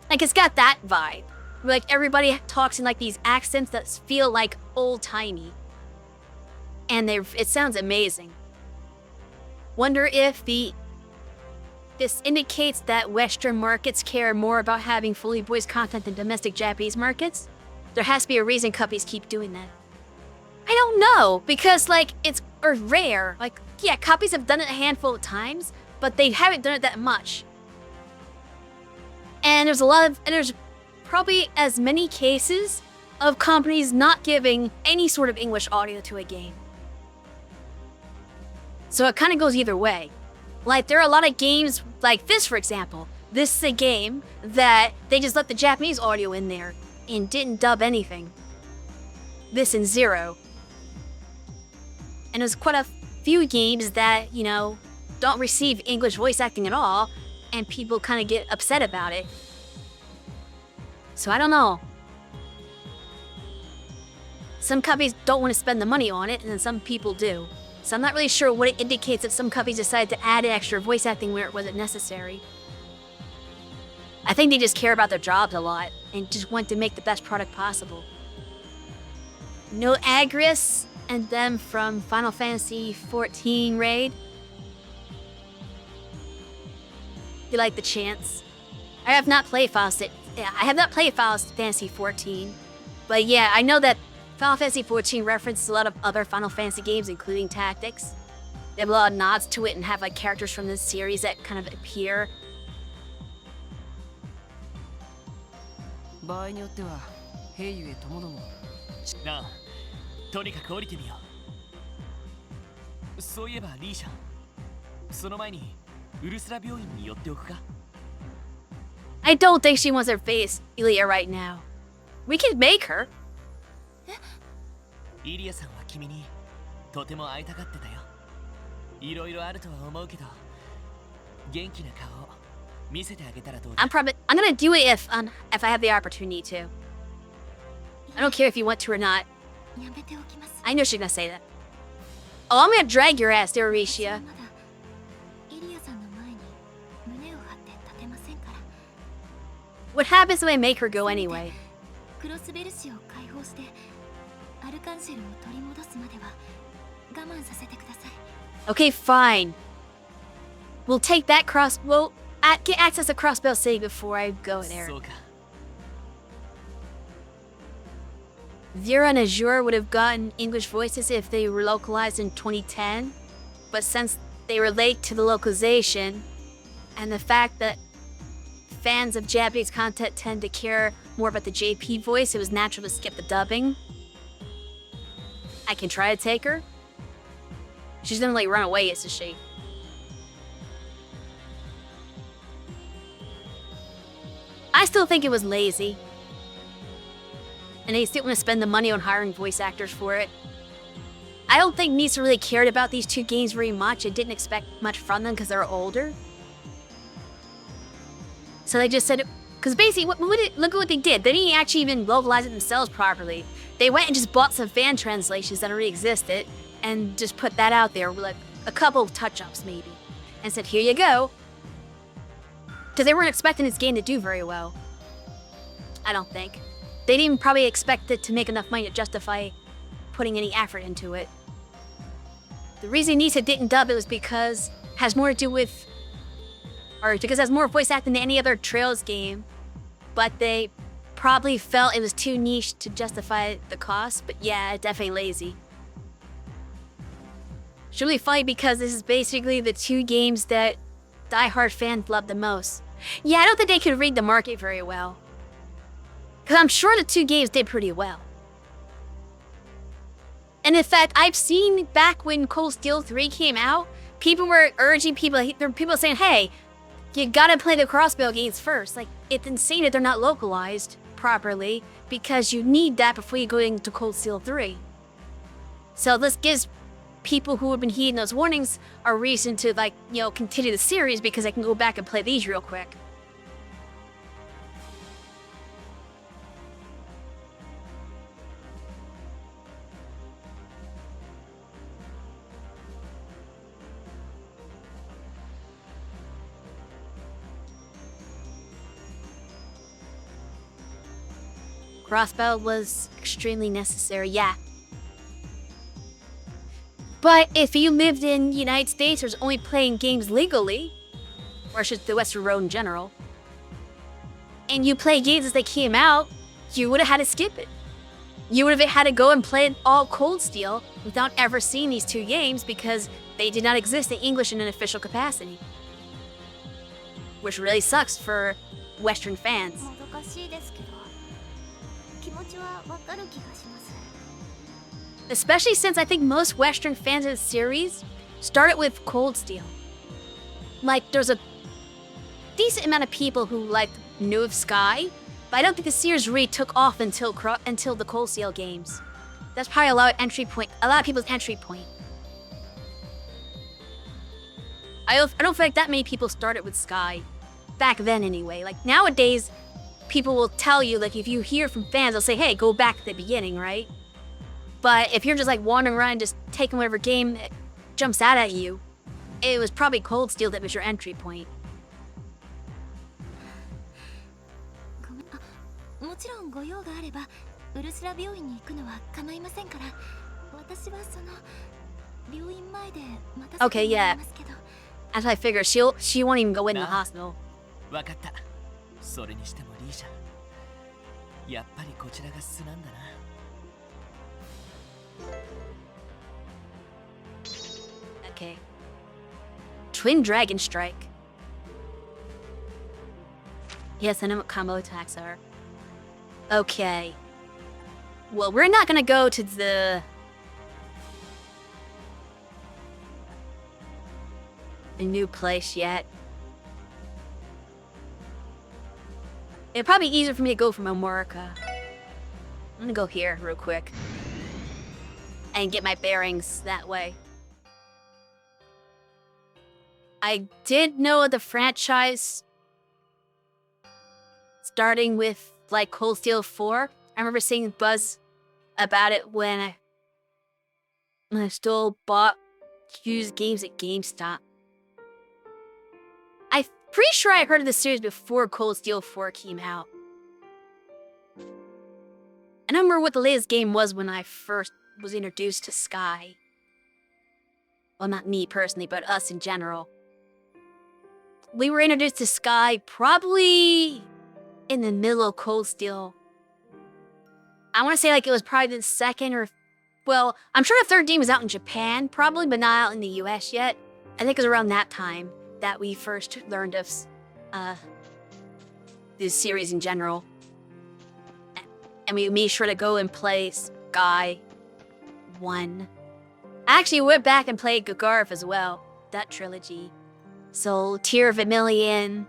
Like it's got that vibe. Where, like everybody talks in like these accents that feel like old-timey. And it sounds amazing. Wonder if this indicates that Western markets care more about having fully voiced content than domestic Japanese markets? There has to be a reason companies keep doing that. I don't know, because like it's rare. Like, yeah, copies have done it a handful of times, but they haven't done it that much. And there's probably as many cases of companies not giving any sort of English audio to a game. So it kind of goes either way. Like, there are a lot of games like this, for example. This is a game that they just let the Japanese audio in there and didn't dub anything. This in Zero. And there's quite a few games that, you know, don't receive English voice acting at all, and people kind of get upset about it. So I don't know. Some companies don't want to spend the money on it, and then some people do. So I'm not really sure what it indicates if some companies decided to add extra voice acting where it wasn't necessary. I think they just care about their jobs a lot and just want to make the best product possible. No Agris and them from Final Fantasy 14 raid. You like the chants? I have not played Final Fantasy 14, but yeah, I know that Final Fantasy 14 references a lot of other Final Fantasy games, including Tactics. They have a lot of nods to it and have like characters from this series that kind of appear. 場合によっては兵ゆえともどもなあ、とにかく降りてみよう。そういえばリーシャン、その前にウルスラ病院に寄っておくか。 I don't think she wants her face Ilya right now. We can make her. イリアさんは君にとても会いたがってたよ。いろいろあるとは思うけど、元気な顔を見せてあげたらどうだ。 I'm gonna do it if I have the opportunity to. I don't care if you want to or not. I know she's gonna say that. Oh, I'm gonna drag your ass there, Aricia. What happens if I make her go anyway? Okay, fine. We'll take that we'll get access to Crossbell City before I go there. Vera and Azure would have gotten English voices if they were localized in 2010, but since they relate to the localization and the fact that fans of Japanese content tend to care more about the JP voice, it was natural to skip the dubbing. I can try to take her. She's gonna like run away, isn't she? I still think it was lazy. And they still want to spend the money on hiring voice actors for it. I don't think Nisa really cared about these two games very much and didn't expect much from them because they're older. So they just said, because basically, look at what they did. They didn't actually even localize it themselves properly. They went and just bought some fan translations that already existed and just put that out there with like a couple of touch-ups maybe. And said, here you go. Because they weren't expecting this game to do very well. I don't think. They didn't probably expect it to make enough money to justify putting any effort into it. The reason Nisa didn't dub it was because it has more to do with, or because it has more voice acting than any other Trails game, but they probably felt it was too niche to justify the cost. But yeah, definitely lazy. It's really funny because this is basically the two games that diehard fans love the most. Yeah, I don't think they could read the market very well. Because I'm sure the two games did pretty well. And in fact, I've seen back when Cold Steel 3 came out, people were urging people, there were people saying, hey, you gotta play the Crossbell games first. Like, it's insane that they're not localized properly because you need that before you go into Cold Steel 3. So this gives people who have been heeding those warnings a reason to, like, you know, continue the series because they can go back and play these real quick. Crossbell was extremely necessary, yeah. But if you lived in the United States or was only playing games legally, or just the Western Road in general, and you play games as they came out, you would have had to skip it. You would have had to go and play all Cold Steel without ever seeing these two games because they did not exist in English in an official capacity. Which really sucks for Western fans. Especially since I think most Western fans of the series started with Cold Steel. Like, there's a decent amount of people who knew of Sky, but I don't think the series really took off until the Cold Steel games. That's probably a lot of people's entry point. I don't feel like that many people started with Sky. Back then anyway. Like, nowadays, people will tell you, like, if you hear from fans, they'll say, hey, go back to the beginning, right? But if you're just like wandering around just taking whatever game jumps out at you, it was probably Cold Steel that was your entry point. もちろんご用があればウルスラ病院に行くのは構いませんから、私はその病院前で待たせ Okay, てもら yeah. いますけど。 As I figure, she won't even go in the hospital. わかった。それにしてもリーシャ、やっぱりこちらが素なんだな。Okay. Twin Dragon Strike. Yes, I know what combo attacks are. Okay. Well, we're not gonna go to the new place yet. It'd probably be easier for me to go from Omorica. I'm gonna go here real quick and get my bearings that way. I did know the franchise starting with like Cold Steel 4. I remember seeing buzz about it when I still bought used games at GameStop. I'm pretty sure I heard of the series before Cold Steel 4 came out. I don't remember what the latest game was when I first was introduced to Sky. Well, not me personally, but us in general. We were introduced to Sky probably in the middle of Cold Steel. I want to say like it was probably the second or... Well, I'm sure the third game was out in Japan, probably, but not out in the US yet. I think it was around that time that we first learned of this series in general. And we made sure to go and play Sky 1. I actually went back and played Gagarv as well, that trilogy. So, Tear of Vermilion,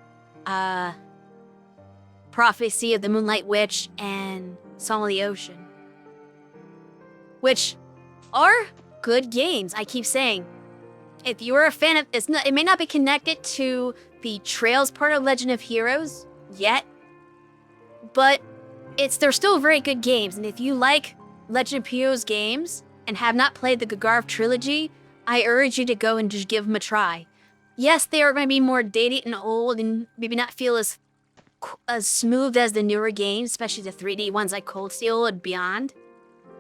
Prophecy of the Moonlight Witch, and Song of the Ocean. Which are good games, I keep saying. If you're a fan of... it may not be connected to the Trails part of Legend of Heroes yet, but they're still very good games. And if you like Legend of Heroes games and have not played the Gagarv trilogy, I urge you to go and just give them a try. Yes, they are going to be more dated and old and maybe not feel as smooth as the newer games, especially the 3D ones like Cold Steel and beyond.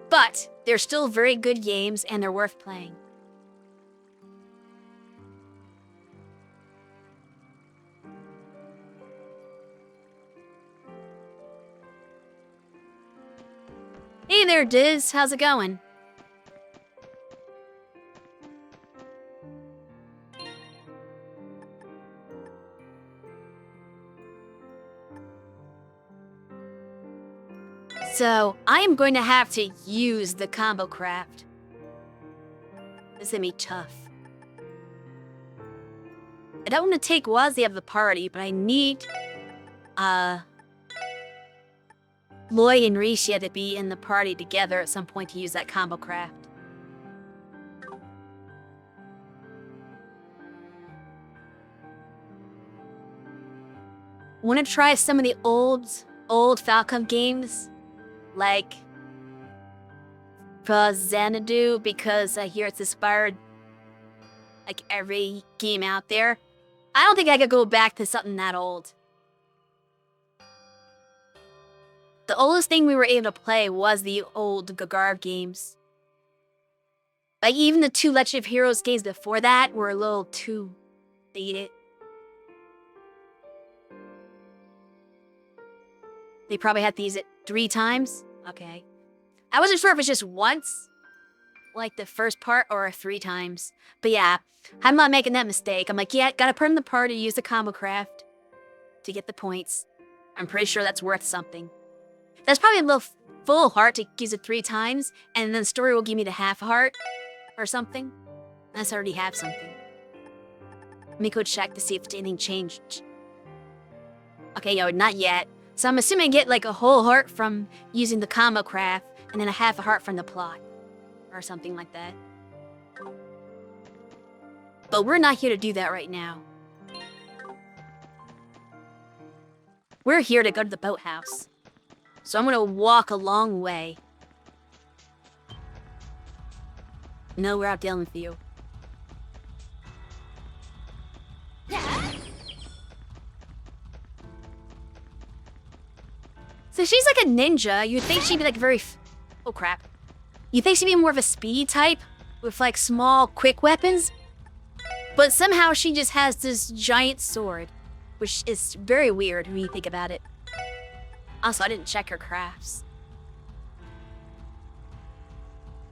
But they're still very good games and they're worth playing. Hey there, Diz. How's it going? So, I am going to have to use the combo craft. This is gonna be tough. I don't want to take Wazi out of the party, but I need, Loy and Risha to be in the party together at some point to use that combo craft. Want to try some of the old Falcom games? Like Xanadu, because I hear it's inspired like every game out there. I don't think I could go back to something that old. The oldest thing we were able to play was the old Gagarv games. Like even the 2 Legend of Heroes games before that were a little too dated. They probably had to use it 3 times? Okay. I wasn't sure if it's just once, like the first part, or 3 times. But yeah, I'm not making that mistake. I'm like, yeah, gotta put in the party, use the combo craft to get the points. I'm pretty sure that's worth something. That's probably a little full heart to use it 3 times, and then the story will give me the half heart or something. Unless I already have something. Let me go check to see if anything changed. Okay, yo, not yet. So I'm assuming I get like a whole heart from using the combo craft, and then a half a heart from the plot. Or something like that. But we're not here to do that right now. We're here to go to the boathouse. So I'm gonna walk a long way. No, we're out dealing with you. Because she's like a ninja. You'd think she'd be like very... Oh, crap. You'd think she'd be more of a speed type with like small, quick weapons. But somehow she just has this giant sword, which is very weird when you think about it. Also, I didn't check her crafts.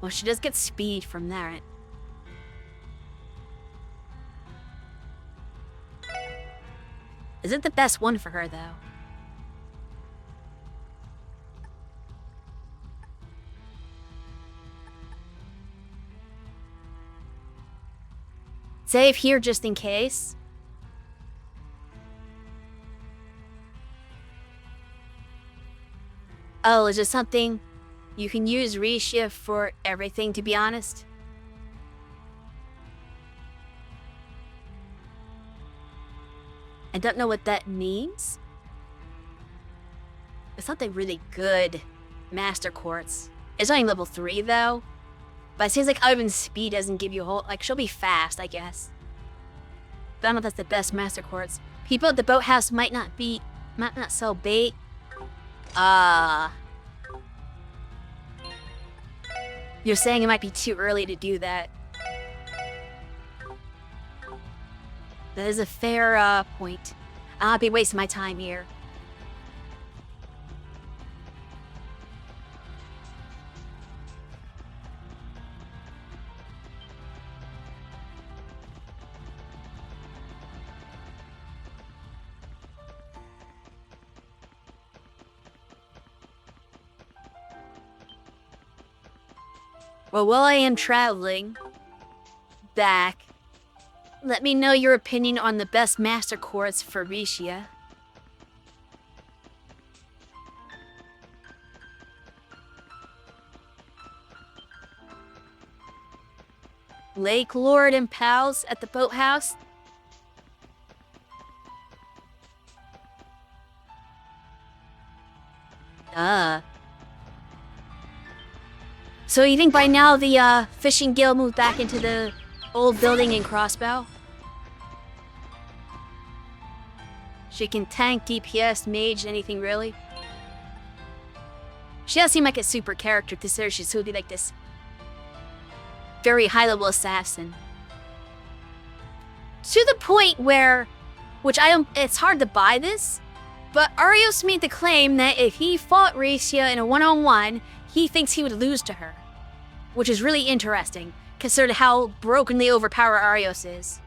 Well, she does get speed from that. Isn't the best one for her, though? Save here just in case. Oh, is it something you can use reshift for everything, to be honest? I don't know what that means. It's something really good. Master Quartz. It's only level 3 though. But it seems like even speed doesn't give you a whole... Like, she'll be fast, I guess. But I don't know if that's the best Master Quartz. People at the boathouse might not sell bait. You're saying it might be too early to do that. That is a fair point. I'll be wasting my time here. Well, while I am traveling back, let me know your opinion on the best Master Quartz for Riscia. Lake Lord and pals at the boathouse? So you think by now the fishing guild moved back into the old building in Crossbow? She can tank, DPS, mage, anything really? She does seem like a super character to Circe. She would be like this very high-level assassin. To the point where, it's hard to buy this, but Arios made the claim that if he fought Riscia in a one-on-one, he thinks he would lose to her. Which is really interesting, considering how brokenly overpowered Arios is.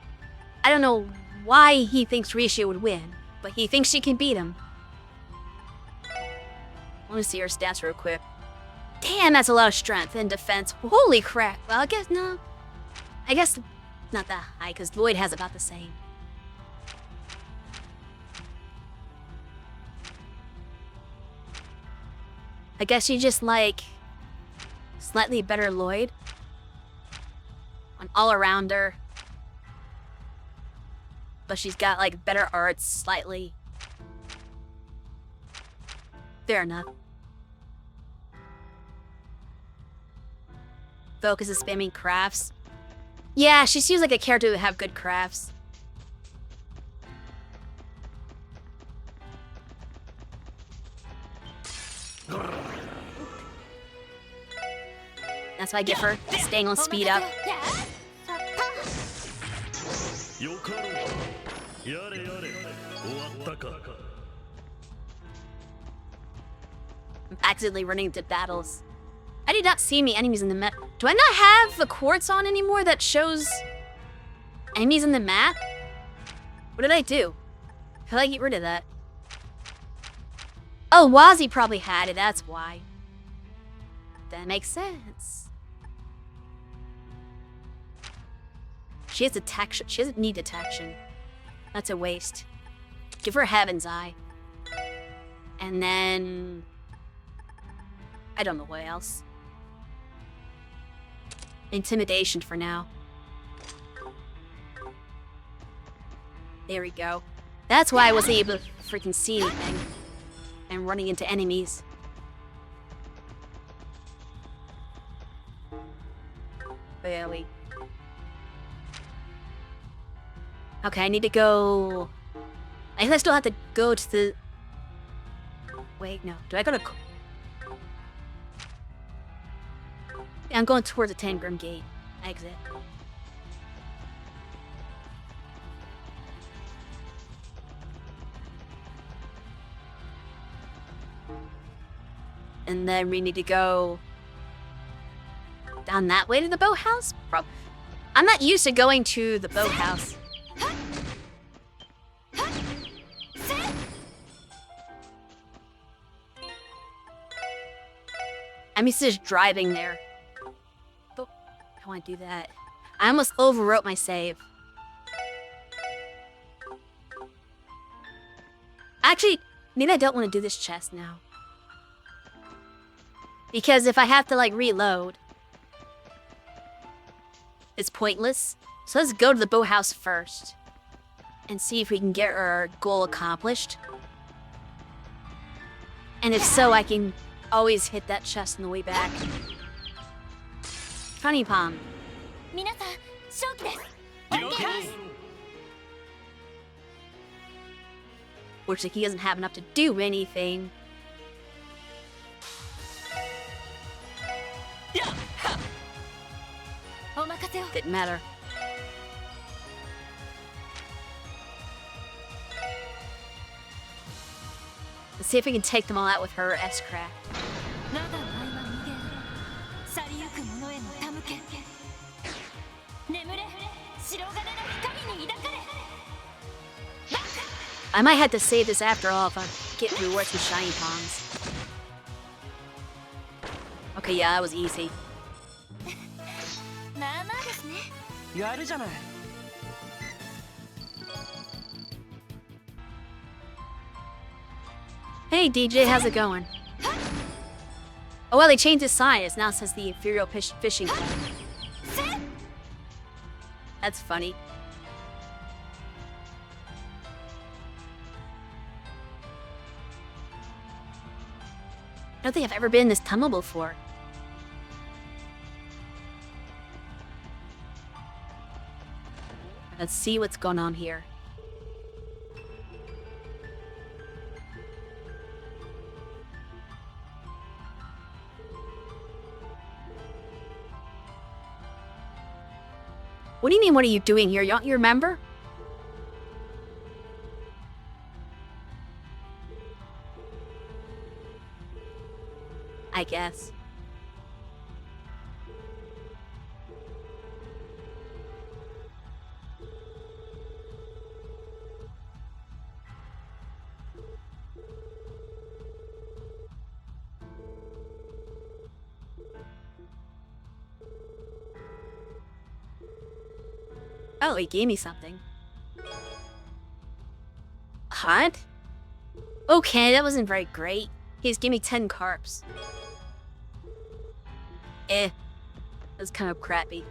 I don't know why he thinks Riscia would win, but he thinks she can beat him. Let me see her stats real quick. Damn, that's a lot of strength and defense. Holy crap. Well, I guess no. I guess not that high, because Lloyd has about the same. I guess you just like slightly better Lloyd. An all-arounder. But she's got like better arts slightly. Fair enough. Focus is spamming crafts. Yeah, she seems like a character who would have good crafts. That's what I give her. Staying on speed up. I'm accidentally running into battles. I did not see any enemies in the map. Do I not have the quartz on anymore that shows enemies in the map? What did I do? How did I get rid of that? Oh, Wazzy probably had it, that's why. That makes sense. She has detection. She doesn't need detection. That's a waste. Give her Heaven's Eye. And then... I don't know what else. Intimidation for now. There we go. That's why I wasn't able to freaking see anything. And running into enemies. Barely. Okay, I need to go... I guess I still have to go to the... Wait, no. Do I go to... Yeah, I'm going towards the Tangram Gate. Exit. And then we need to go down that way to the boathouse? I'm not used to going to the boathouse. I'm used to just driving there. But I want to do that. I almost overwrote my save. Actually, maybe I don't want to do this chest now. Because if I have to, like, reload, it's pointless. So let's go to the boathouse first. And see if we can get our goal accomplished. And if so, I can always hit that chest on the way back. Funny Palm. Looks like he doesn't have enough to do anything. Didn't matter. Let's see if we can take them all out with her S-Craft. I might have to save this after all if I get rewards with shiny palms. Okay, yeah, that was easy. Hey DJ, how's it going? Oh well, they changed the sign. It now says the Imperial Fishing Club. That's funny. I don't think I've ever been in this tunnel before. Let's see what's going on here. What do you mean, what are you doing here? Don't you remember? I guess. Oh, he gave me something. Hunt? Okay, that wasn't very great. He just gave me 10 carps. That's kind of crappy.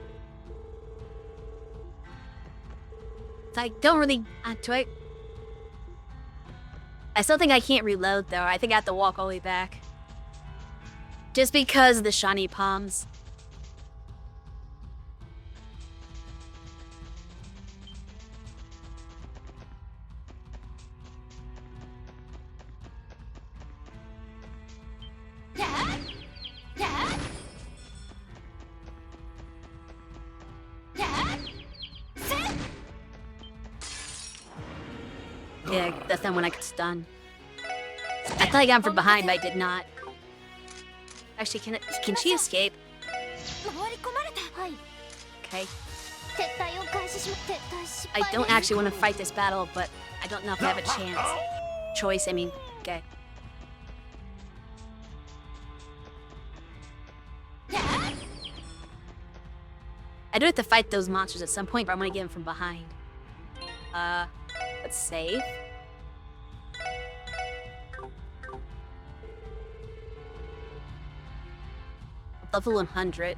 So I don't really... I still think I can't reload, though. I think I have to walk all the way back. Just because of the shiny palms. Yeah, that's not when I could stun. I thought I got him from behind, but I did not. Actually, can she escape? Okay. I don't actually want to fight this battle, but I don't know if I have a chance. Choice, I mean, okay. I do have to fight those monsters at some point, but I'm gonna get them from behind. Let's save. Level 100.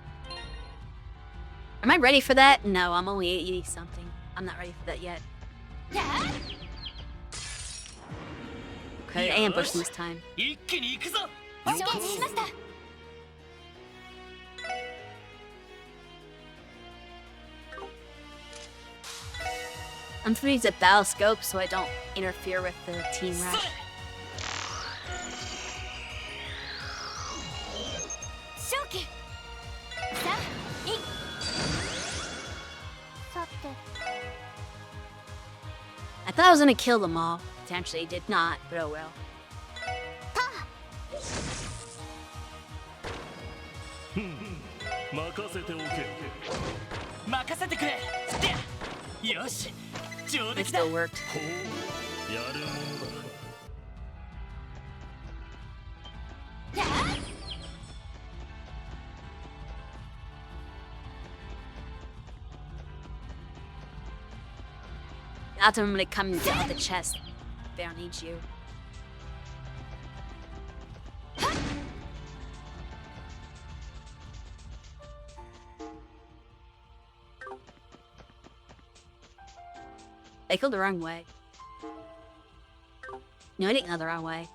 Am I ready for that? No, I'm only 80 something. I'm not ready for that yet. Okay, ambush this time. I'm gonna use a battle scope so I don't interfere with the team rush. I thought I was gonna kill them all. Potentially did not, but oh well. 任せておけ。任せてくれ。よし、上 It 出来だ。 still worked. ほう、やるものだ。Ultimately coming down the chest. They don't need you. I go the wrong way. No, I didn't go the wrong way.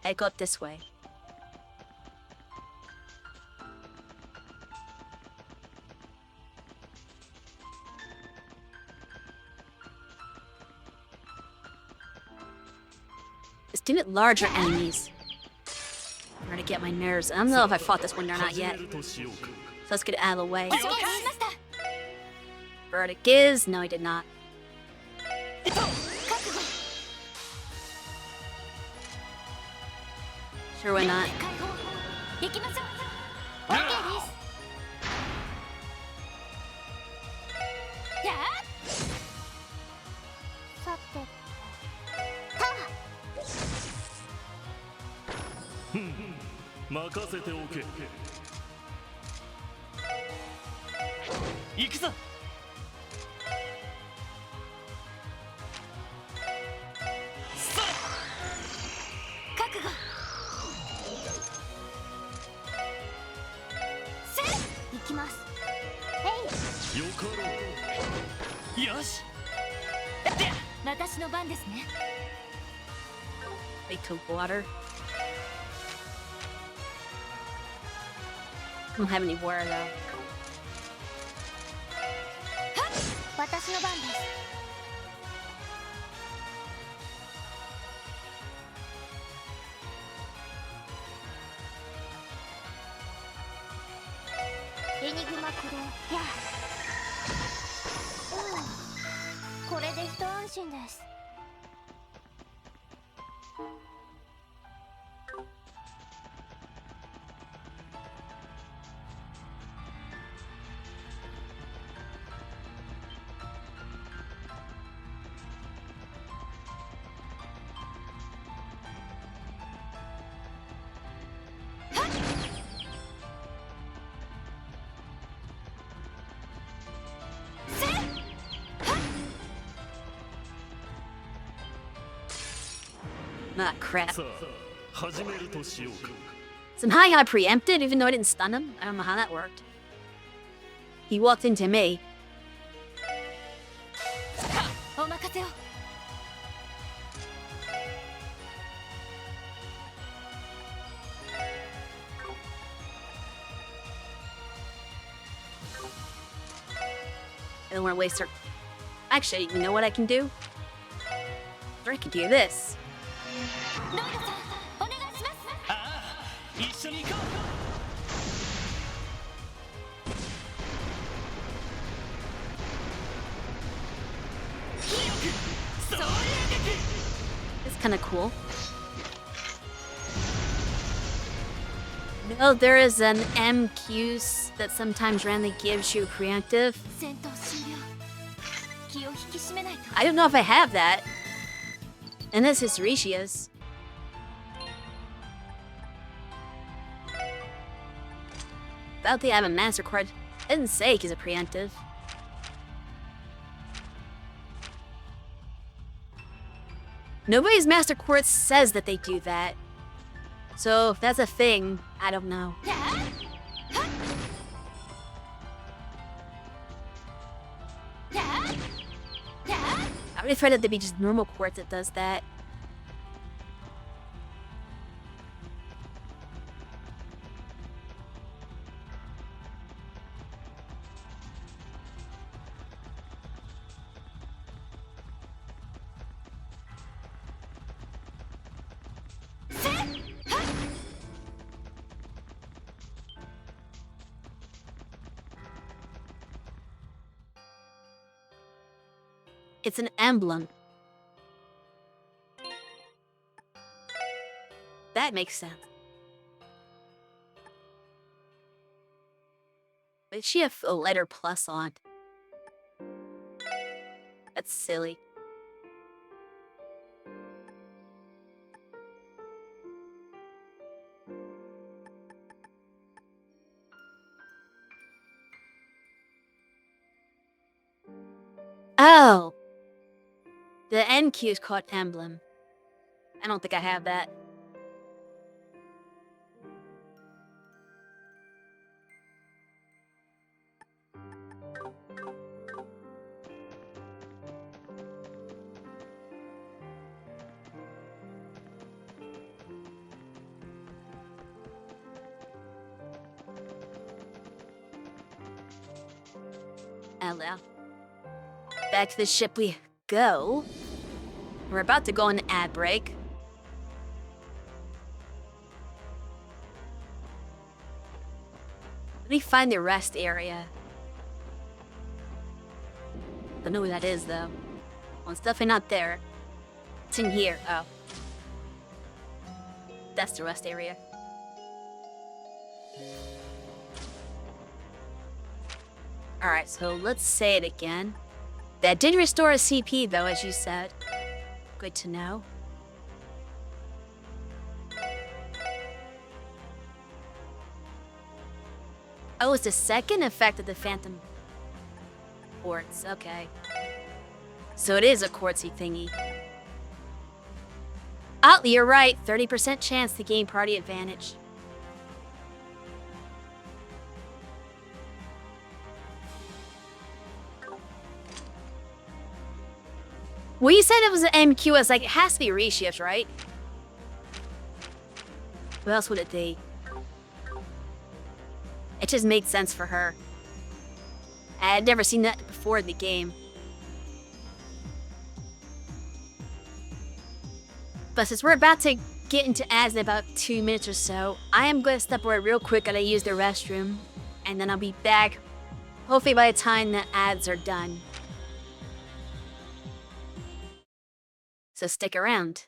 I go up this way. Let's do it larger enemies. I'm trying to get my nerves. I don't know if I fought this one or not yet. So let's get it out of the way. Verdict is no, I did not. Sure, why not? 行きましょう。 OK です。やあ。さてと。任せておけ。行くぞ。覚悟。行きます。えよかろう。よし。私の番ですね。 They took water. I don't have any water though. 私の番です。エニグマ駆動。やあ。これで一安心です。Ah, crap. さあ、始めるとしようか。 Somehow I got preempted even though I didn't stun him. I don't know how that worked. He walked into me. お任せを。 I don't want to waste her. Actually, you know what I can do? I can do this. ロイドさん、お願いします。ああ、一緒に行こう。 It's kind of cool. No, there is an MQ that sometimes randomly gives you preemptive. 戦闘終了。気を引き締めないと。 I don't know if I have that. And this is Rishia's. Without the I have a master card. I didn't say he's a preemptive. Nobody's master court says that they do that. So if that's a thing, I don't know. I would afraid that there'd be just normal quartz that does that. It's an emblem. That makes sense. But she have a letter plus on. That's silly. Oh! The NQ is called emblem. I don't think I have that. Hello. Back to the ship we go. We're about to go on an ad break. Let me find the rest area. Don't know where that is though. Well, it's definitely not there. It's in here. Oh. That's the rest area. Alright, so let's say it again. That did restore a CP though, as you said. Good to know. Oh, it's the second effect of the Phantom Quartz. Okay. So it is a quartzy thingy. Oh, you're right. 30% chance to gain party advantage. Well, you said it was an MQS. Like, it has to be reshift, right? What else would it be? It just made sense for her. I had never seen that before in the game. But since we're about to get into ads in about 2 minutes or so, I am going to step away real quick and I use the restroom. And then I'll be back, hopefully by the time the ads are done. So stick around.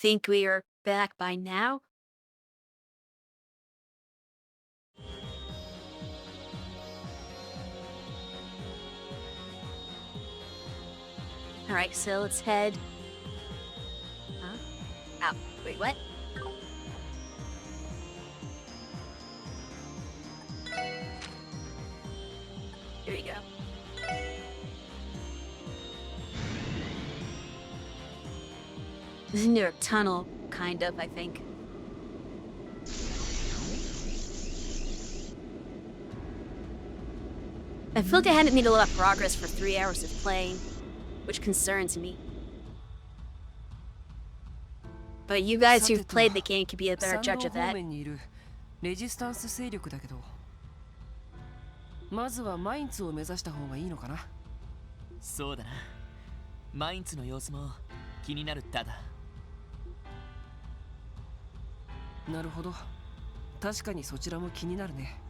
think we are back by now. Alright, so let's head... Huh? Ow. Wait, what? Here we go. This is near a tunnel, kind of, I think. I feel like I hadn't made a lot of progress for 3 hours of playing, which concerns me. But you guys who've played the game could be a better judge of that. レジスタンス勢力だけど、まずはマインツを目指した方がいいのかな。そうだな。マインツの様子も気になるただ。なるほど。確かにそちらも気になるね。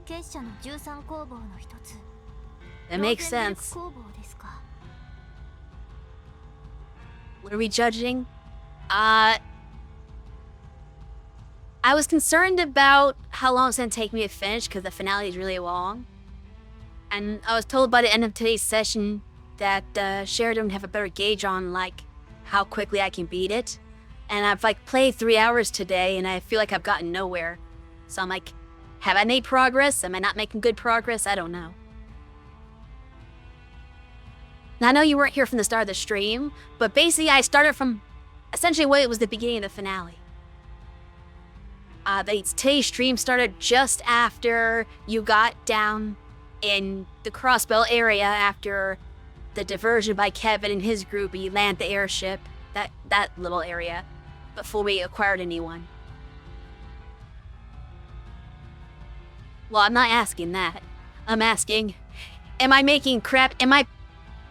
結社の13工房の一つ。That makes sense. 工房ですか。What are we judging? I was concerned about how long it's going to take me to finish because the finale is really long. And I was told by the end of today's session that Sheridan would have a better gauge on like how quickly I can beat it. And I've like played 3 hours today and I feel like I've gotten nowhere. So I'm like, have I made progress? Am I not making good progress? I don't know. Now I know you weren't here from the start of the stream, but basically I started from essentially what it was the beginning of the finale. Today's stream started just after you got down in the Crossbell area after the diversion by Kevin and his group. You land the airship, that little area, before we acquired anyone. Well, I'm not asking that. I'm asking, am I making crap?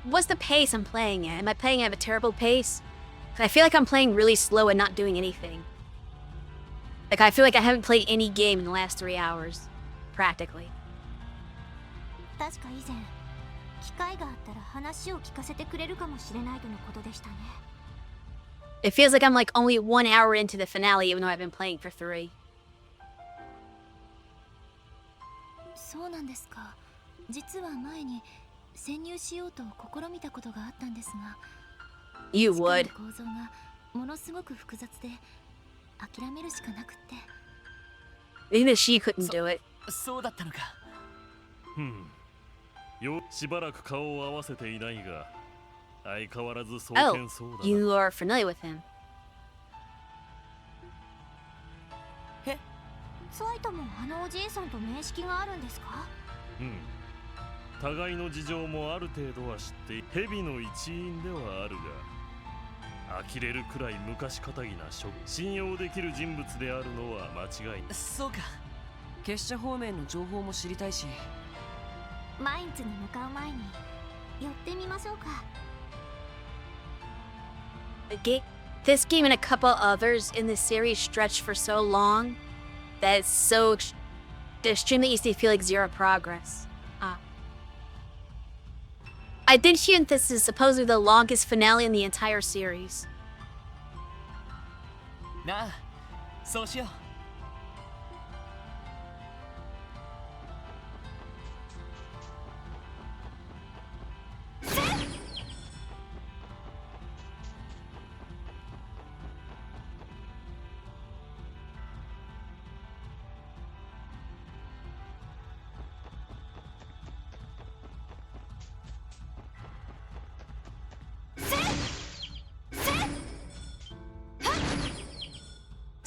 What's the pace I'm playing at? Am I playing at a terrible pace? 'Cause I feel like I'm playing really slow and not doing anything. Like, I feel like I haven't played any game in the last 3 hours. Practically. 確か以前、機会があったら話を聞かせてくれるかもしれないとのことでしたね。It feels like I'm like only 1 hour into the finale even though I've been playing for 3. そうなんですか。実は前に潜入しようと試みたことがあったんですが、 You would. 構造がものすごく複雑で諦めるしかなくって。 Even she couldn't do it. そうだったのか。しばらく顔を合わせていないが、相変わらずそう Oh, そうだな。 you are familiar with him. ツワイトもあのおじいさんと面識があるんですか？互いの事情もある程度は知って蛇の一員ではあるが、呆れるくらい昔かたぎな信用できる人物であるのは間違いない。そうか。結社方面の情報も知りたいし、マインツに向かう前に寄ってみましょうか。This game and a couple others in this series stretched for so long that it's so extremely easy to feel like zero progress. I did hear that this is supposedly the longest finale in the entire series. なあ、そうしよう。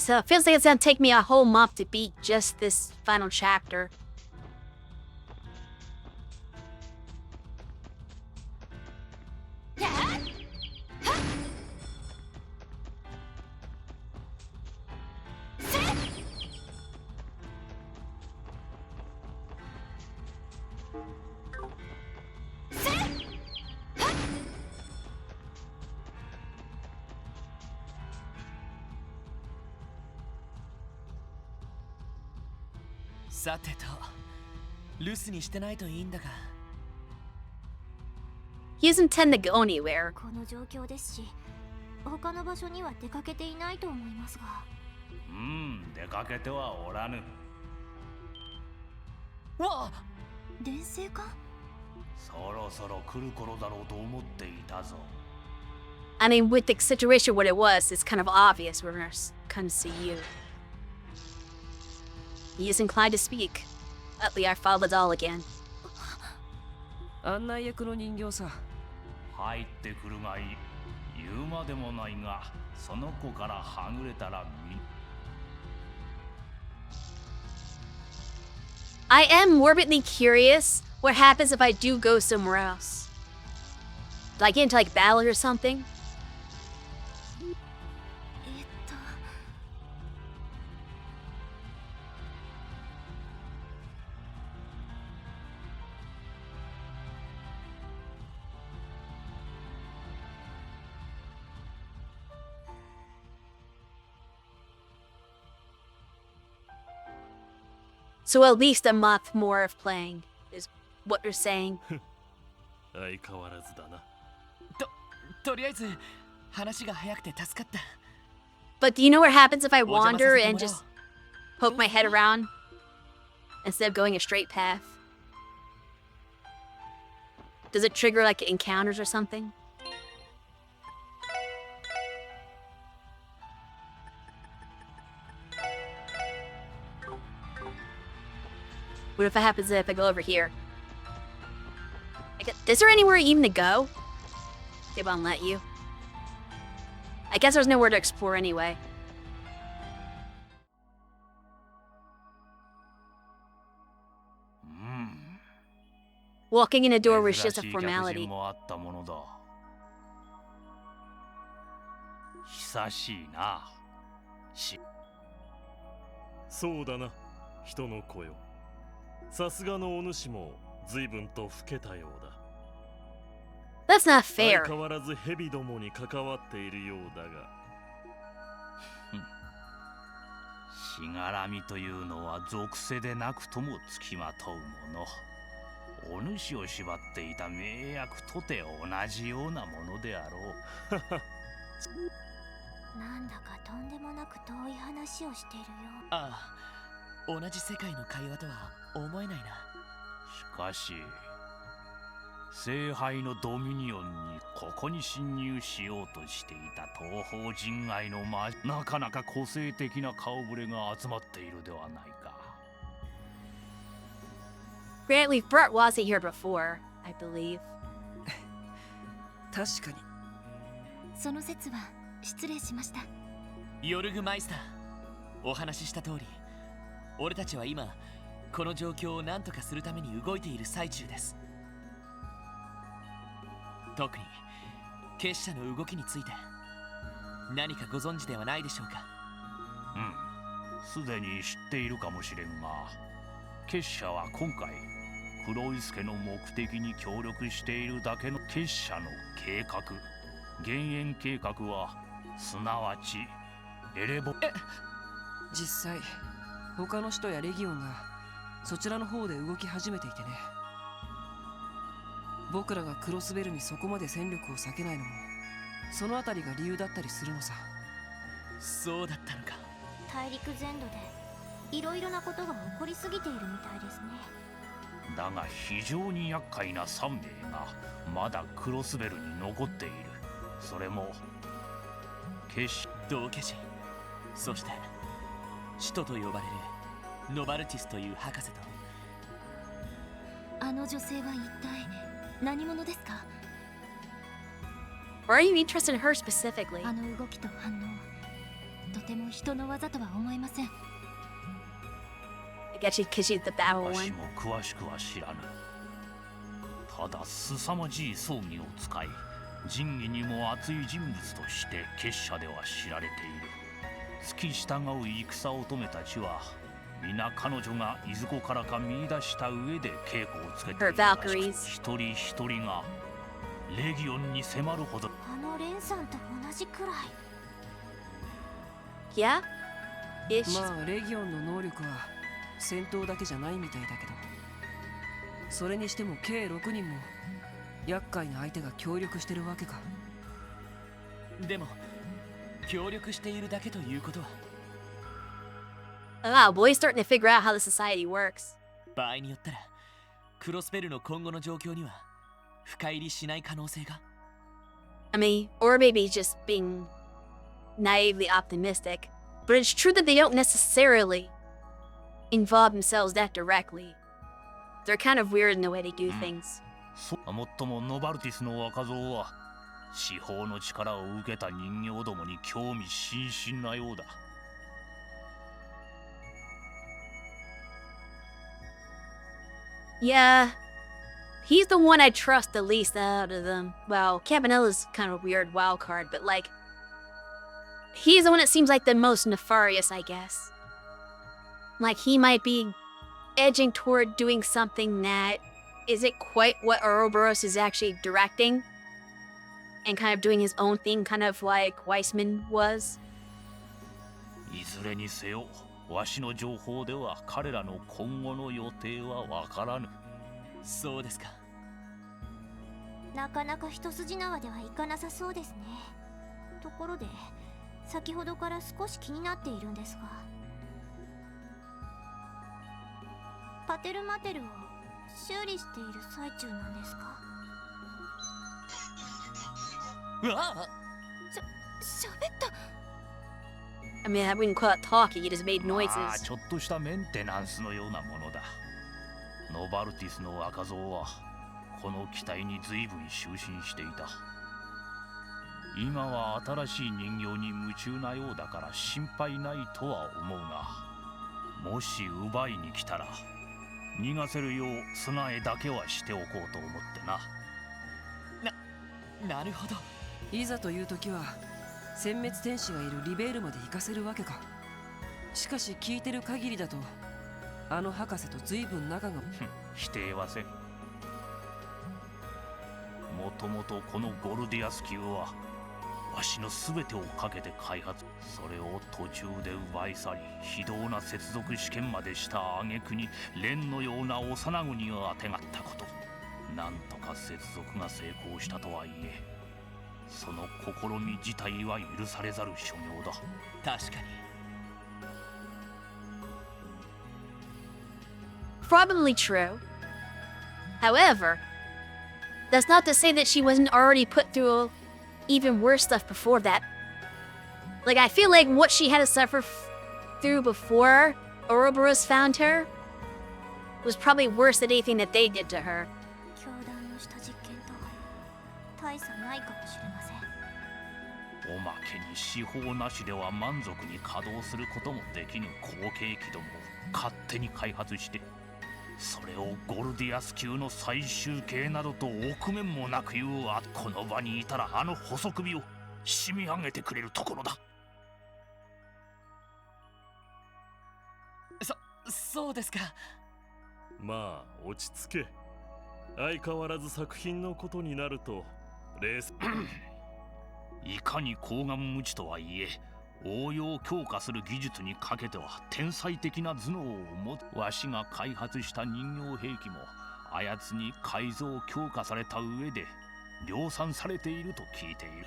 So it feels like it's gonna take me a whole month to beat just this final chapter. .さてと、留守にしてないといいんだが。He doesn't tend to go anywhere. この状況ですし、他の場所には出かけていないと思いますが。出かけてはおらぬ。わあ、電星か？そろそろ来る頃だろうと思っていたぞ。I mean, with the situation what it was, it's kind of obvious we're gonna come see you. He is inclined to speak. Utley, I followed the doll again. 案内役の人形さ。入ってくるがいい。言うまでもないが、その子からはぐれたらI am morbidly curious what happens if I do go somewhere else. Do I get into like battle or something? So at least a month more of playing is what you're saying. 相変わらずだな。とりあえず話が早くて助かった。 But do you know what happens if I wander and just poke my head around instead of going a straight path? Does it trigger like encounters or something? What if it happens if I go over here? Is there anywhere even to go? They won't let you. I guess there's nowhere to explore anyway. Walking in a door was just a formality. 久しいな。そうだな、人の子よ。さすがのお主も随分と老けたようだ。That's not fair. 相変わらず蛇どもに関わっているようだが。しがらみというのは属性でなくともつきまとうもの。お主を縛っていた名役とて同じようなものであろう。なんだかとんでもなく遠い話をしているよ。ああ、同じ世界の会話とは思えないな。しかし聖杯のドミニオンにここに侵入しようとしていた東方人外のなかなか個性的な顔ぶれが集まっているではないか。Granted, Brett wasn't here before, I believe. 確かに。その説は失礼しました。ヨルグマイスター、お話しした通り、俺たちは今この状況を何とかするために動いている最中です。特に結社の動きについて何かご存知ではないでしょうか。すでに知っているかもしれんが、結社は今回黒井助の目的に協力しているだけの結社の計画、減塩計画はすなわちエレボ。実際他の使徒やレギオンがそちらの方で動き始めていてね。僕らがクロスベルにそこまで戦力を割けないのもそのあたりが理由だったりするのさ。そうだったのか。大陸全土でいろいろなことが起こりすぎているみたいですね。だが非常に厄介な3名がまだクロスベルに残っている。それも道化人、そして使徒と呼ばれるノバルティスという博士と。あの女性は一体何者ですか？ Why are you interested in her specifically? あの動きと反応、とても人の技とは思えません。I guess because she's the battle one. 私も詳しくは知らぬ。ただ凄まじい葬儀を使い、仁義にも熱い人物として結社では知られている。付き従う戦乙女たちは皆彼女がいずこからか見出した上で稽古をつけているらしく、一人一人がレギオンに迫るほど。あのレンさんと同じくらい。Yeah? まあレギオンの能力は戦闘だけじゃないみたいだけど、それにしても計6人も厄介な相手が協力してるわけか。でも協力しているだけということは。Wow, boy's starting to figure out how the society works. 場合によったらクロスベルの今後の状況には深入りしない可能性が。I mean, or maybe he's just being naively optimistic. But it's true that they don't necessarily involve themselves that directly. They're kind of weird in the way they do things. もっともノバルティスの若造は司法の力を受けた人形どもに興味津々なようだ。Yeah, he's the one I trust the least out of them. Well, Cabanella's kind of a weird wild card, but like, he's the one that seems like the most nefarious, I guess. Like, he might be edging toward doing something that isn't quite what Ouroboros is actually directing, and kind of doing his own thing, kind of like Weissman was. いずれにせよ、わしの情報では彼らの今後の予定はわからぬ。そうですか。なかなか一筋縄ではいかなさそうですね。ところで、先ほどから少し気になっているんですが、パテルマテルを修理している最中なんですか？うわあ！喋った。I mean, I wouldn't call it talking, he just made まあ noises. ちょっとしたメンテナンスのようなものだ。ノバルティスの若造はこの機体に随分就寝していた。今は新しい人形に夢中なようだから心配ないとは思うが、もし奪いに来たら逃がせるよう備えだけはしておこうと思ってな。なるほど。いざという時は殲滅天使がいるリベールまで行かせるわけか。しかし聞いてる限りだとあの博士と随分仲が否定はせん。もともとこのゴルディアス級はわしの全てをかけて開発、それを途中で奪い去り非道な接続試験までした挙句に蓮のような幼子にはあてがったこと、なんとか接続が成功したとはいえその試み自体は許されざる所業だ。確かに。Probably true. However, that's not to say that she wasn't already put through even worse stuff before that. Like, I feel like what she had to suffer through before Ouroboros found her was probably worse than anything that they did to her. 教団のした実験と大差ないかもしれません。おまけに司法なしでは満足に稼働することもできぬ後継機どもを勝手に開発して、それをゴルディアス級の最終形などと臆面もなく言うは、この場にいたらあの細首を締め上げてくれるところだ。そうですか。まあ落ち着け。相変わらず作品のことになるとレースいかに高顔無知とはいえ応用強化する技術にかけては天才的な頭脳を持つ。わしが開発した人形兵器もあやつに改造強化された上で量産されていると聞いている。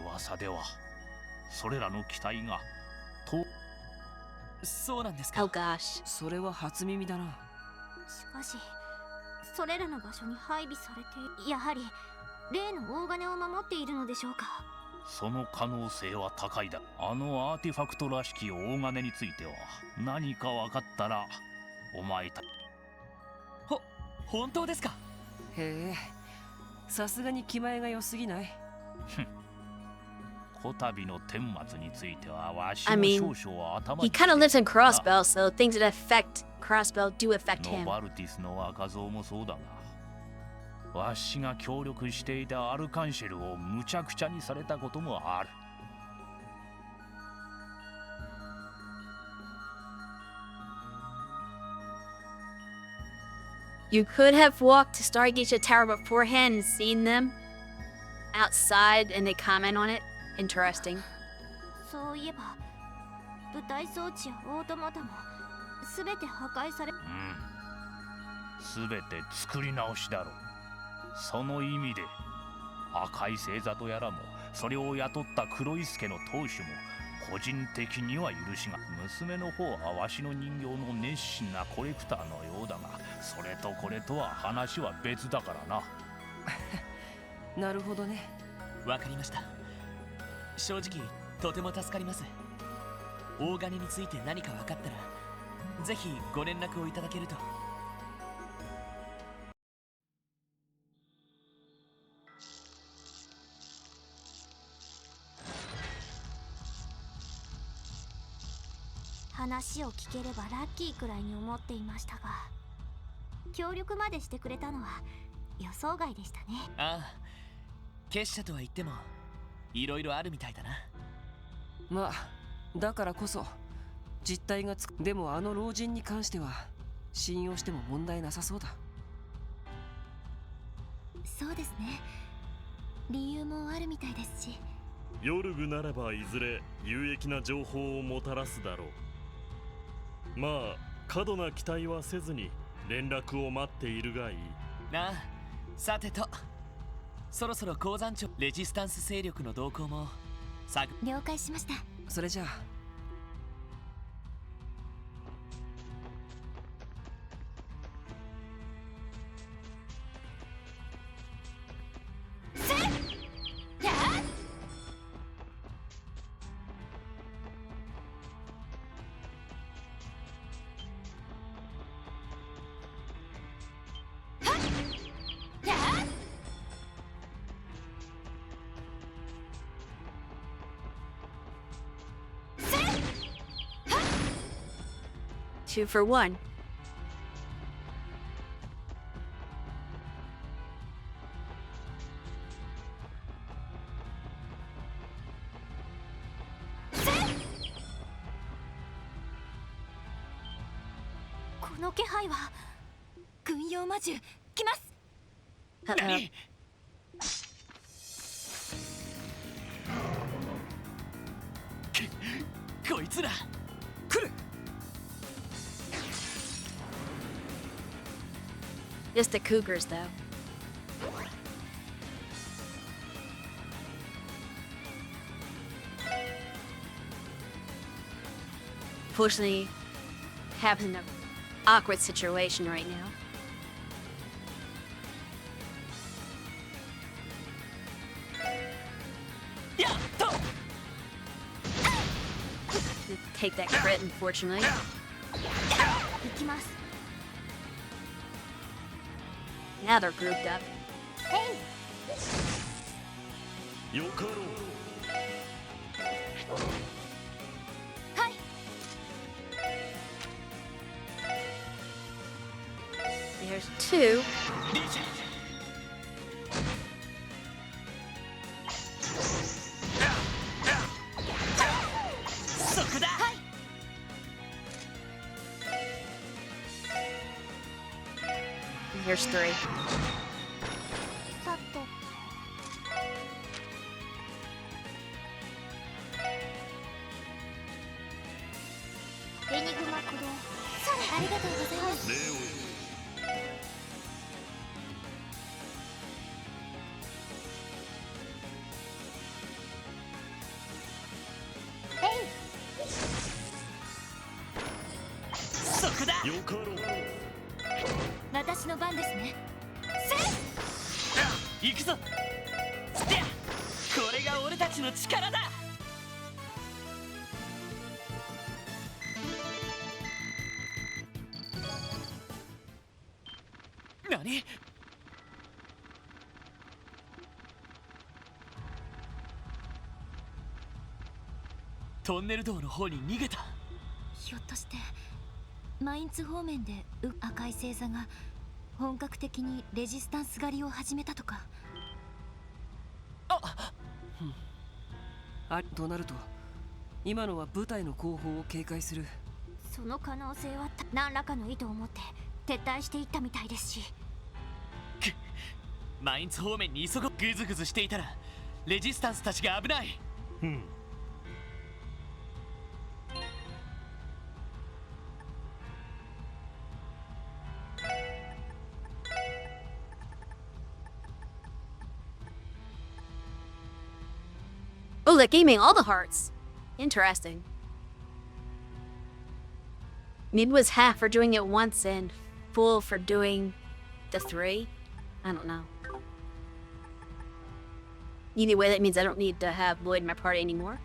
噂ではそれらの機体がそうなんですか。 Oh gosh. それは初耳だな。しかしそれらの場所に配備されて、やはり例の大金を守っているのでしょうか。その可能性は高いだ。あのアーティファクトらしき大金については何か分かったらお前た本当ですか。へえ、さすがに気前が良すぎない。こたびの顛末についてはわし I も mean, 少々頭 he に kind of lives in Crossbell, so things that affect Crossbell do affect ノ him. バルティスの若造もそうだが、わしが協力していたアルカンシェルをむちゃくちゃにされたこともある。You could have walked to Stargate Tower beforehand and seen them outside and they comment on it. Interesting. そういえば舞台装置やオートマタも全て破壊され、すべて作り直しだろう。その意味で赤い星座とやらもそれを雇った黒井助の当主も個人的には許しが、娘の方はわしの人形の熱心なコレクターのようだが、それとこれとは話は別だからな。なるほどね。わかりました。正直とても助かります。大金について何か分かったらぜひご連絡をいただけると。話を聞ければラッキーくらいに思っていましたが、協力までしてくれたのは予想外でしたね。ああ、結社とは言ってもいろいろあるみたいだな。まあだからこそ実態がつく。でもあの老人に関しては信用しても問題なさそうだ。そうですね。理由もあるみたいですし。ヨルグならばいずれ有益な情報をもたらすだろう。まあ過度な期待はせずに連絡を待っているがいい。なあ、さてとそろそろ鉱山庁レジスタンス勢力の動向も了解しました。それじゃあ2 for 1.「この気配は軍用魔獣来ます。何？こいつら来る。Just the cougars, though. Fortunately, happens in an awkward situation right now. Take that crit, unfortunately. 行きます。 Now they're grouped up. よかろう。はい。There's 2. Here's 3. さっと。エニグマ駆動。ありがとうございます。そこだ。よかろう。私の番ですね。行くぞ。これが俺たちの力だ。何？トンネル道の方に逃げた。ひょっとしてマインツ方面で赤い星座が本格的にレジスタンス狩りを始めたとか。となると今のは部隊の後方を警戒する。その可能性は何らかの意図を持って撤退していったみたいですし。マインツ方面に急ご。グズグズしていたらレジスタンスたちが危ない。Oh, that gave me all the hearts. Interesting. Maybe it was half for doing it once and full for doing the 3. I don't know. Either way, that means I don't need to have Lloyd in my party anymore.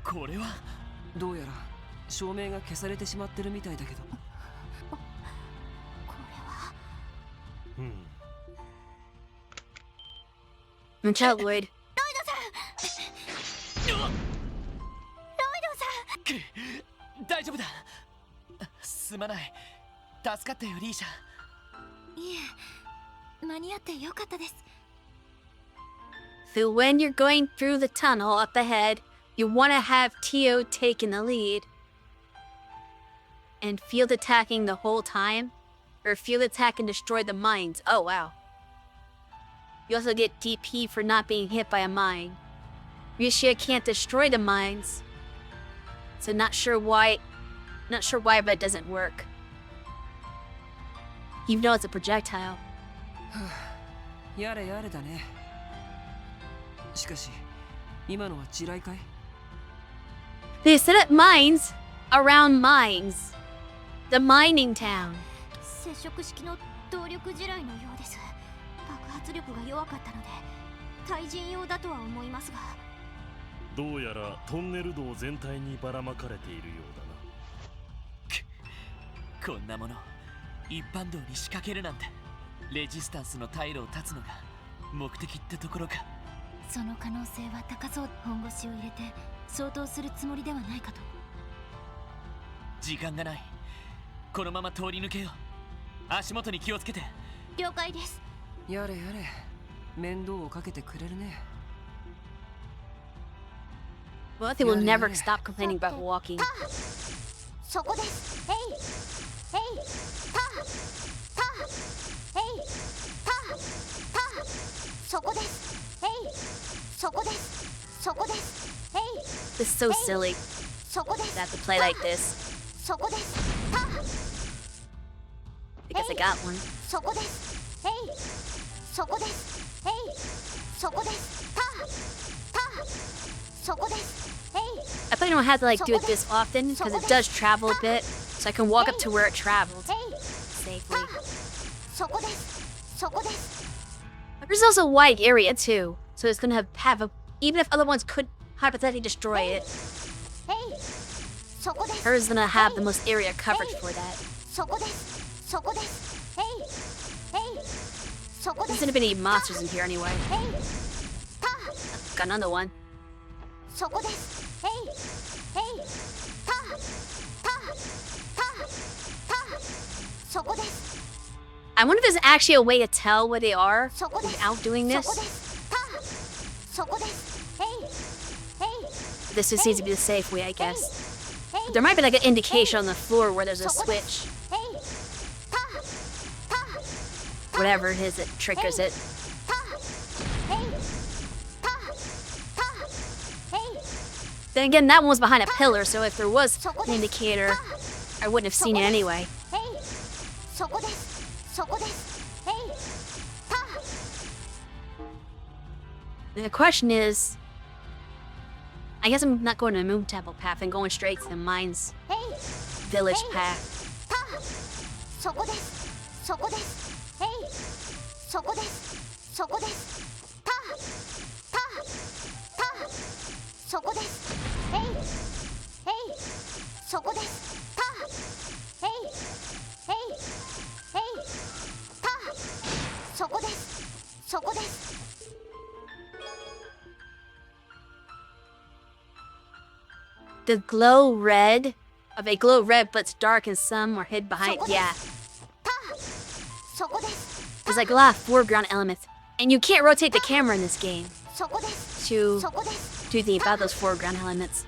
これはどうやら照明が消されてしまってるみたいだけど。Watch out, Lloyd. 大丈夫だ。すまない。助かったよ、リーシャ。いえ、間に合ってよかったです。So when you're going through the tunnel up ahead, you want to have Tio taking the lead. And field attacking the whole time? Or field attack and destroy the mines. Oh, wow. You also get DP for not being hit by a mine. Rishia can't destroy the mines. So not sure why, but it doesn't work. Even though it's a projectile. やれやれだね。しかし、今のは地雷かい? They set up mines around mines. The mining town. 接触式の動力地雷のようです。爆発力が弱かったので、対人用だとは思いますが。どうやらトンネル道全体にばらまかれているようだな。こんなもの、一般道に仕掛けるなんて、レジスタンスの退路を断つのが目的ってところか。その可能性は高そう。本腰を入れて相当するつもりではないかと。時間がない。このまま通り抜けよう。足元に気をつけて。了解です。やれやれ、面倒をかけてくれるね。Well, they will never stop complaining about walking. そこです。えいえいたえいたそこです。えいそこですそこですえい This is so silly. そこです To have to play like this. そこです。 Because I got one. そこです。えいそこです。えいそこですそこです。 I probably don't have to like do it this often because it does travel a bit, so I can walk up to where it traveled safely. There's also a wide area too, so it's gonna have a, even if other ones could hypothetically destroy it, hers is gonna have the most area coverage for that. There's gonna be any monsters in here anyway. Got another one. I wonder if there's actually a way to tell where they are without doing this. This just seems to be the safe way, I guess. But there might be like an indication on the floor where there's a switch. Whatever it is that triggers it. Then again, that one was behind a pillar, so if there was an indicator, I wouldn't have seen it anyway. And the question is, I guess I'm not going to the Moon Temple path and going straight to the Mines Village path. the glow red of a glow red, but it's dark and some are hid behind. Yeah. There's like a lot of foreground elements, and you can't rotate the camera in this game to do anything about those foreground elements.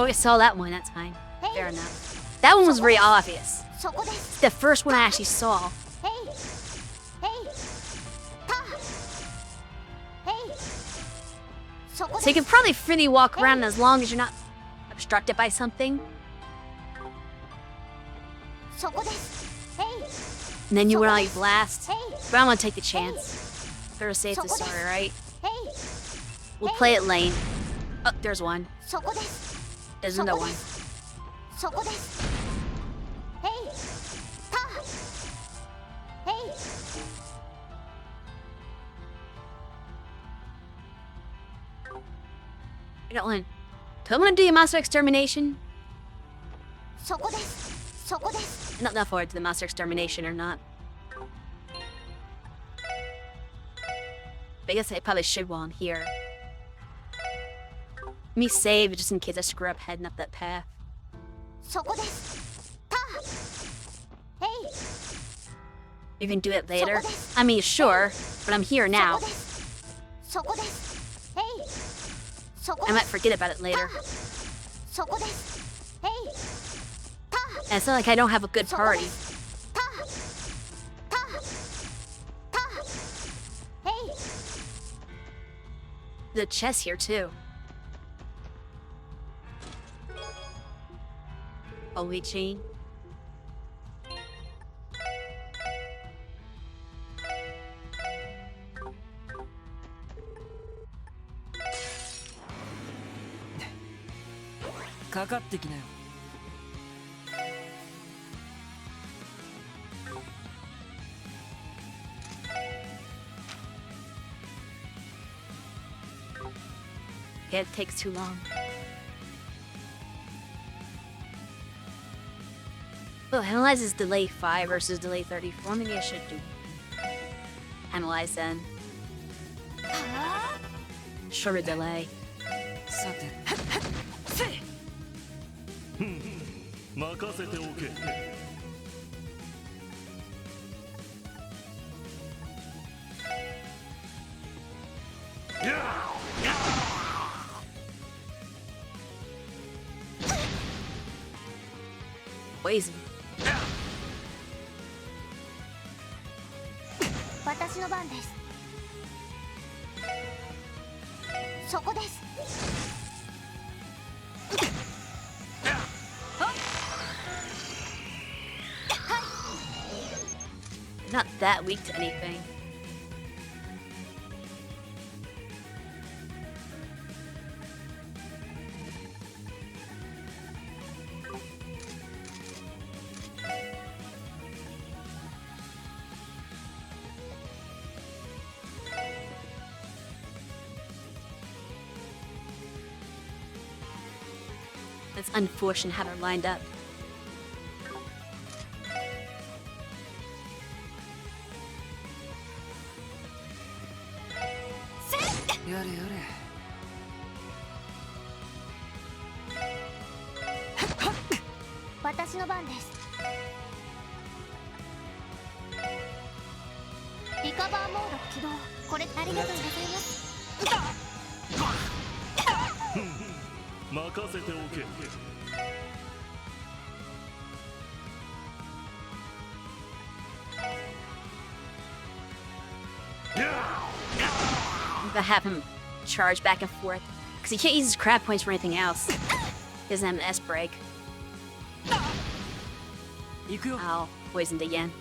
Oh, I saw that one that time. Fair enough. That one was very obvious. It's the first one I actually saw. So you can probably freely walk around as long as you're not obstructed by something. And then you would only blast. But I'm gonna take the chance. Better safe than sorry, right? We'll play it lane. Oh, there's one. There's another one. I got one. Do I want to do the monster extermination? I'm not that forward to the monster extermination or not. But I guess I probably should while I'm here. Let me save just in case I screw up heading up that path. You can do it later. I mean, sure, but I'm here now. I might forget about it later. And it's not like I don't have a good party. The chest here too. Holy chain. Yeah, it takes too long. Oh, analyze is delay 5 versus delay 34. Maybe I should do analyze then. Shorter delay. 任せておけ。Poison. 私の番です。そこです。 Not that weak to anything. It's unfortunate how they're lined up. I have him charge back and forth because he can't use his crab points for anything else. He doesn't have an S break. Oh, poisoned again.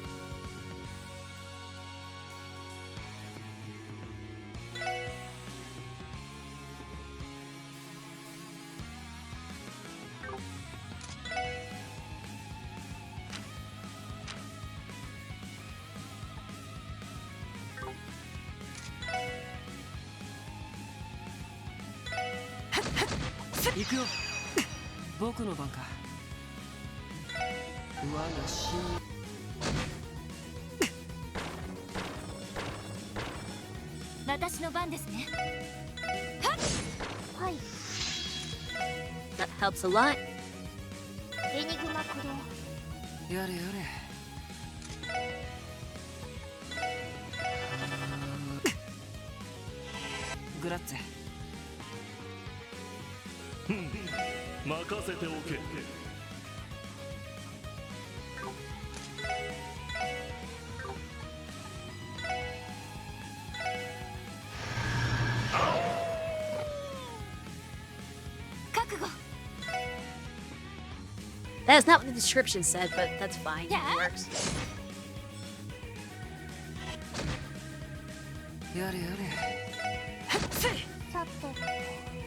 の番ですね。はい。 That helps a lot. エニグマ駆動。やれやれ。グラッツェ。任せておけ。覚悟。 That is not what the description said, but that's fine. It works. やれやれ。さて。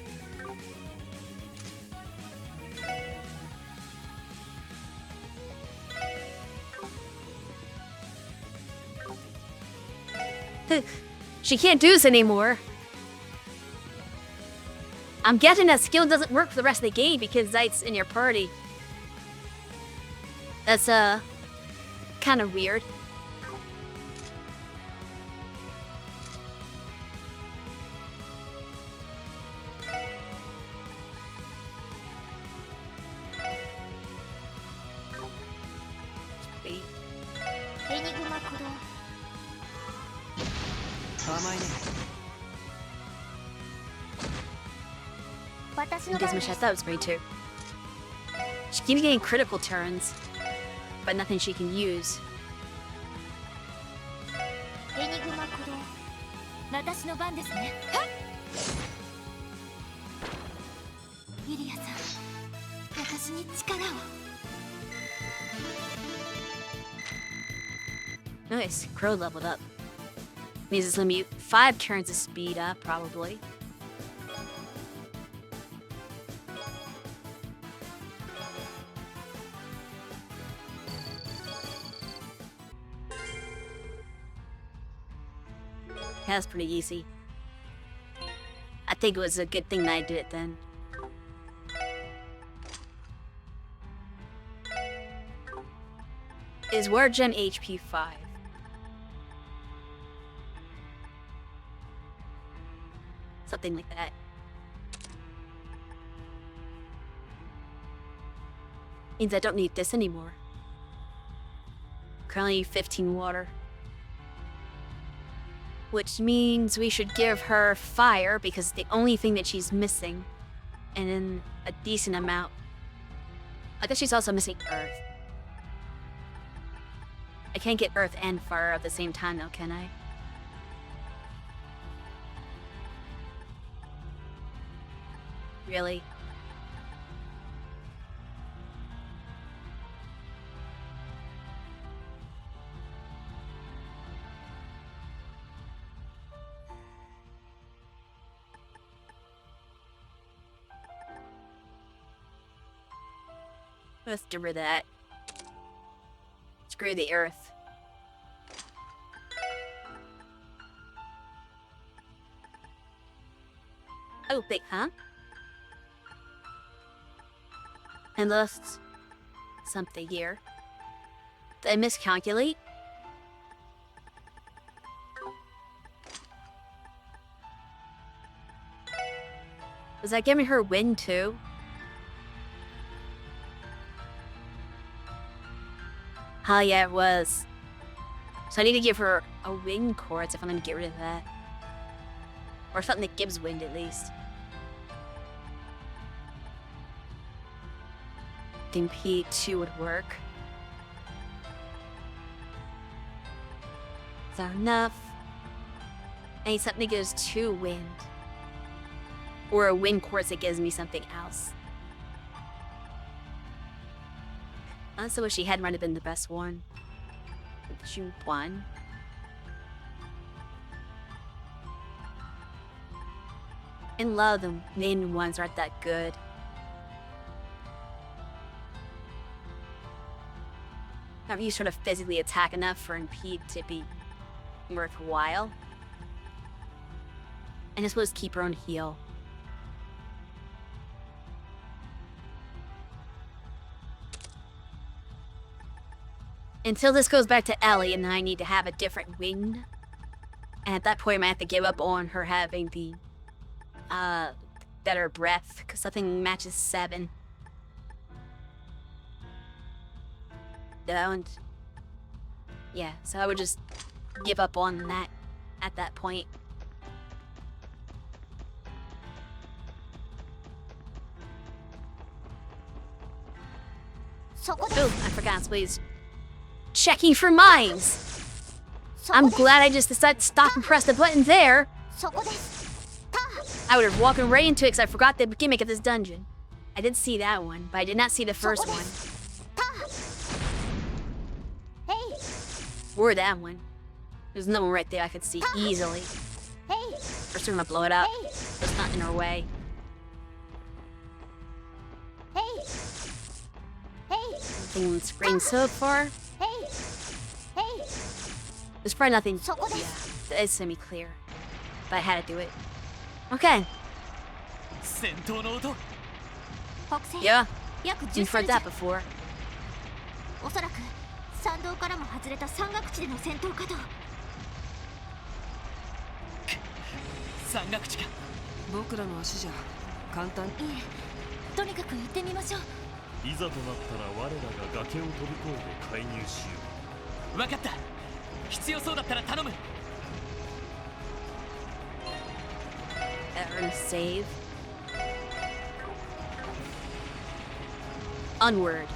She can't do this anymore. I'm guessing that skill doesn't work for the rest of the game because Zeit's in your party. That's kind of weird. Wait. エニグマ駆動。 甘いね。 私の Gives 番 me です。 shot. That was great too. She keeps getting critical turns, but nothing she can use. エニグマ駆動。私の番ですね。イリアさん、私に力を。 Nice. Crow leveled up. Means it's gonna be 5 turns of speed up, probably. That's pretty easy. I think it was a good thing that I did it then. Is Word Gem HP 5? Something like that. Means I don't need this anymore. Currently 15 water. Which means we should give her fire because it's the only thing that she's missing. And then a decent amount. I guess she's also missing earth. I can't get earth and fire at the same time though, can I? Really? Let's get rid of that. Screw the earth. Oh, big, huh? And lost something here. Did I miscalculate? Was that giving her wind too? Oh yeah, it was. So I need to give her a wind quartz if I'm gonna get rid of that. Or something that gives wind at least. I think P2 would work. Is that enough? I need something that gives 2 wind. Or a wind quartz that gives me something else. Honestly, wish she had might have been the best one. Shoot 1. In love, the main ones aren't that good. Not you sort of physically attack enough for impede to be worthwhile. And I suppose keep her own heal. Until this goes back to Ellie and then I need to have a different wing. And at that point, I might have to give up on her having the better breath, because nothing matches 7. And yeah, so I would just give up on that at that point. Oh, I forgot, please. Checking for mines! I'm glad I just decided to stop and press the button there. I would have walked right into it because I forgot the gimmick of this dungeon. I did see that one, but I did not see the first one. Or that one. There's no one right there I could see easily. First we're gonna blow it up. It's not in our way. Nothing on the screen so far. There's probably nothing. Yeah, it's semi-clear. But I had to do it. Okay. Yeah. You've heard that before. おそらく山道からも外れた山岳地での戦闘かと。山岳地か。僕らの足じゃ簡単。いえ、とにかく行ってみましょう。いざとなったら我らが崖を飛び越えて介入しよう。分かった。必要そうだったら頼む。Error save. Onward.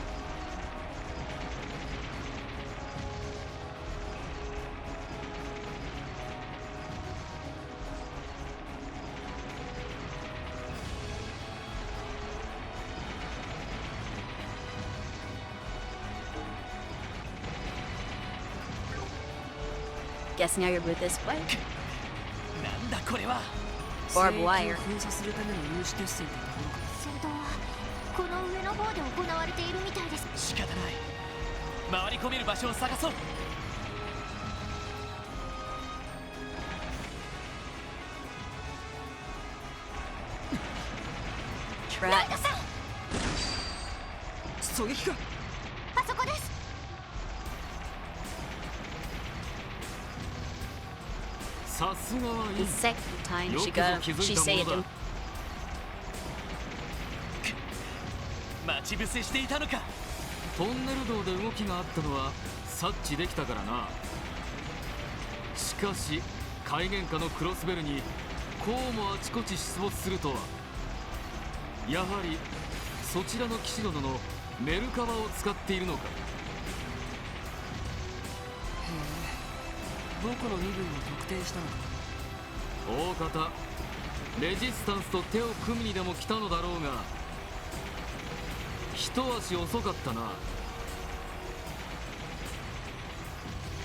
Guessing now you're with this way. なんだこれは。Barbed wire. 封鎖するための有刺鉄線ってところか。戦闘はこの上の方で行われているみたいです。仕方ない。回り込める場所を探そう。ライトさん。狙撃か。あそこです。さすがはいい。 The second time she saved him. 待ち伏せしていたのか。トンネル道で動きがあったのは察知できたからな。しかし海原下のクロスベルにこうもあちこち出没するとは。やはりそちらの騎士殿のメルカバを使っているのか。へえ、僕の身分を特定したのか。大方レジスタンスと手を組みにでも来たのだろうが、一足遅かったな。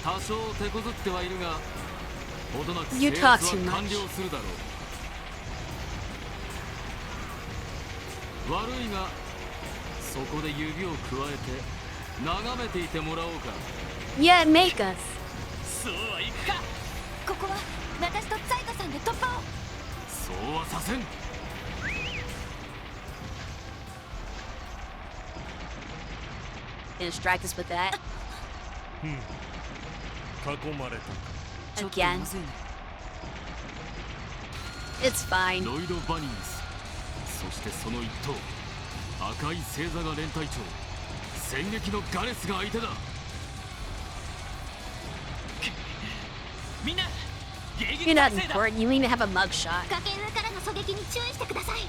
多少手こずってはいるが、ほどなく制圧は完了するだろう。悪いがそこで指をくわえて眺めていてもらおうか。Yeah, make us. そうはいくか。ここは私とサイトさんで突破を。そうはさせん。Distract us with that. 囲まれた。 Again. It's fine. ロイド・バニングス、そしてその一頭赤い星座が連隊長、戦撃のガレスが相手だ。みんな You're not important. You need to have a mugshot. 崖上からの狙撃に注意してください。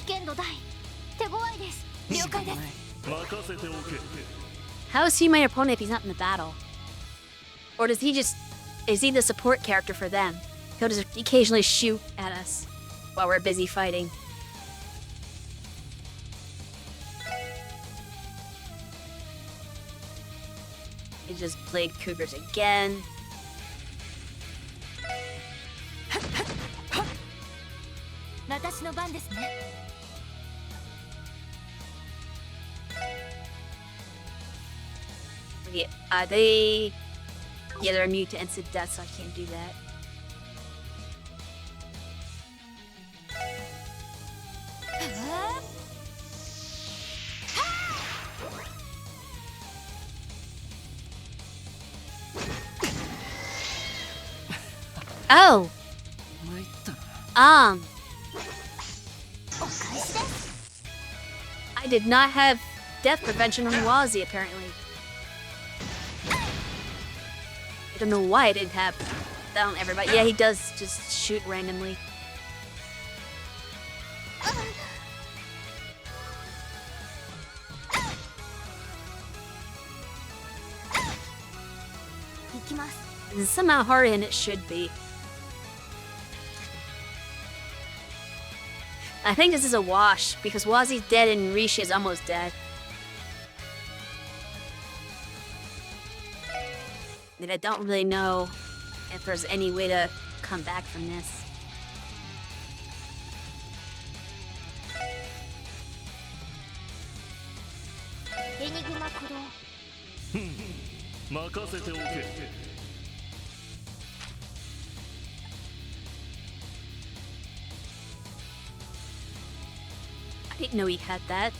危険度大、手強いです。了解です。任せておけ。 How is he my opponent if he's not in the battle? Or does he just... Is he the support character for them? He'll just occasionally shoot at us while we're busy fighting. He just played cougars again. Yeah, they... Yeah, they're immune to instant death, so I can't do that. I did not have death prevention on Wazzy, apparently. I don't know why I didn't have that on everybody. Yeah, he does just shoot randomly. This is somehow harder than it should be. I think this is a wash, because Wazzy's dead and Rishi is almost dead. And I don't really know if there's any way to come back from this. I didn't know he had that.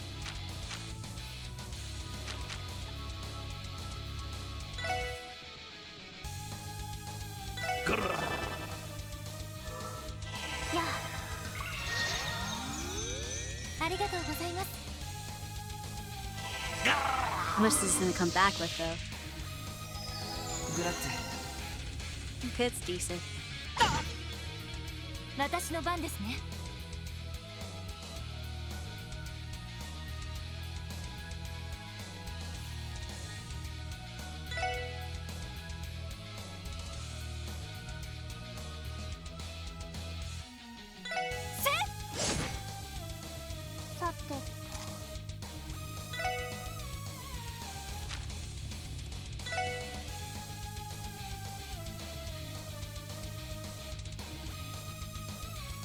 How much is this gonna come back with, though? Okay, it's decent. 私の番ですね。さて。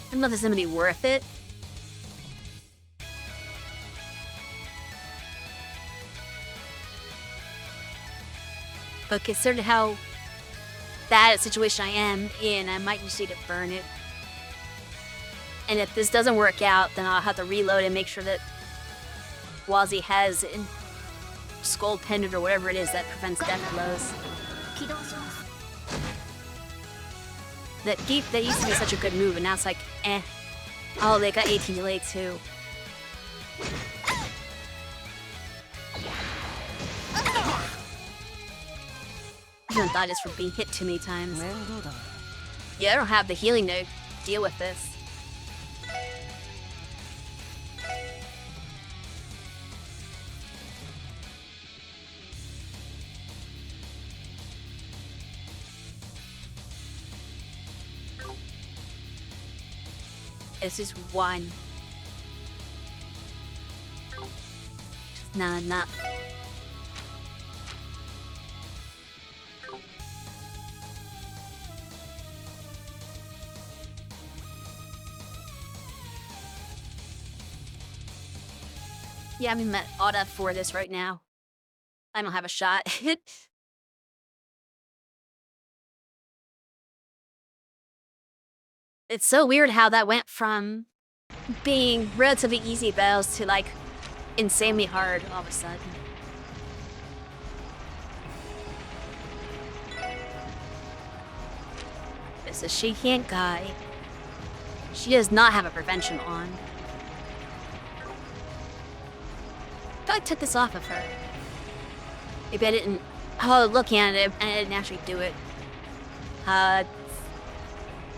I don't know if this is gonna be worth it. But considering how bad a situation I am in, I might just need to burn it. And if this doesn't work out, then I'll have to reload and make sure that Wazzy has a skull pendant or whatever it is that prevents death blows. That used to be such a good move, and now it's like, eh. Oh, they got 18 delay too. I don't thought it's for being hit too many times. Yeah, I don't have the healing to deal with this. This is one. Just not enough. Yeah, I'm at Otta for this right now. I don't have a shot. It's so weird how that went from being relatively easy battles to like insanely hard all of a sudden. This is she can't guy. She does not have a prevention on. I thought I took this off of her. Maybe I didn't. Oh, looking at it, I didn't actually do it.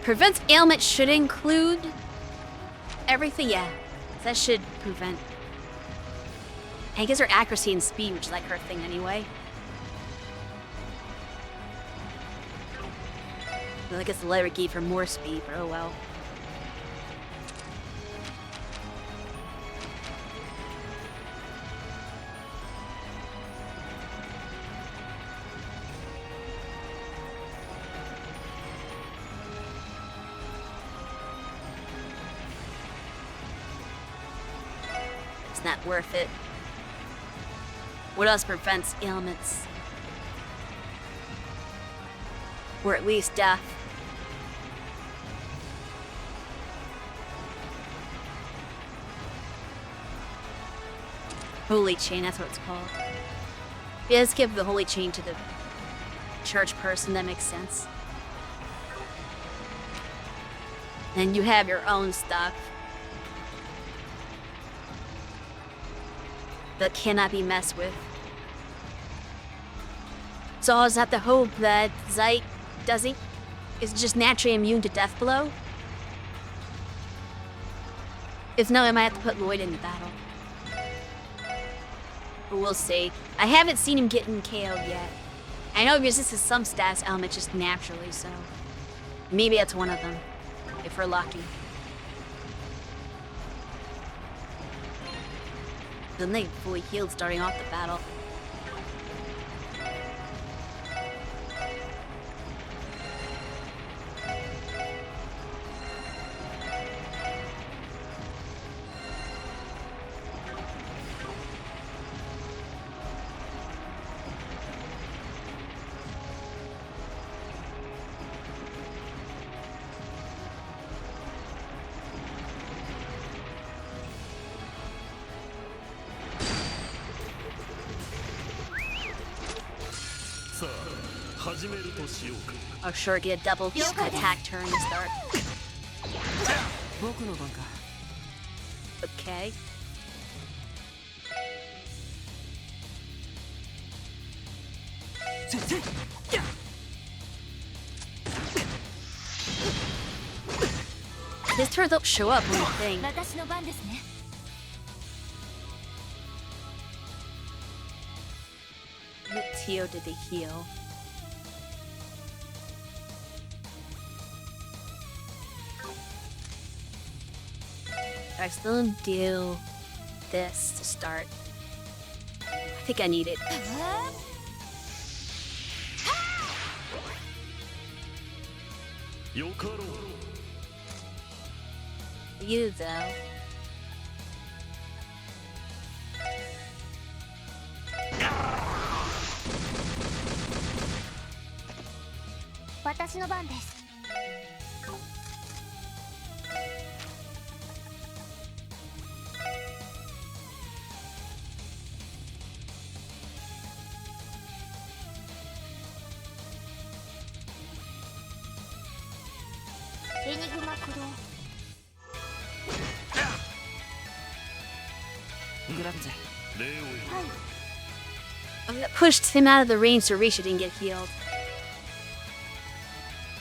Prevents ailment should include everything. Yeah, that should prevent. I guess her accuracy and speed, which is like her thing anyway. Well, I guess the letter gave her more speed, but oh well. Not worth it. What else prevents ailments? Or at least death. Holy chain, that's what it's called. Yeah, let's give the holy chain to the church person, that makes sense. And you have your own stuff that cannot be messed with. So is that the hope that Zeit is just naturally immune to death blow? If no, I might have to put Lloyd in the battle. But we'll see. I haven't seen him getting KO'd yet. I know he resists some stats element just naturally, so maybe that's one of them, if we're lucky. Then they fully healed starting off the battle. I'll sure get a double attack turn to start. Okay. His turns don't show up when you think. What Tio did they heal? I still do this to start. I think I need it. You though. That pushed him out of the range so Risha didn't get healed.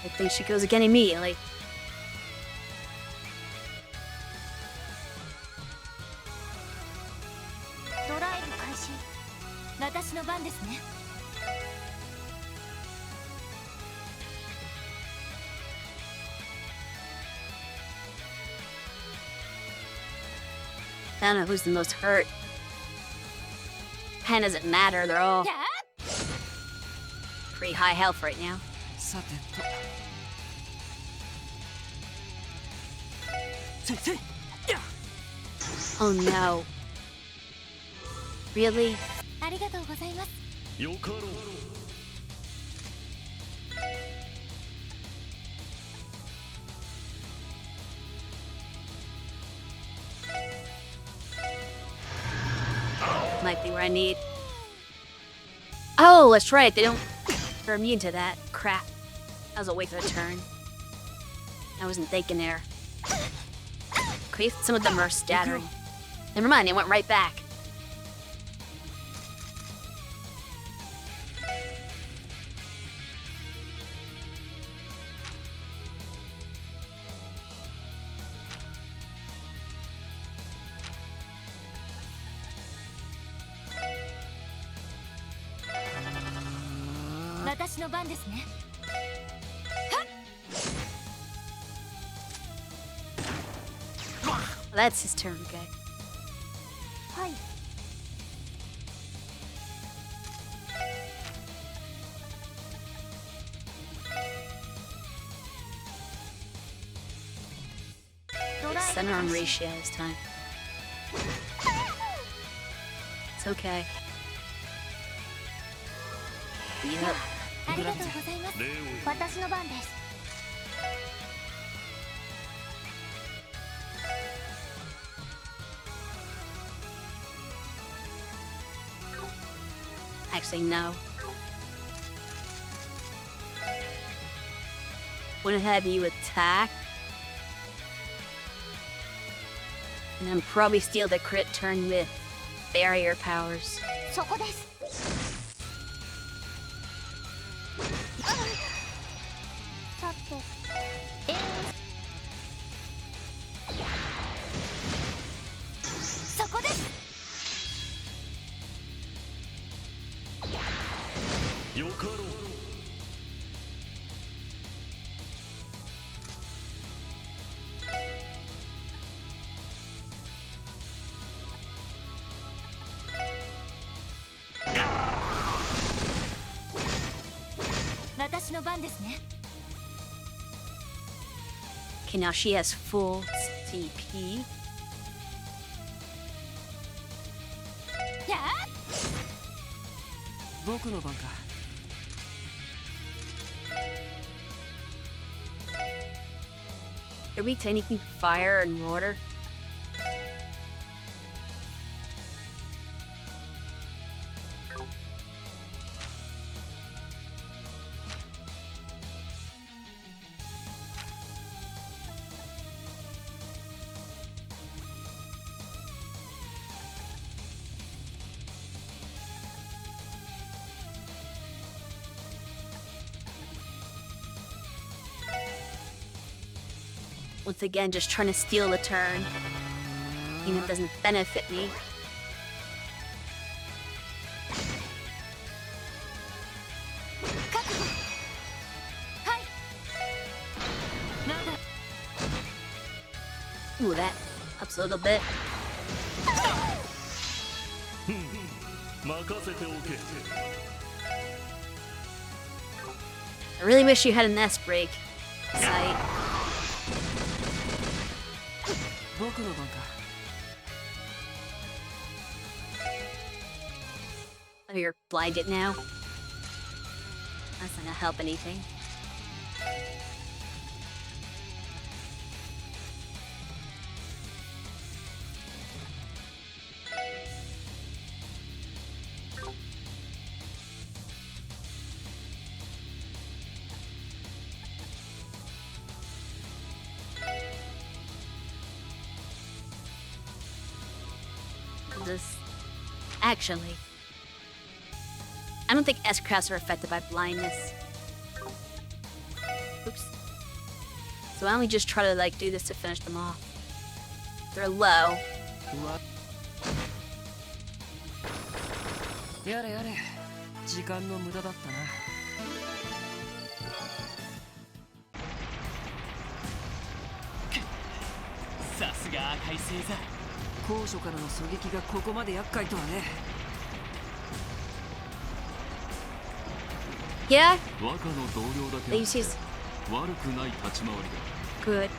I think she goes again immediately. I don't know who's the most hurt. Pen doesn't matter, they're all pretty high health right now. Oh no. Really? Might be where I need. Oh, that's right. They're immune to that. Crap. I was away for the turn. I wasn't thinking there. Okay, some of them are scattering. Never mind, they went right back. That's his turn, okay. Center on ratio this time. It's okay. Yep. Actually, no. Wouldn't have you attack And then probably steal the crit turn with barrier powers. そこです。さて、そこです。よかろう。私の番ですね。 Okay, now she has full CP. やあ、僕の番か。 Are we taking fire and water? Once again, just trying to steal a turn. Even if it doesn't benefit me. Ooh, that helps a little bit. I really wish you had an S break sight. 僕の番か。 Oh, you're blinded now? That's not gonna help anything. This actually, I don't think S-crafts are affected by blindness. Oops. So why don't we just try to like do this to finish them off? They're low. やれやれ、時間の無駄だったな。さすが赤い星座。高所からの狙撃がここまで厄介とはね。 Yeah? 若の同僚だけ They use his 悪くない立ち回りだ。 good.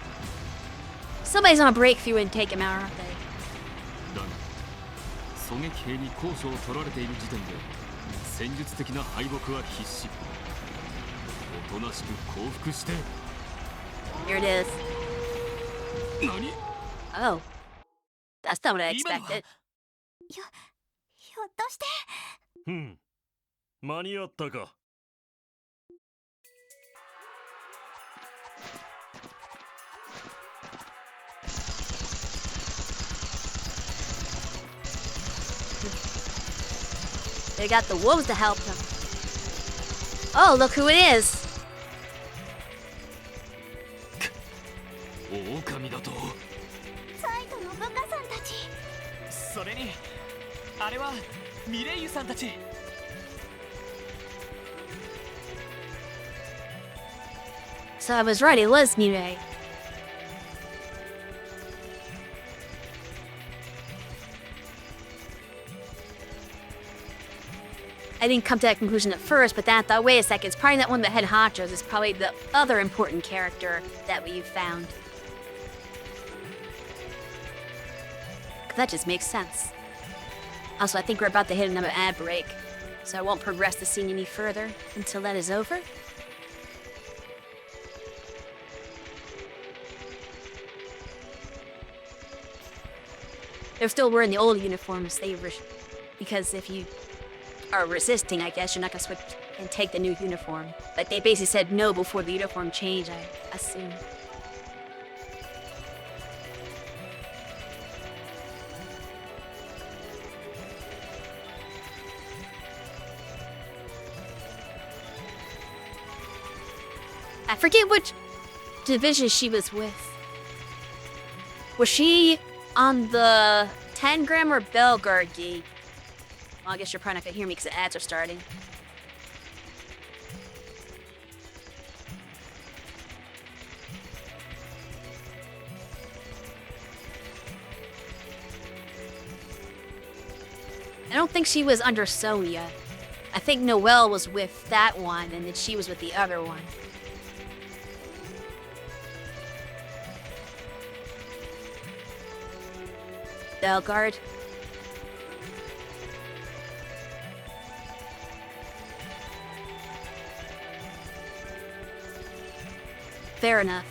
Somebody's gonna break through and take him out, aren't they? だが狙撃兵に高所を取られている時点で戦術的な敗北は必至。おとなしく降伏して。 Here it is. 何？ Oh. That's not what I expected. ひょっとして。間に合ったか。 They got the wolves to help them. Oh, look who it is. 狼だと。サイトの部下さんたち。それにあれはミレイユさんたち。 So I was right, it was Mirai. I didn't come to that conclusion at first, but then I thought, wait a second, it's probably not one of the head honchos, it's probably the other important character that we found. That just makes sense. Also, I think we're about to hit another ad break, so I won't progress the scene any further until that is over. They're still wearing the old uniforms, because if you are resisting, I guess you're not gonna switch and take the new uniform. But they basically said no before the uniform change, I assume. I forget which division she was with. Was she on the 10-gram or Belgard gate? Well, I guess you're probably not gonna hear me because the ads are starting. I don't think she was under Sonia. I think Noelle was with that one, and then she was with the other one. Belgard. Fair enough.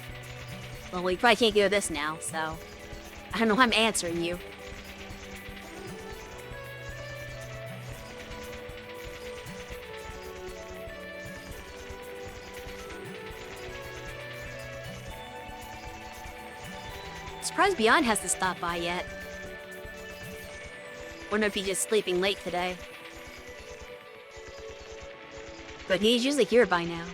Well, we probably can't do this now, so I don't know why I'm answering you. Surprised Beyond hasn't stopped by yet. Wonder if he's just sleeping late today. But he's usually here by now.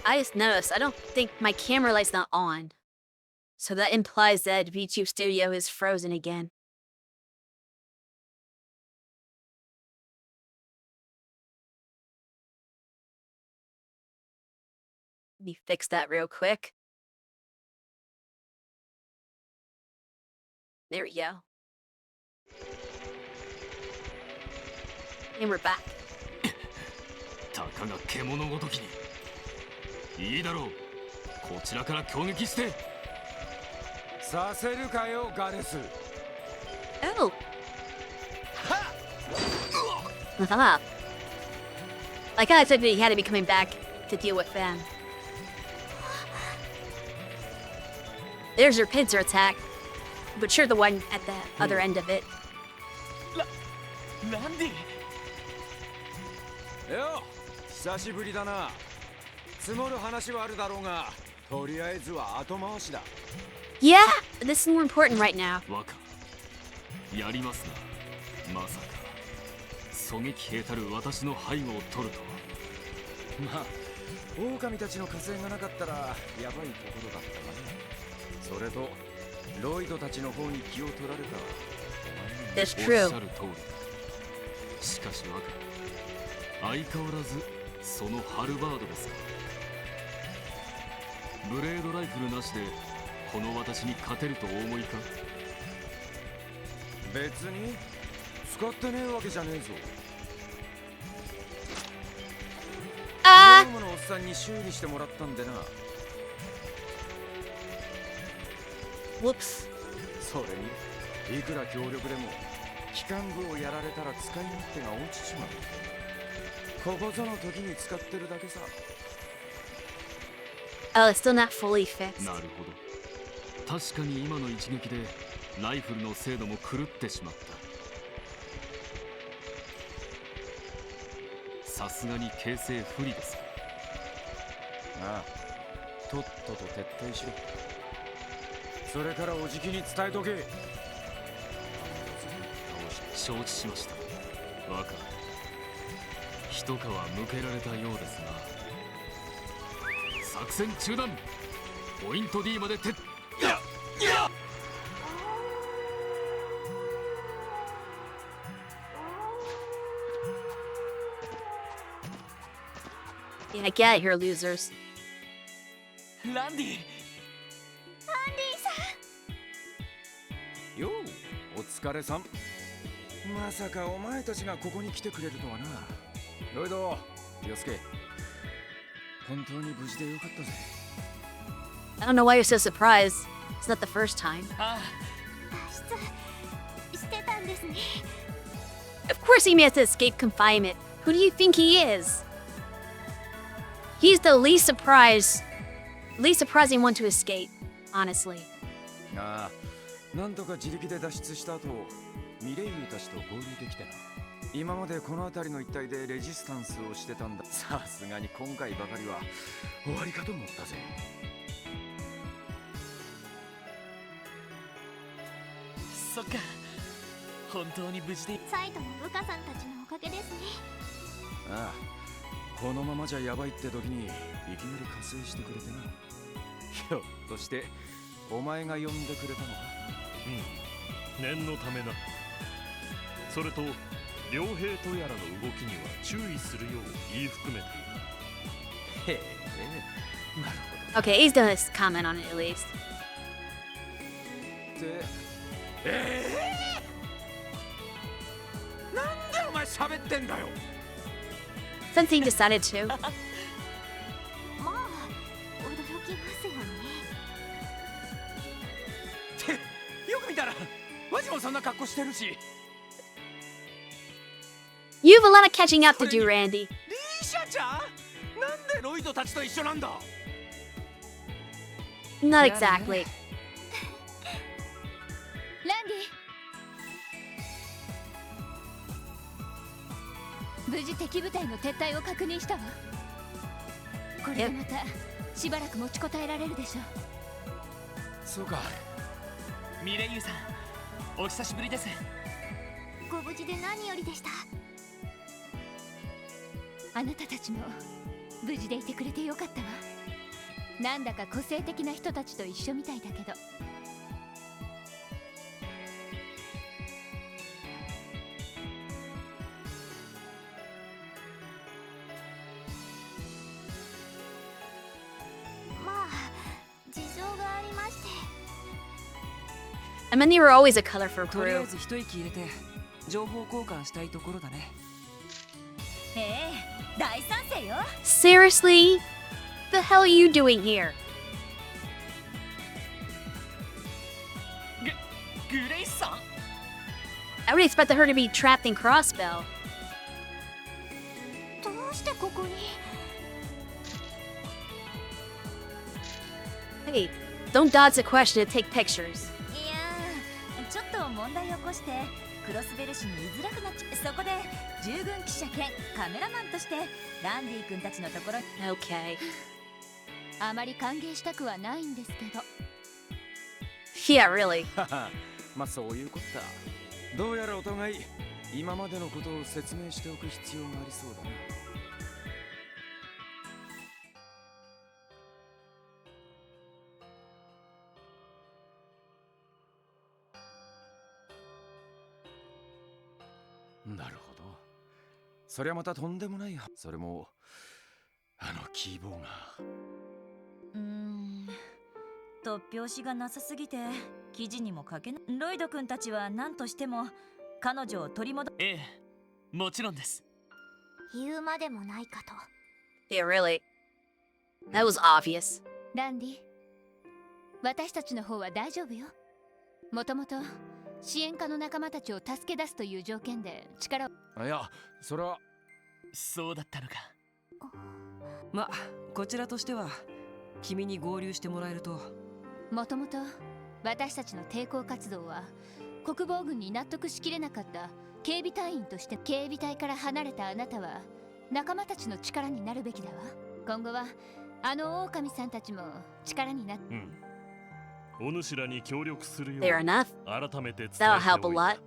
I just noticed, I don't think my camera light's not on. So that implies that VTube Studio is frozen again. Let me fix that real quick. There we go. And we're back. たかが獣ごときにいいだろうこちらから攻撃してさせるかよガレス Oh. Haha. I kinda expected he had to be coming back to deal with them. There's your pincer attack. But sure, the one at the other end of it. ランディよ久しぶりだな積もる話はあるだろうがとりあえずは後回しだ Yeah, this is more important right now. 若やりますなまさか狙撃兵たる私の背後を取るとはまあ狼たちの火星がなかったらやばいところだったがねそれとロイドたちの方に気を取られた That's true. おっしゃる通りだしかし若相変わらずそのハルバードですかブレードライフルなしでこの私に勝てるとお思いか別に使ってねえわけじゃねえぞあーのおっさんに修理してもらったんでな Whoops. それにいくら強力でも機関具をやられたら使い勝手が落ちちまうここぞの時に使ってるだけさ Oh, it's still not fully fixed. なるほど確かに今の一撃でライフルの精度も狂ってしまったさすがに形勢不利です。ああ、とっとと撤退しろ。それからおじきに伝えとけ。承知しました。若、一皮むけられたようですが、作戦中断。ポイント D までYeah, get it here, losers. ランディよう、お疲れさん。まさかお前たちがここに来てくれるとはな。ロイド、気をつけ。本当に無事でよかったぜ。I don't know why you're so surprised. It's not the first time. 脱出してたんですね。 Of course he managed to escape confinement. Who do you think he is? He's the least surprising one to escape, honestly. ああ、なんとか自力で脱出した後、ミレイユたちと合流できてな。今までこの辺りの一帯でレジスタンスをしてたんだ。さすがに今回ばかりは終わりかと思ったぜ。そっか、本当に無事で。サイトの部下さんたちのおかげですね。ああ、このままじゃやばいって時にいきなり加勢してくれてな。ひょっとしてお前が呼んでくれたのか。うん、念のためな。それと両兵とやらの動きには注意するよう言い含めている。へえ、なるほど。 Okay, he's gonna comment on it at least. なんでお前喋ってんだよ。 Since he decided to. まあ、驚きますよね。ってよく見たらマジもそんな格好してるし。 You have a lot of catching up to do, Randy. リーシャちゃん、なんでロイドたちと一緒なんだ。 Not exactly. ランディ、無事敵部隊の撤退を確認したわ。これでまたしばらく持ちこたえられるでしょう。そうか。ミレイユさん、お久しぶりです。ご無事で何よりでした。あなたたちも無事でいてくれてよかったわ。なんだか個性的な人たちと一緒みたいだけど。まあ、事情がありまして。 I mean, they were always a colorful とりあえ crew. ず一息入れて情報交換したいところだね。ええ、大賛成よ。 Seriously? The hell are you doing here? グレイスさん、 I would expect her to be trapped in Crossbell. どうしてここに。 Hey, don't dodge the question to take pictures. いやー、ちょっと問題を起こしてクロスベル市に居づらくなっちゃう。そこで従軍記者兼カメラマンとしてランディ君たちのところに。 Okay. あまり歓迎したくはないんですけど。 Yeah, really. まあそういうこった。どうやらお互い今までのことを説明しておく必要がありそうだな。なるほど。そりゃまたとんでもない。それもあのキーボーが。突拍子がなさすぎて記事にも書けない。ロイド君たちは何としても彼女を取り戻。ええ、もちろんです。言うまでもないかと。 Yeah, really. That was obvious. ランディ、私たちの方は大丈夫よ。もともと支援家の仲間たちを助け出すという条件で力を。いや、それは。そうだったのか。ま、こちらとしては君に合流してもらえると。もともと私たちの抵抗活動は国防軍に納得しきれなかった警備隊員として。警備隊から離れたあなたは仲間たちの力になるべきだわ。今後はあの狼さんたちも力になって、お主らに協力するよう Fair enough. 改めて伝えて That'll お help a い lot. た。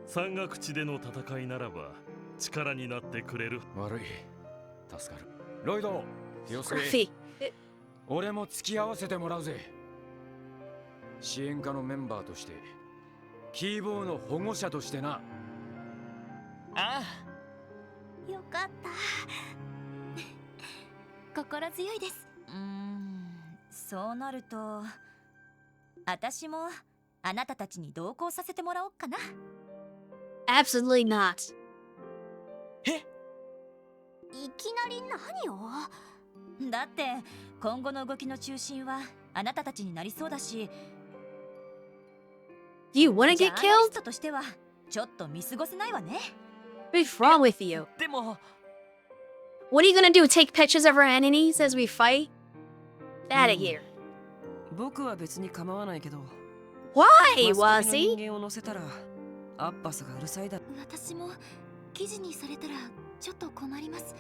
山岳地での戦いならば力になってくれる。悪い。助かる。ロイド、気をつけ。 Scruffy. 俺も付き合わせてもらうぜ。支援課のメンバーとして、キーボーの保護者としてな。あよかった。心強いです。そうなると私もあなたたちに同行させてもらおうかな。 Absolutely not. いきなり何を？だって今後の動きの中心はあなたたちになりそうだし、 Do you want to ジャ get ーナリス killed? トとしてはちょっと見過ごせないわね。 What's wrong with you? でも What are you gonna do? Take pictures of our enemies as we fight? Get out of here. 僕は別に構わないけど。 Why, マスコミ Wazzy? の人間を乗せたらアッパスがうるさいだろ。私も記事にされたらちょっと困ります。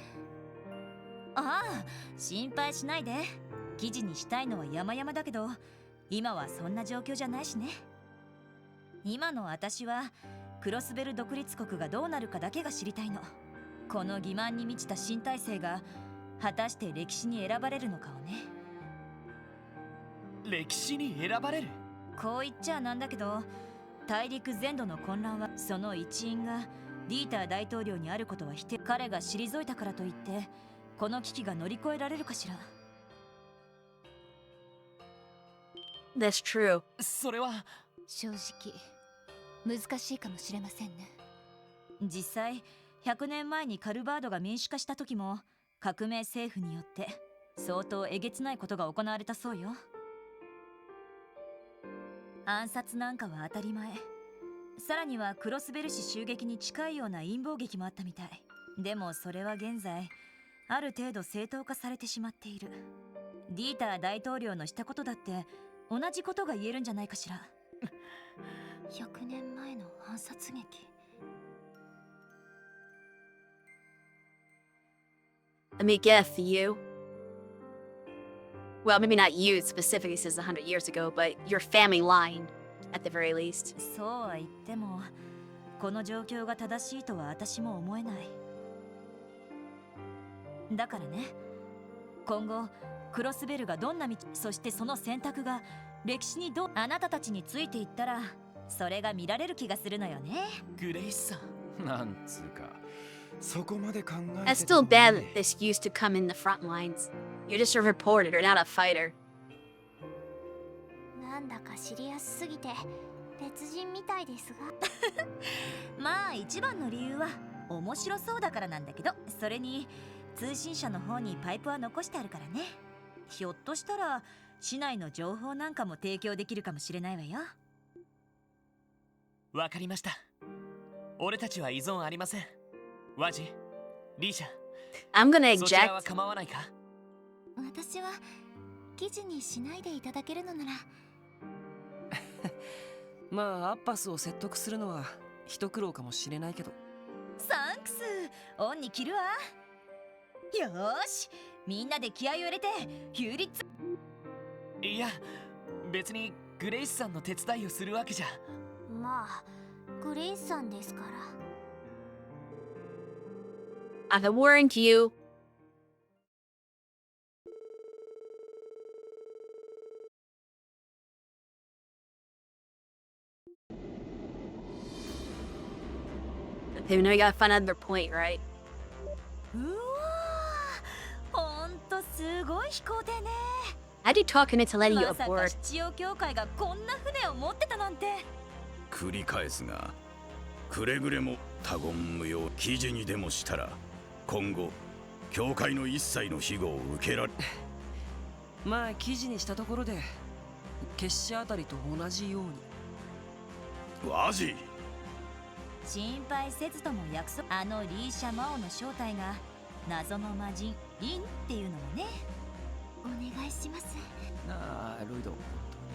ああ、心配しないで。記事にしたいのは山々だけど、今はそんな状況じゃないしね。今の私はクロスベル独立国がどうなるかだけが知りたいの。この欺瞞に満ちた新体制が果たして歴史に選ばれるのかをね。歴史に選ばれる？こう言っちゃなんだけど、大陸全土の混乱はその一因がディーター大統領にあることは否定。彼が退いたからといってこの危機が乗り越えられるかしら。 That's true. それは正直難しいかもしれませんね。実際100年前にカルバードが民主化した時も革命政府によって相当えげつないことが行われたそうよ。暗殺なんかは当たり前。さらにはクロスベル市襲撃に近いような陰謀劇もあったみたい。でもそれは現在ある程度正当化されてしまっている。ディーター大統領のしたことだって同じことが言えるんじゃないかしら。100年前の暗殺劇。 Let me guess, you. Well, maybe not you specifically, since 100 years ago, but your family line, at the very least. そうは言ってもこの状況が正しいとは私も思えない。だからね、今後クロスベルがどんな道、そしてその選択が歴史にあなたたちについていったらそれが見られる気がするのよね。グレイスさん、なんつうかそこまで考えて That's still bad that this used to come in the front lines. You're just a reporter, not a fighter. なんだか知りやすすぎて別人みたいですが。まあ一番の理由は面白そうだからなんだけど、それに通信社の方にパイプは残してあるからね。ひょっとしたら市内の情報なんかも提供できるかもしれないわよ。わかりました。俺たちは依存ありません。ワジ、リーシャ、 I'm gonna そちらは eject. 構わないか？私は記事にしないでいただけるのなら。まあアッパスを説得するのは一苦労かもしれないけど。サンクス、オンに切るわ。よーし、みんなで気合を入れてヒューリッツ。いや、別にグレイスさんの手伝いをするわけじゃ。まあグレイスさんですから。 I've warned you. Okay, we know you gotta find another point, right? うわー、ほんとすごい飛行艇ね。 How'd you talk into letting you まさか aboard? 七葉協会がこんな船を持ってたなんて。繰り返すがくれぐれも他言無用。記事にでもしたら今後教会の一切の庇護を受けられまあ記事にしたところで結社あたりと同じように。ワジ、心配せずとも約束。あのリーシャ・マオの正体が謎の魔人リンっていうのもね。お願いします。なあロイド、本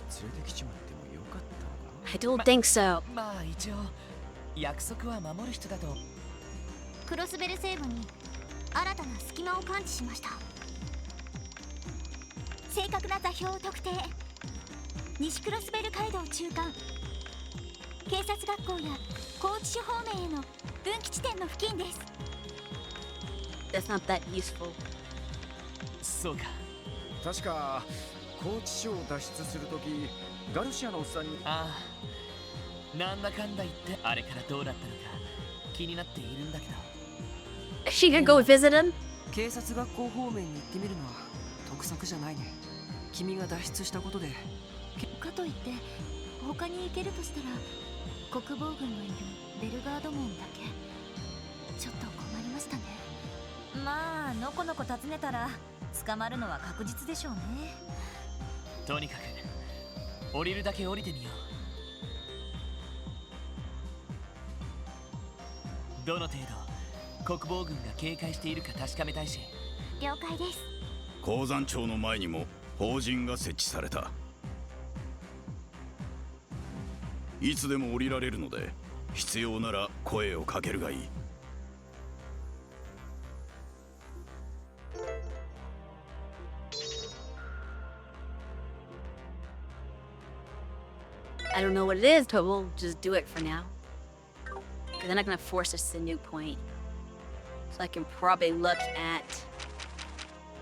当に連れてきちまってもよかったのか？ I don't think so. まあ一応約束は守る人だと。クロスベル西部に新たな隙間を感知しました。正確な座標を特定。西クロスベル街道中間、警察学校や高知市方面への分岐地点の付近です。 That's not that useful. そうか。確か高知市を脱出するときガルシアのおっさんに。ああ、なんだかんだ言ってあれからどうだったのか気になっているんだけど。 Is she gonna go visit him? 警察学校方面に行ってみるのは得策じゃないね。君が脱出したことで。かといって他に行けるとしたら国防軍のいるベルガード門だけ。ちょっと困りましたね。まあのこのこ訪ねたら捕まるのは確実でしょうね。とにかく降りるだけ降りてみよう。どの程度国防軍が警戒しているか確かめたいし。了解です。鉱山町の前にも砲陣が設置された。いつでも降りられるので必要なら声をかけるがいい。I don't know what it is, but we'll just do it for now. Because they're not gonna force us to new point. So I can probably look at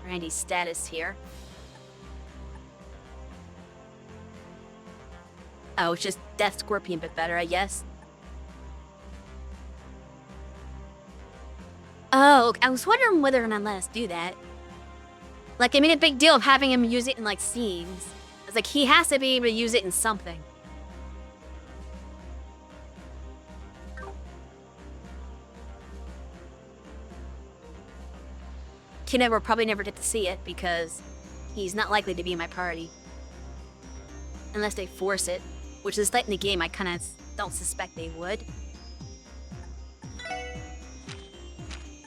Randy's status here. Oh, it's just Death Scorpion, but better, I guess. Oh, I was wondering whether or not let us do that. Like, I made a big deal of having him use it in, like, scenes. It's like, he has to be able to use it in something. Kina will probably never get to see it because he's not likely to be in my party. Unless they force it, which is late in the game, I kind of don't suspect they would.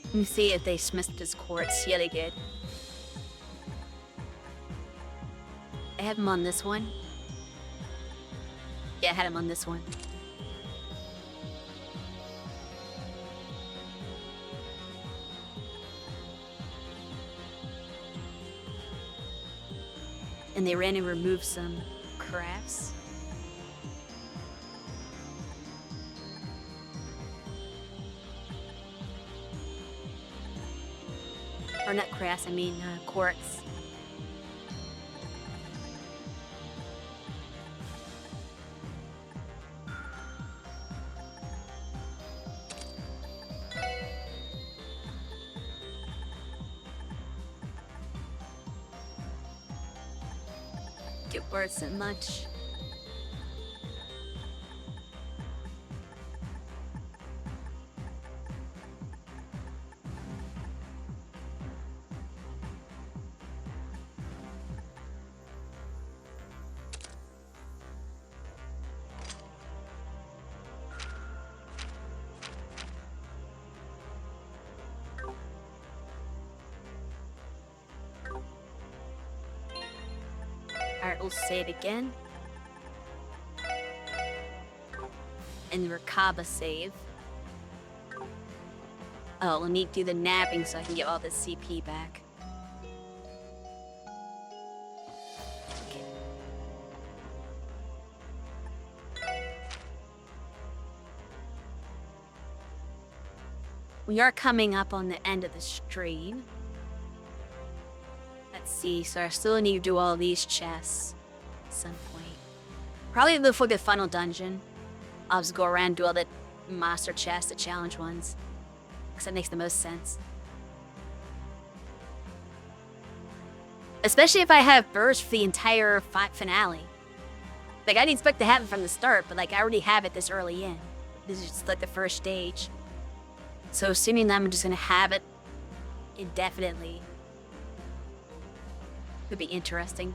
Let me see if they dismissed his courts. Yeah, they did. I have him on this one. Yeah, I had him on this one. And they ran and removed some crafts. Or not crafts, I mean quartz. Get worse than much. Alright, we'll say it again. And the Rakaba save. Oh, we'll need to do the napping so I can get all this CP back. Okay. We are coming up on the end of the stream. Let's see, so I still need to do all these chests at some point. Probably before the final dungeon. I'll just go around and do all the monster chests, the challenge ones. Because that makes the most sense. Especially if I have burst for the entire finale. Like, I didn't expect to have it from the start, but like, I already have it this early in. This is just like the first stage. So assuming that I'm just gonna have it indefinitely. Could be interesting.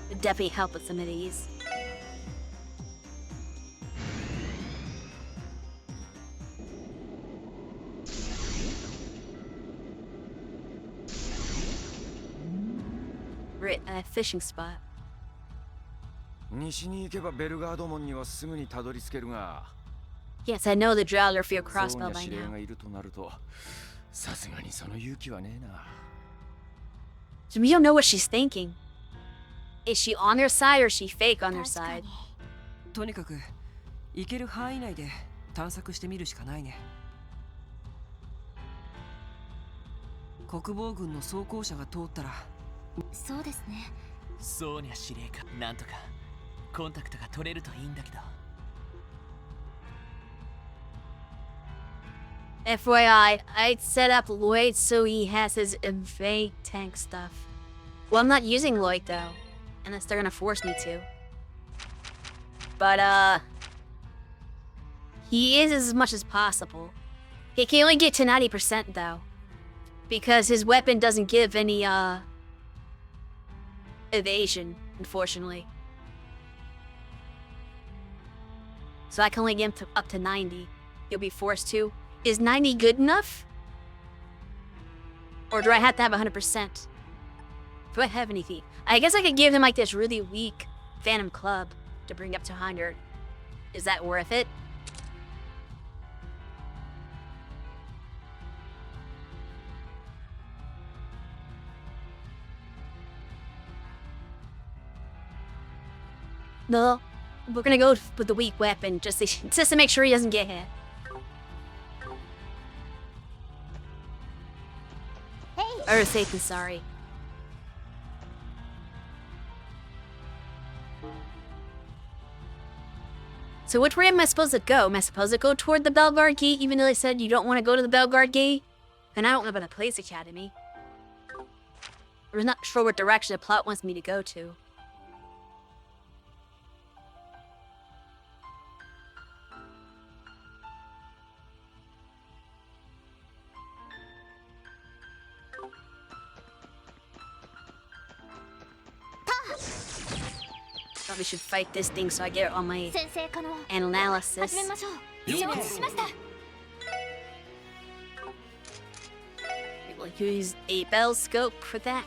Would definitely help with some of these. Right, a fishing spot. 西に行けばベルガード門にはすぐにたどり着けるが、 Yes, I know the geography of ゾー Crossbow ニャ by 司令 now. がいるとなると、さすがにその勇気はねえな。 So we don't know what she's thinking. Is she on their side or is she fake on their side? とにかく行ける範囲内で探索してみるしかないね。国防軍の装甲車が通ったら。そうですね。そうにゃ司令官、なんとかコンタクトが取れるといいんだけど。 FYI, I'd set up Lloyd so he has his invade tank stuff. Well, I'm not using Lloyd though, unless they're gonna force me to. But he is as much as possible. He can only get to 90% though, because his weapon doesn't give any evasion, unfortunately. So I can only get him up to 90. He'll be forced to. Is 90 good enough? Or do I have to have 100%? Do I have anything? I guess I could give him like this really weak Phantom Club to bring up to 100. Is that worth it? No, we're gonna go with the weak weapon just to make sure he doesn't get hit. Or safe and sorry. So which way am I supposed to go? Am I supposed to go toward the Belgard Gate even though they said you don't want to go to the Belgard Gate? And I don't know about the Police Academy. I'm not sure what direction the plot wants me to go to. Probably should fight this thing so I get all my analysis. We'll use a bell scope for that.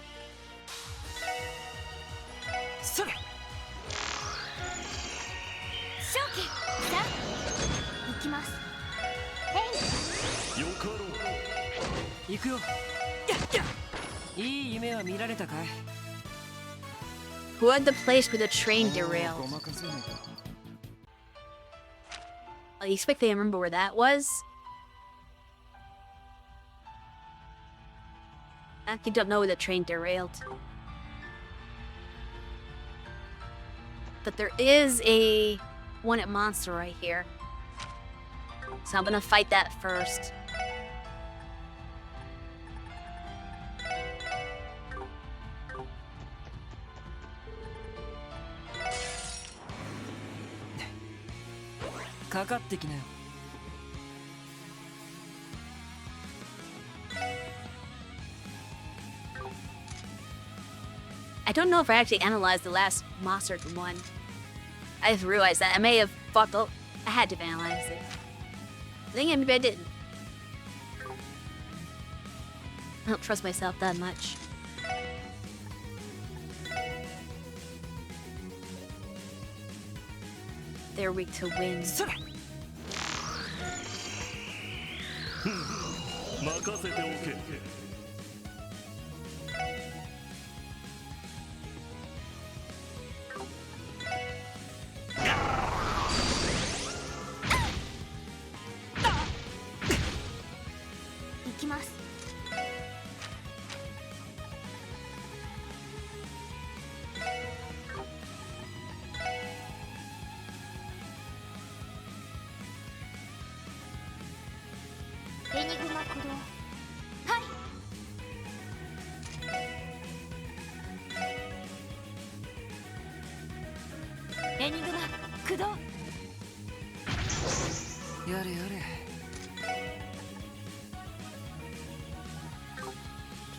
Who had the place where the train derailed? I expect they remember where that was. I actually don't know where the train derailed. But there is a one-hit monster right here. So I'm gonna fight that first. I don't know if I actually analyzed the last monster one. I just realized that I may have fucked up. I had to analyze it. I think maybe I didn't. I don't trust myself that much. They're weak to wind.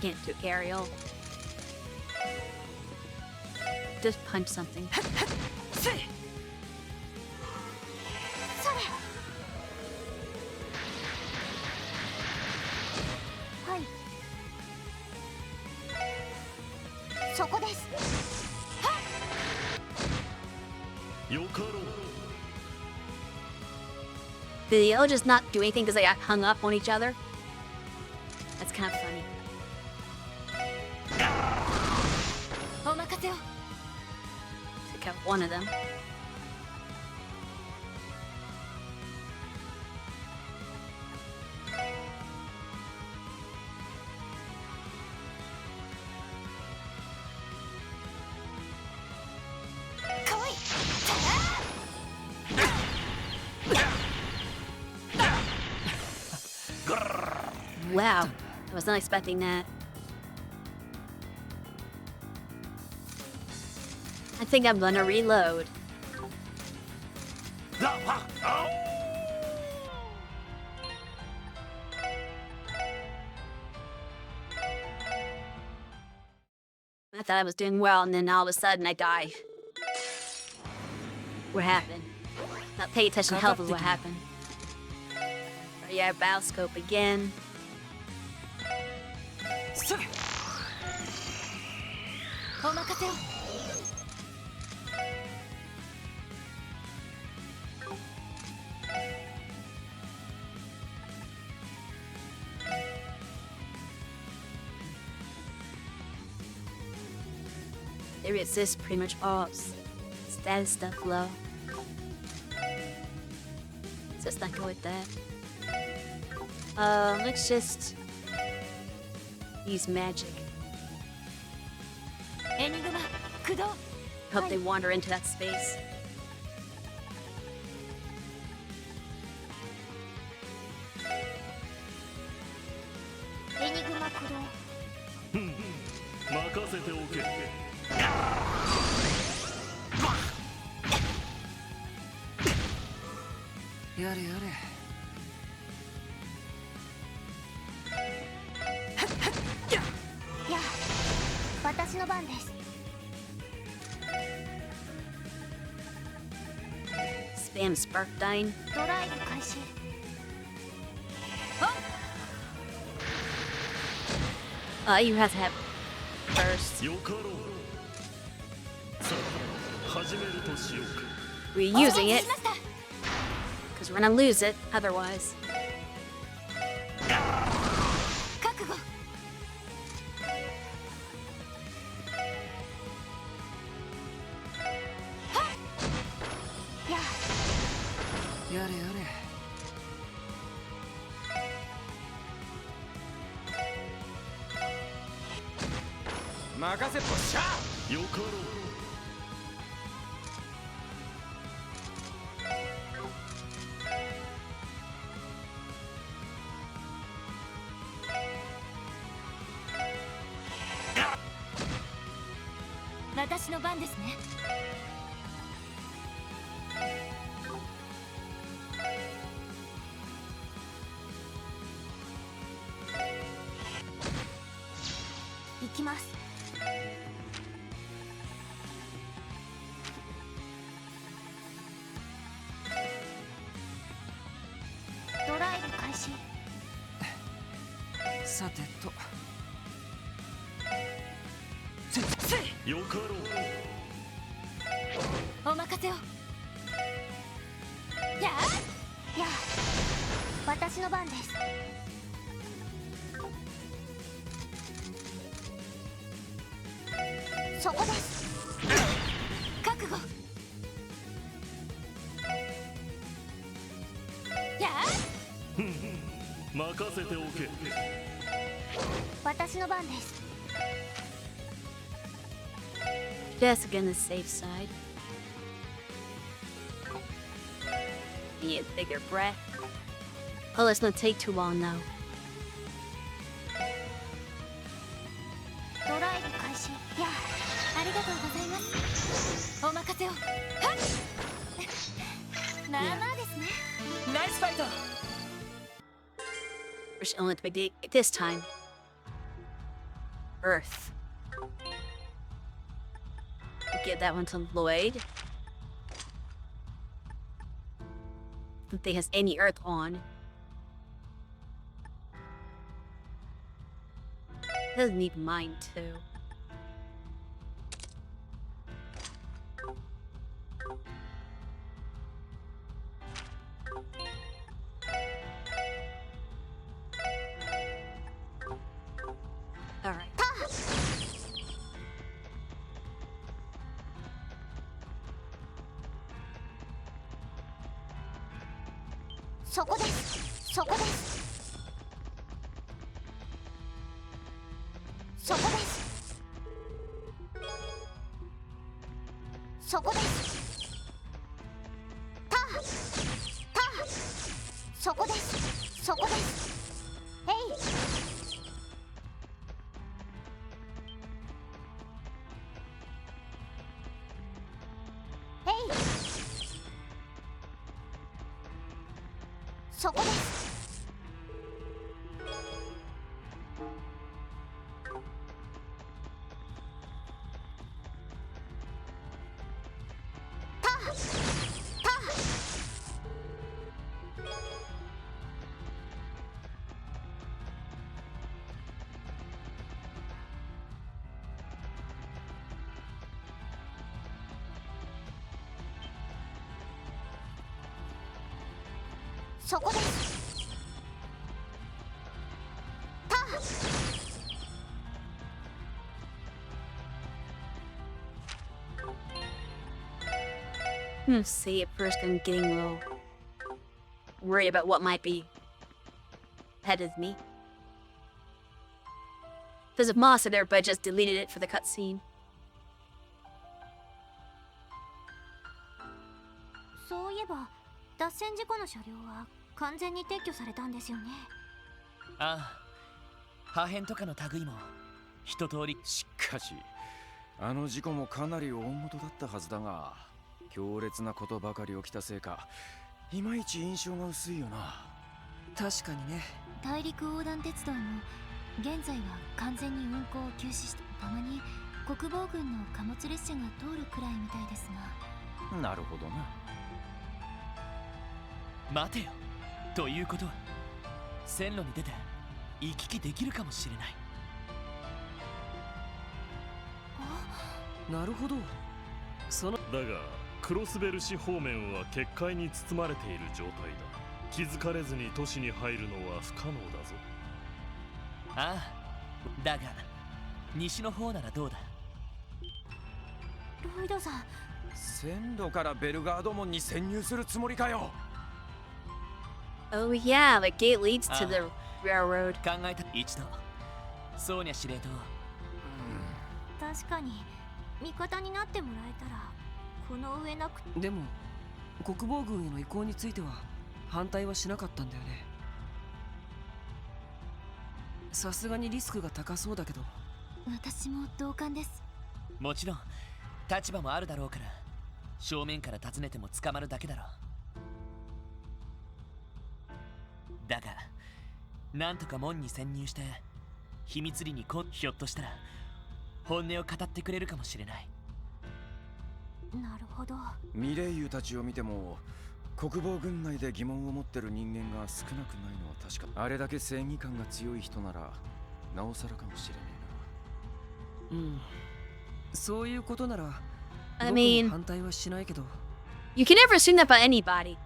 Can't do aerial. Just punch something. Did they all just not do anything because they got hung up on each other? That's kind of funny. お任せを。 Took out one of them. Wow, I was not expecting that. I think I'm gonna reload. I thought I was doing well, and then all of a sudden I die. What happened? Not pay attention to health is what happened. Oh yeah, battle scope again. They resist pretty much all status stuff low. So let's not go with that. Let's just use magic. Hope they wander into that space. Yare yare. やあ、私の番です。 Spam spark dying. ドライブ開始。 You have to have first. We're using it because we're gonna lose it otherwise. Yare yare. 任せっぽっしゃ。よかろう。私の番ですね。行きます。ドライブ開始。さてと。よかろう。お任せを。やあ、私の番です。そこです。覚悟。やあ。任せておけ。私の番です。 Just again the safe side. Need a bigger breath. Oh, let's not take too long though. ドライブ開始。やあ、ありがとうございます。お任せを。はっ。まあまあですね。ナイスファイト。 We're only to big this time. Earth. Give that one to Lloyd. Don't think has any earth on. Doesn't need mine too. All right. そこです。そこです。そこです。そこです。ターターそこです。そこです。えいえいそこです。ターターそこです。ター Say it first, I'm getting a little worried about what might be ahead of me. There's a moss there, but I just deleted it for the cutscene. そういえば脱線事故の車両は完全に撤去されたんですよね。ああ、破片とかの類も一通り。しかしあの事故もかなり大元だったはずだが、強烈なことばかり起きたせいかいまいち印象が薄いよな。確かにね。大陸横断鉄道も現在は完全に運行を休止して、たまに国防軍の貨物列車が通るくらいみたいですが。なるほどな。待てよ。ということは線路に出て行き来できるかもしれない。なるほど。そのだがクロスベル市方面は結界に包まれている状態だ。気づかれずに都市に入るのは不可能だぞ。ああ、だが西の方ならどうだ。ロイドさん、線路からベルガード門に潜入するつもりかよ。Oh yeah, the gate leads to the railroad. 考えた。一度ソーニャ司令塔。確かに味方になってもらえたらこの上なく。でも国防軍への移行については反対はしなかったんだよね。さすがにリスクが高そうだけど。私も同感です。もちろん立場もあるだろうから、正面から訪ねても捕まるだけだろう。だがなんとか門に潜入して秘密裏にひょっとしたら本音を語ってくれるかもしれない。なるほど。ミレイユたちを見ても国防軍内で疑問を持ってる人間が少なくないのは確か。あれだけ正義感が強い人ならなおさらかもしれねえな。うん、そういうことなら I mean, 反対はしないけど。 You can never assume that about anybody.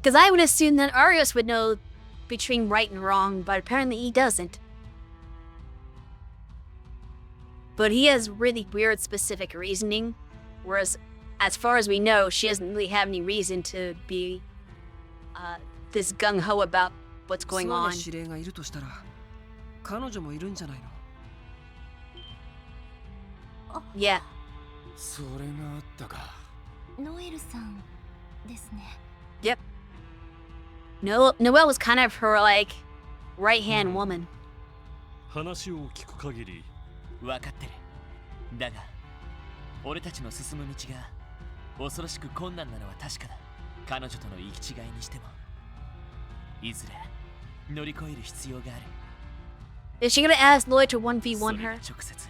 Because I would assume that Arios would know between right and wrong, but apparently he doesn't. But he has really weird specific reasoning, whereas as far as we know, she doesn't really have any reason to be this gung-ho about what's going on. 司令がいるとしたら彼女もいるんじゃないの。Yeah. それがあったか。ノエルさんですね。 Yep. Noelle was kind of her, like, right-hand woman. 話を聞く限り分かってる。だが俺たちの進む道が恐ろしく困難なのは確かだ。彼女との行き違いにしてもいずれ乗り越える必要がある。 Is she gonna ask Lloyd to 1v1 それが her? 直接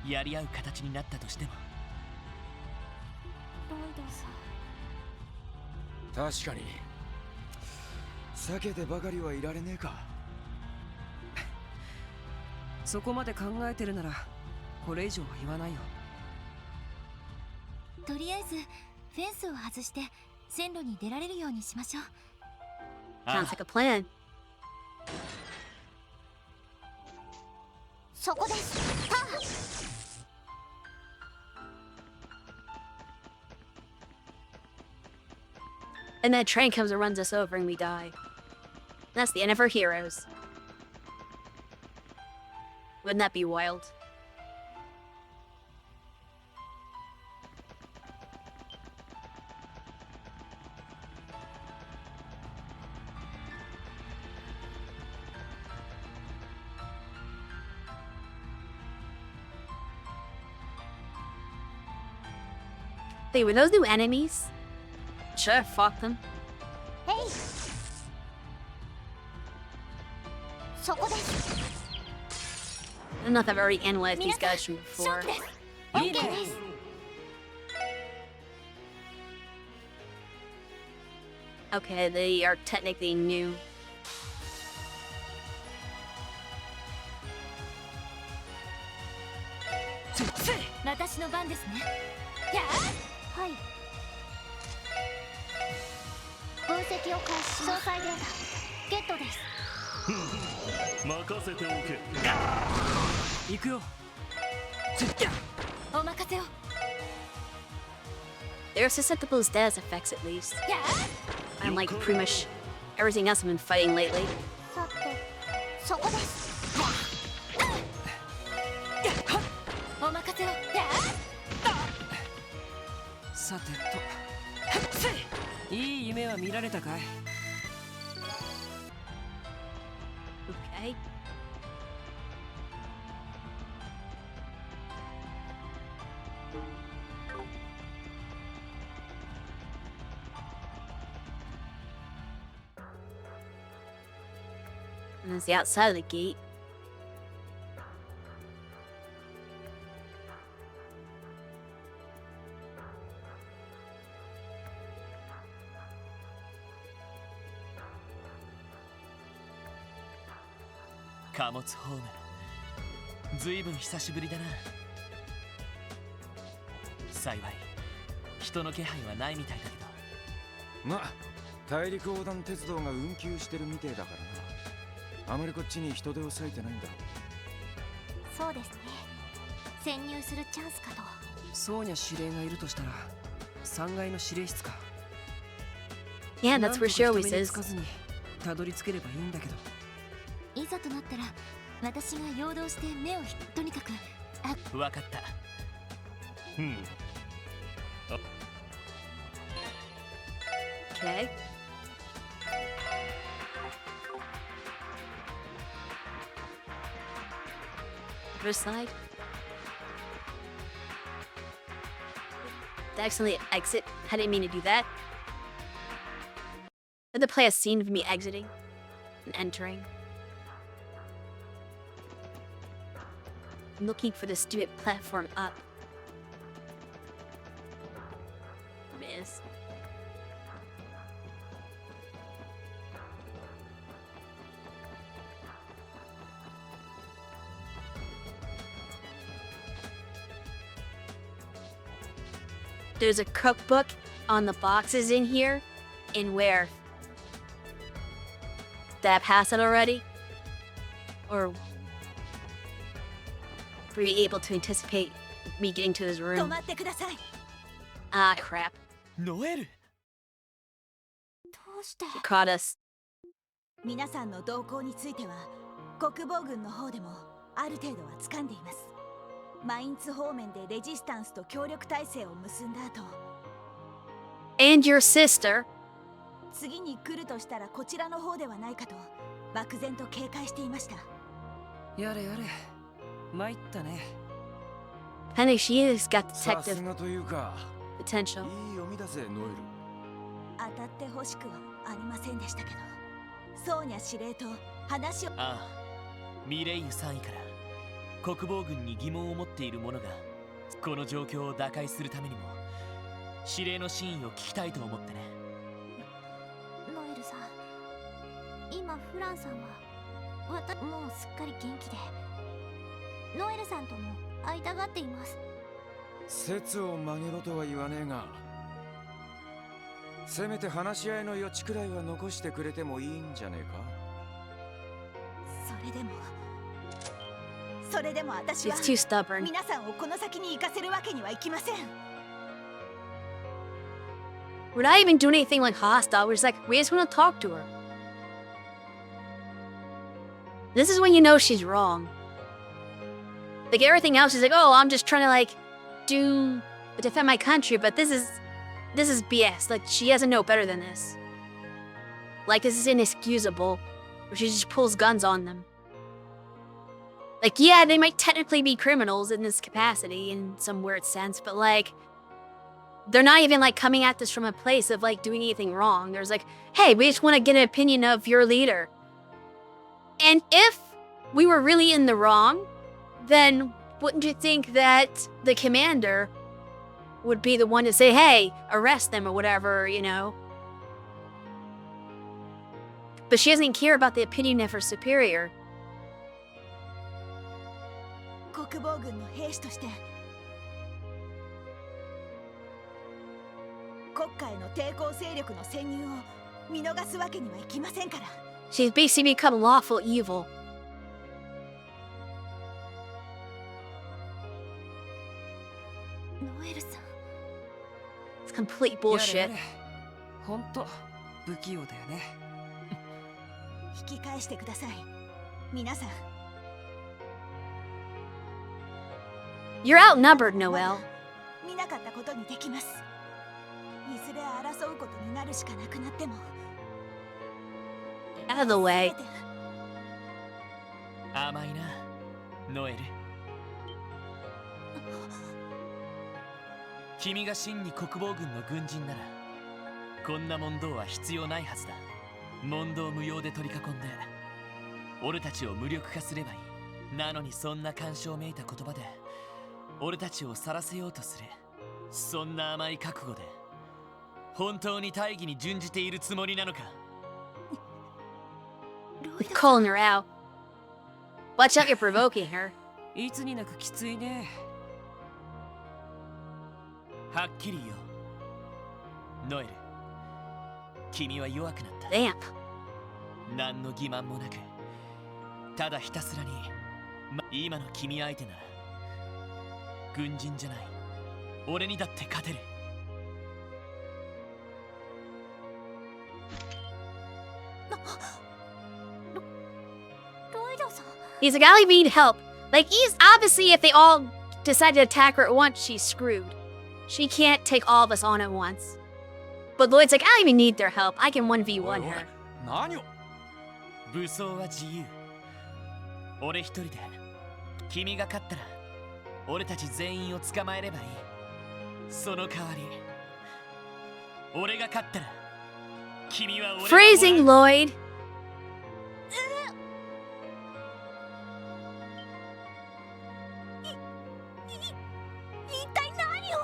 やり合う形になったとしても。ロイドさん、確かに避けてばかりはいられねえか。そこまで考えてるならこれ以上は言わないよ。とりあえずフェンスを外して線路に出られるようにしましょう。 Sounds like a plan. そこです。ター And that train comes and runs us over and we die. That's the end of our heroes. Wouldn't that be wild? Wait, were those new enemies? Sure, fuck them. Hey! そこです。 I don't know if I've already analyzed these guys from before. OK です。 Okay, they are technically new. 私の番ですね。やあ、はい。分析を開始。詳細データゲットです。任せておけ。行くよ。お任せを。 They're susceptible to status effects at least. Unlike pretty much everything else I've been fighting lately. さて、そこです。お任せを。さてと、いい夢は見られたかい？ Okay. And there's the outside of the gate. Kamots home. ずいぶん久しぶりだな。幸い人の気配はないみたいだけど。まあ大陸横断鉄道が運休してるみてえだからな。あまりこっちに人手を割いてないんだろう。そうですね。潜入するチャンスかと。ソーニャ司令がいるとしたら3階の司令室か。 Yeah, that's where she always なんとか人目に is. つかずにたどり着ければいいんだけど。いざとなったら私が陽動して目をとにかく。わかった。Okay. Other side. Did I accidentally exit? I didn't mean to do that. Did the play a scene of me exiting and entering? I'm looking for the stupid platform up. Miss. There's a cookbook on the boxes in here. In where? Did I pass it already? Or were you able to anticipate me getting to this 止 room? まってください。 Ah, crap. ノエル。どうして？ She caught us. 皆さんの動向については国防軍の方でもある程度は掴んでいます。マインツ方面でレジスタンスと協力体制を結んだ後、 And your sister. 次に来るとしたらこちらの方ではないかと漠然と警戒していました。やれやれ、参ったね。 I think she has got さ detective すがというか potential. いい読みだぜノエル。当たってほしくはありませんでしたけど、ソーニャ司令と話を。ああ、ミレイユ3位から国防軍に疑問を持っている者がこの状況を打開するためにも司令の真意を聞きたいと思ってね。ノエルさん、今フランさんはもうすっかり元気でノエルさんとも会いたがっています。説を曲げろとは言わねえが、せめて話し合いの余地くらいは残してくれてもいいんじゃねえか。それでもそれでも私は She's too stubborn. 皆さんをこの先に行かせるわけにはいきません。 We're not even doing anything like hostile. We're just like, we just want to talk to her. This is when you know she's wrong. Like everything else is like, oh, I'm just trying to like defend my country, but this is BS. Like she doesn't know better than this. Like this is inexcusable. Or she just pulls guns on them. Like yeah, they might technically be criminals in this capacity in some weird sense, but like they're not even like coming at this from a place of like doing anything wrong. There's like, hey, we just want to get an opinion of your leader. And if we were really in the wrong, then wouldn't you think that the commander would be the one to say, hey, arrest them or whatever, you know? But she doesn't care about the opinion of her superior. 国防軍の兵士として国家への抵抗勢力の潜入を見逃すわけにはいきませんから。 She's basically become lawful evil. ノエルさん。 It's complete bullshit. 本当不器用だよね。引き返してください。皆さん。 You're outnumbered, Noelle. 見なかったことにできます。いずれ争うことになるしかなくなっても。 Out of the way. 甘いな、ノエル。君が真に国防軍の軍人なら、こんな問答は必要ないはずだ。問答無用で取り囲んで、俺たちを無力化すればいい。なのにそんな干渉めいた言葉で、俺たちを晒せようとする。そんな甘い覚悟で、本当に大義に準じているつもりなのか。 Calling her out. Watch out, you're provoking her. いつになくきついね。はっきり言おう。ノエル、君は弱くなった。Damn. 何の欺瞞もなく、ただひたすらに、今の君相手なら、軍人じゃない、俺にだって勝てる。 He's like, I need help. Like, he's obviously, if they all decide to attack her at once, she's screwed. She can't take all of us on at once. But Lloyd's like, I don't even need their help. I can 1v1 her. 何を？武装は自由。俺一人で。君が勝ったら、俺たち全員を捕まえればいい。その代わり、俺が勝ったら、君は俺が。Phrasing, Lloyd. 一体何を？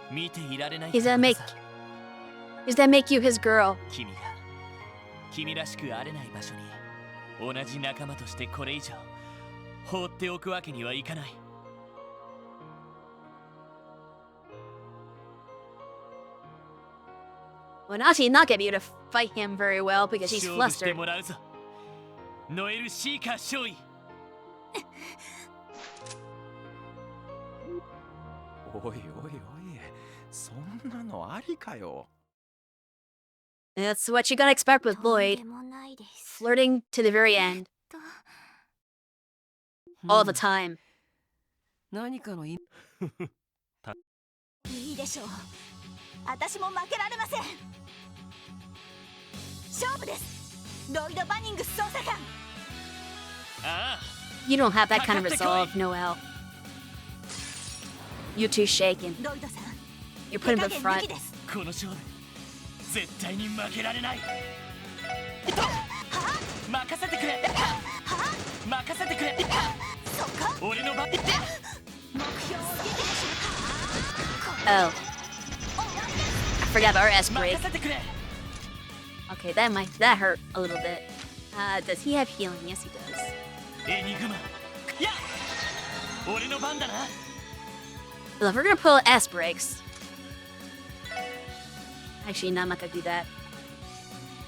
見ていられない。 Does that make you his girl? 君らしくあれない場所に同じ仲間としてこれ以上放っておくわけにはいかない。 Well, now she's not gonna be able to fight him very well because she's 勝負して flustered. もらうぞ。ノエル・シーカー少尉。おいおいおい、そんなのありかよ。 That's what you gotta expect with Lloyd. Flirting to the very end. All the time. 何かの意いいでしょう。私も負けられません。勝負です。ロイド・バニングス捜査官。You don't have that kind of resolve, Noelle. You're too shaken. ロイドさん。 You're putting up front. この勝負、絶対に負けられない。任せてくれ。任せてくれ。俺の番。目標を撃破し Oh. I forgot about our S break. Okay, that hurt a little bit. Does he have healing? Yes, he does. エニグマ。や。俺の番だな。 Well, if we're gonna pull S breaks. Actually, no, I'm not gonna do that.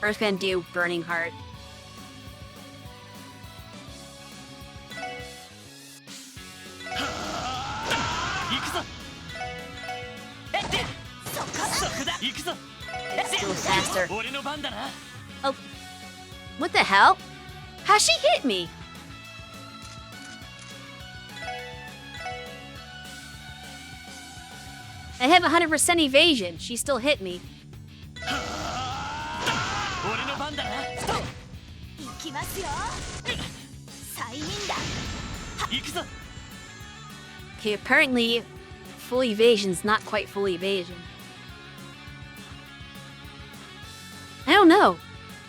We're just gonna do Burning Heart. It's still faster. Oh. What the hell? How she hit me? I have 100% evasion. She still hit me. Okay, apparently full evasion's not quite full evasion. I don't know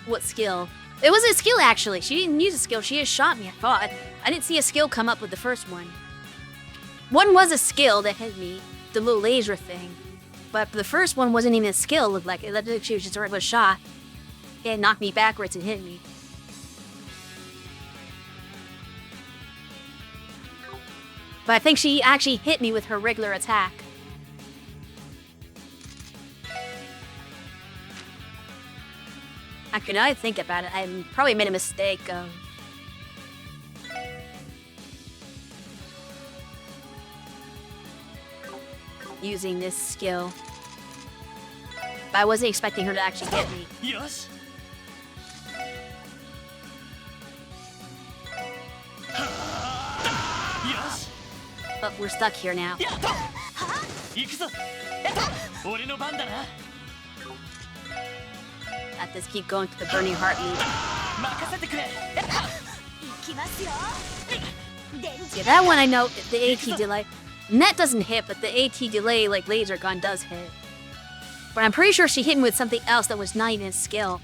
what skill. It was a skill actually. She didn't use a skill. She just shot me, I thought. I didn't see a skill come up with the first one. One was a skill that hit me, the little laser thing. But the first one wasn't even a skill. It looked like it. She was just a regular shot. It knocked me backwards and hit me. But I think she actually hit me with her regular attack. Actually, now I think about it, I probably made a mistake of... using this skill. But I wasn't expecting her to actually hit me. Yes. But we're stuck here now. Let this keep going to the burning heart loop. Yeah, that one I know, the AT delay. Net doesn't hit, but the AT delay, like laser gun, does hit. But I'm pretty sure she hit me with something else that was not even a skill.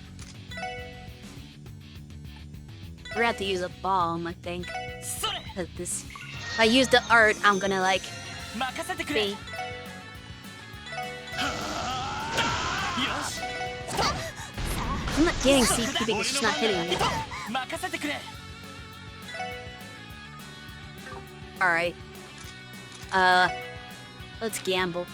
We're gonna have to use a bomb, I think. This. If I use the art, I'm gonna like be. I'm not getting CP because she's not hitting me. Alright. Let's gamble.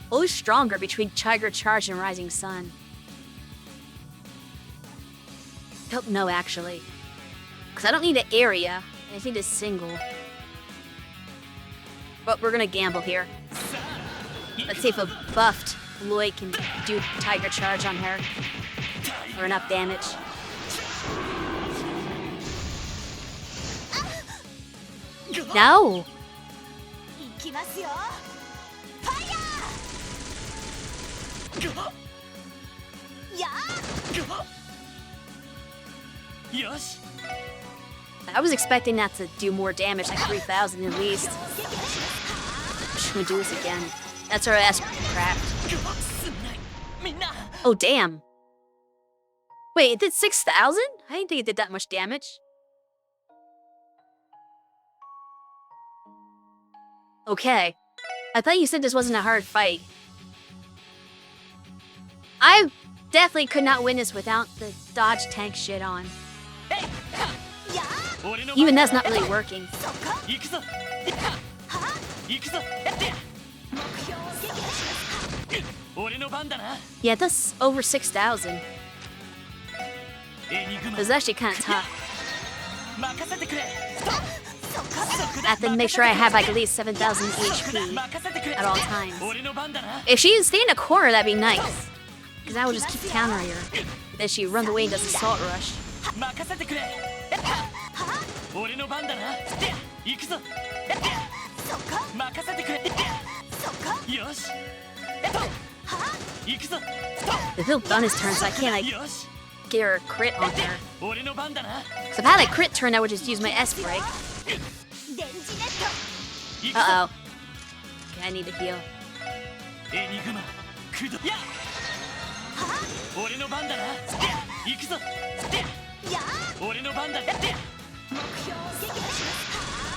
Who's stronger between Tiger Charge and Rising Sun? Don't know actually. Because I don't need an area. I just need a single. But we're gonna gamble here. Let's see if a buffed Lloyd can do Tiger Charge on her. Or enough damage. No! I was expecting that to do more damage, like 3,000 at least. She's gonna do this again. That's our ass craft. Oh, damn. Wait, it did 6,000? I didn't think it did that much damage. Okay. I thought you said this wasn't a hard fight. I definitely could not win this without the dodge tank shit on. Even that's not really working. Yeah, that's over 6,000. It's actually kind of tough. I have to make sure I have like at least 7,000 HP at all times. If she stay in a corner, that'd be nice. Because I would just keep countering her. Then she runs away and does assault rush. The Phil done his turn, so I can't like get her a crit on her. So if I had a crit turn, I would just use my S break. Uh-oh. Okay, I need to heal.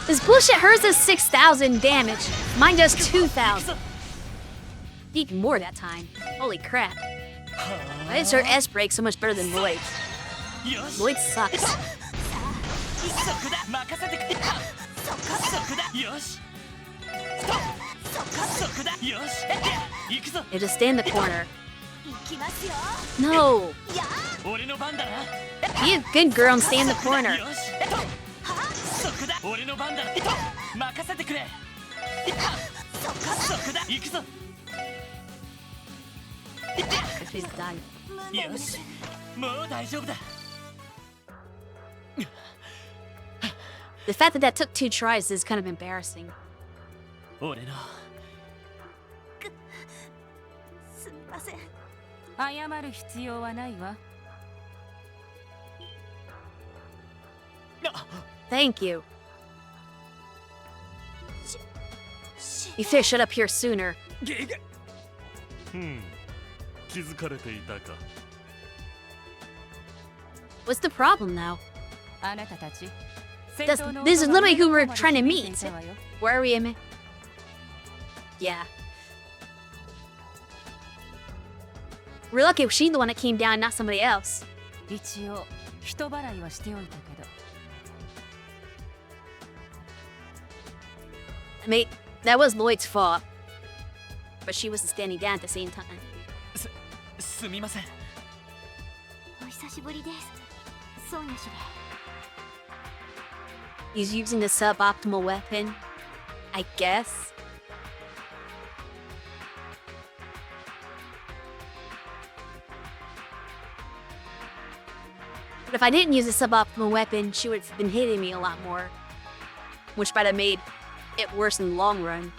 This bullshit hers does 6,000 damage. Mine does 2,000. Even more that time. Holy crap. Why is her S break so much better than Lloyd's? Lloyd sucks. You just stay in the corner. No! Be a good girl and stay in the corner. そこだ行くぞ She's done. よしもう大丈夫だ The fact that that took 2 tries is kind of embarrassing. 俺のすみません。謝る必要はないわ。 Thank you. You fish shut up here sooner. 気づかれていたか What's the problem now? あなたたち。 This is literally who we're trying to meet. Where are we, Amy? Yeah. We're lucky she's the one that came down, not somebody else. 一応人払いはしておいたけど。 I mean, that was Lloyd's fault. But she wasn't standing down at the same time. すみません お久しぶりです。ソーニャ司令。 He's using the suboptimal weapon, I guess. But if I didn't use a suboptimal weapon, she would have been hitting me a lot more, which might have made it worse in the long run.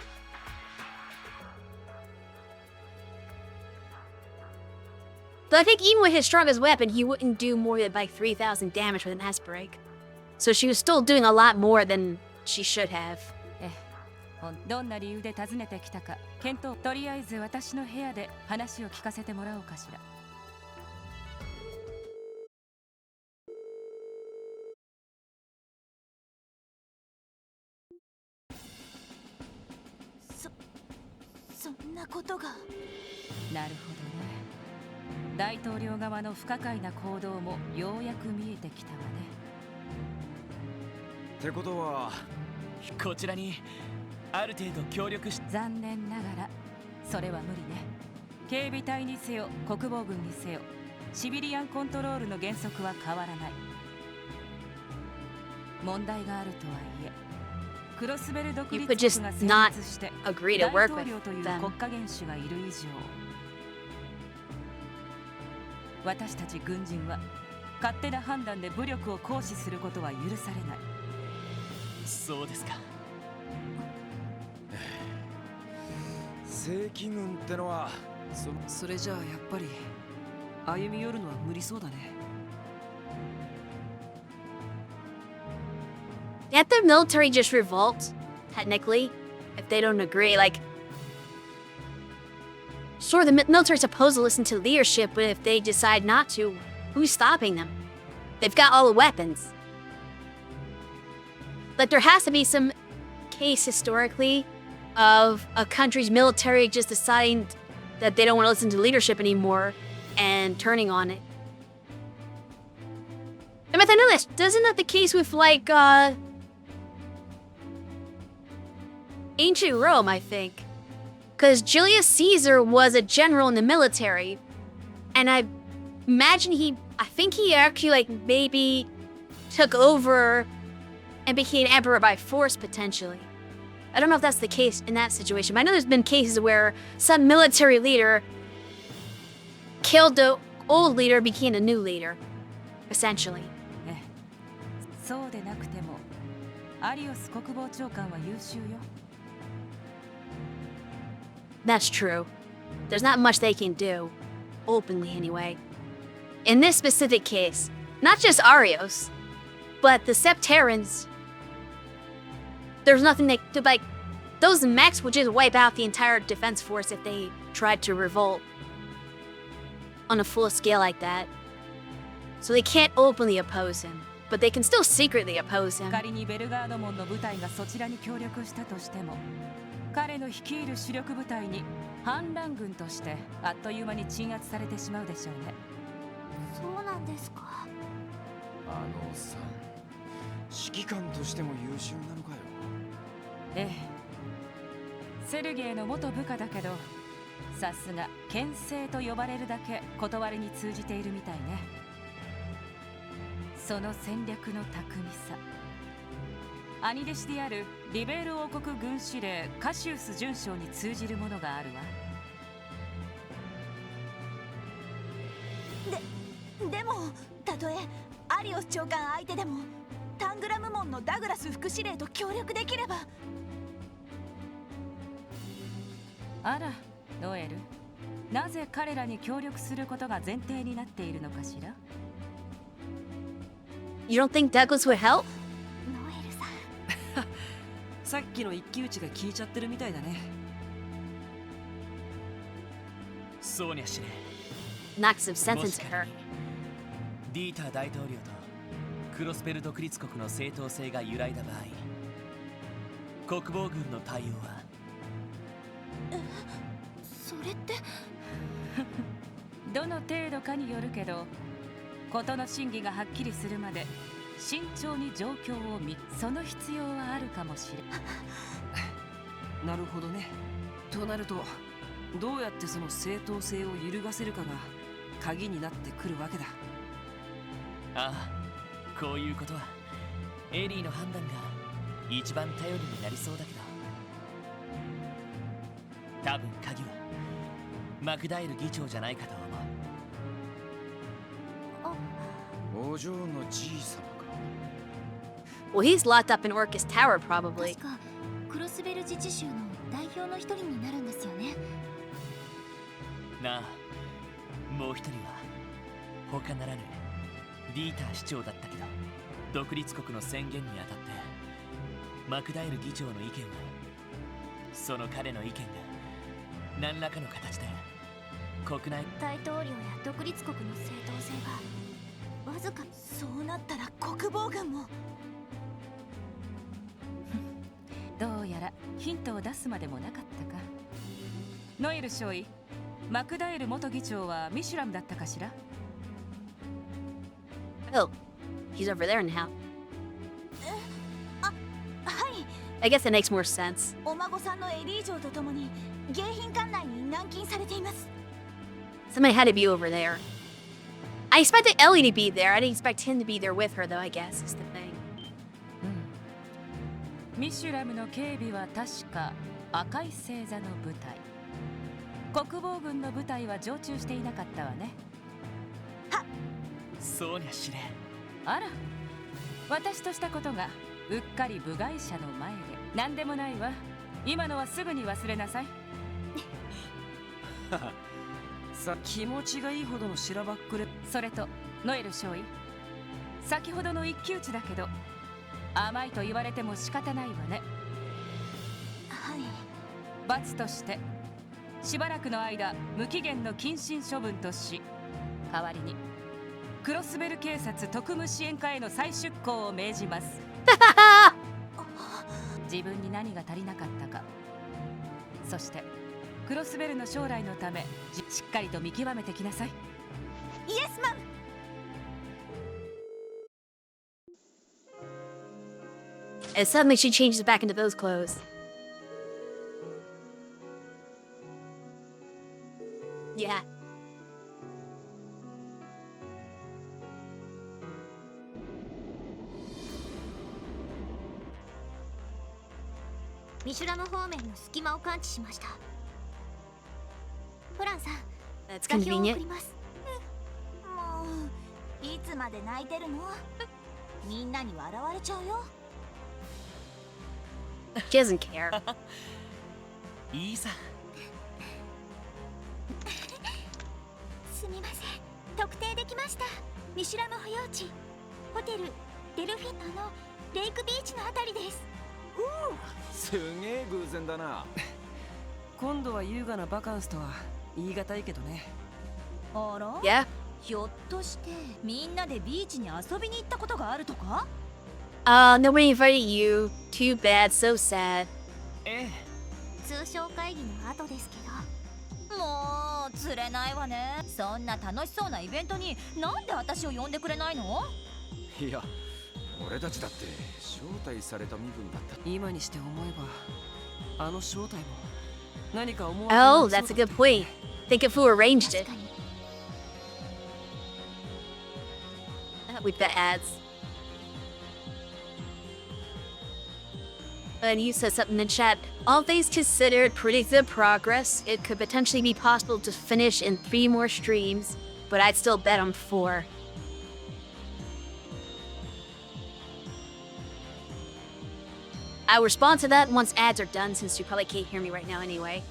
So I think even with his strongest weapon, he wouldn't do more than like 3,000 damage with an ice break. So she was still doing a lot more than she should have. どんな理由で訪ねてきたか検討。とりあえず私の部屋で話を聞かせてもらおうかしら。そんなことが。なるほどね。大統領側の不可解な行動もようやく見えてきたわね。ってことはこちらにある程度協力し。残念ながらそれは無理ね。警備隊にせよ国防軍にせよシビリアンコントロールの原則は変わらない。問題があるとはいえクロスベル独立国が成立して大統領という国家元首がいる以上私たち軍人は勝手な判断で武力を行使することは許されない。そうですか。正規軍ってのはそれじゃあやっぱり歩み寄るのは無理そうだね。Can't the military just revolt, technically, if they don't agree? Like, sure, the military's supposed to listen to leadership, but if they decide not to, who's stopping them? They've got all the weapons. Like, there has to be some case historically of a country's military just deciding that they don't want to listen to leadership anymore and turning on it. And I know this, isn't that the case with, like, ancient Rome, I think? Because Julius Caesar was a general in the military, and I think he actually, like, maybe took over and became emperor by force, potentially. I don't know if that's the case in that situation, but I know there's been cases where some military leader killed the old leader, became a new leader, essentially. そうでなくてもアリオス国防長官は優秀よ。 That's true. There's not much they can do, openly anyway. In this specific case, not just Arios, but the Septerans, there's nothing they could, like, those mechs would just wipe out the entire defense force if they tried to revolt on a full scale like that. So they can't openly oppose him, but they can still secretly oppose him. 仮にベルガード門の部隊がそちらに協力したとしても、彼の率いる主力部隊に反乱軍としてあっという間に鎮圧されてしまうでしょうね。そうなんですか。あのさん、指揮官としても優秀なのかよ。ええ。セルゲイの元部下だけど、さすが牽制と呼ばれるだけ断りに通じているみたいね。その戦略の巧みさ。兄弟子であるリベール王国軍司令カシウス准将に通じるものがあるわ。でもたとえアリオス長官相手でもタングラム門のダグラス副司令と協力できれば。あら、ノエル、なぜ彼らに協力することが前提になっているのかしら？ You don't think Douglas would help? さっきの一騎打ちが効いちゃってるみたいだね。そうにゃしね。 Knock some sense into her. ディーター大統領とクロスベル独立国の正当性が揺らいだ場合、国防軍の対応は？それってどの程度かによるけど、事の真偽がはっきりするまで慎重に状況を見、その必要はあるかもしれん。なるほどね。となるとどうやってその正当性を揺るがせるかが鍵になってくるわけだ。ああ、こういうことはエリーの判断が一番頼りになりそうだけど、多分鍵はマクダイル議長じゃないかと思う。お嬢のじいさまか。 Well, he's locked up in Orcus Tower, probably. 確かクロスベル自治州の代表の一人になるんですよね。なあ、もう一人は他ならぬディーター市長だったけど、独立国の宣言にあたってマクダイル議長の意見は、その彼の意見が何らかの形で国内大統領や独立国の正当性がわずか。そうなったら国防軍も。どうやらヒントを出すまでもなかったか。ノエル少尉、マクダエル元議長はミシュラムだったかしら？ Oh, he's over there now. はい。 I guess that makes more sense. お孫さんのエリー嬢と共に迎賓館内に軟禁されています。 Somebody had to be over there. I expected Ellie to be there. I didn't expect him to be there with her, though, I guess, is the thing. ミシュラムの警備は確か赤い星座の部隊。国防軍の部隊は常駐していなかったわね。そうにゃしれ。あら、私としたことがうっかり部外者の前で。何でもないわ。今のはすぐに忘れなさい。さ、気持ちがいいほどのしらばっくれ。それとノエル少尉、先ほどの一騎打ちだけど甘いと言われても仕方ないわね。はい。罰としてしばらくの間無期限の謹慎処分とし、代わりにクロスベル警察特務支援課への再出向を命じます。自分に何が足りなかったか、そしてクロスベルの将来のためしっかりと見極めてきなさい。イエスマン。And suddenly she changes back into those clothes. Yeah. ミシュラム方面の隙間を感知しました。フランさん、 That's 画標を送 convenient. ります。もういつまで泣いてるの？みんなに笑われちゃうよ。She doesn't care. いいさ。すみません、特定できました。ミシュラム保養地、ホテルデルフィンのレイクビーチのあたりです。すげえ偶然だな。今度は優雅なバカンスとは言い難いけどね。あら、 Yeah. ひょっとしてみんなでビーチに遊びに行ったことがあるとか？ Nobody invited you. Too bad. So sad. ええ。通商会議の後ですけど。もう釣れないわね。そんな楽しそうなイベントになんで私を呼んでくれないの？いや、俺たちだって招待された身分だった。今にして思えばあの招待も何か思わ Oh, that's a good point. Think of who arranged it. With the ads. And you said something in chat. All things considered, pretty good progress. It could potentially be possible to finish in 3 more streams, but I'd still bet on 4. I'll respond to that once ads are done, since you probably can't hear me right now anyway.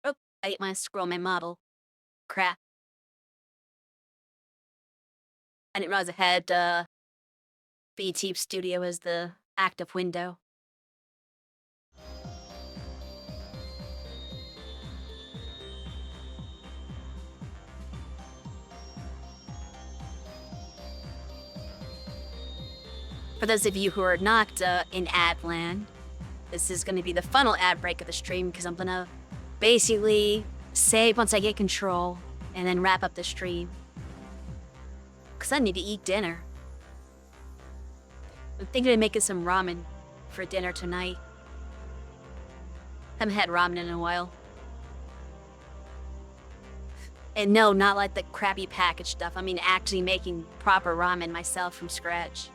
Oh, I ate my scroll, my model. Crap. I didn't realize I had BT Studio as the active window. For those of you who are not in ad land, this is going to be the final ad break of the stream, because I'm going to basically save once I get control and then wrap up the stream. Because I need to eat dinner. I'm thinking of making some ramen for dinner tonight. Haven't had ramen in a while. And no, not like the crappy packaged stuff. I mean actually making proper ramen myself from scratch.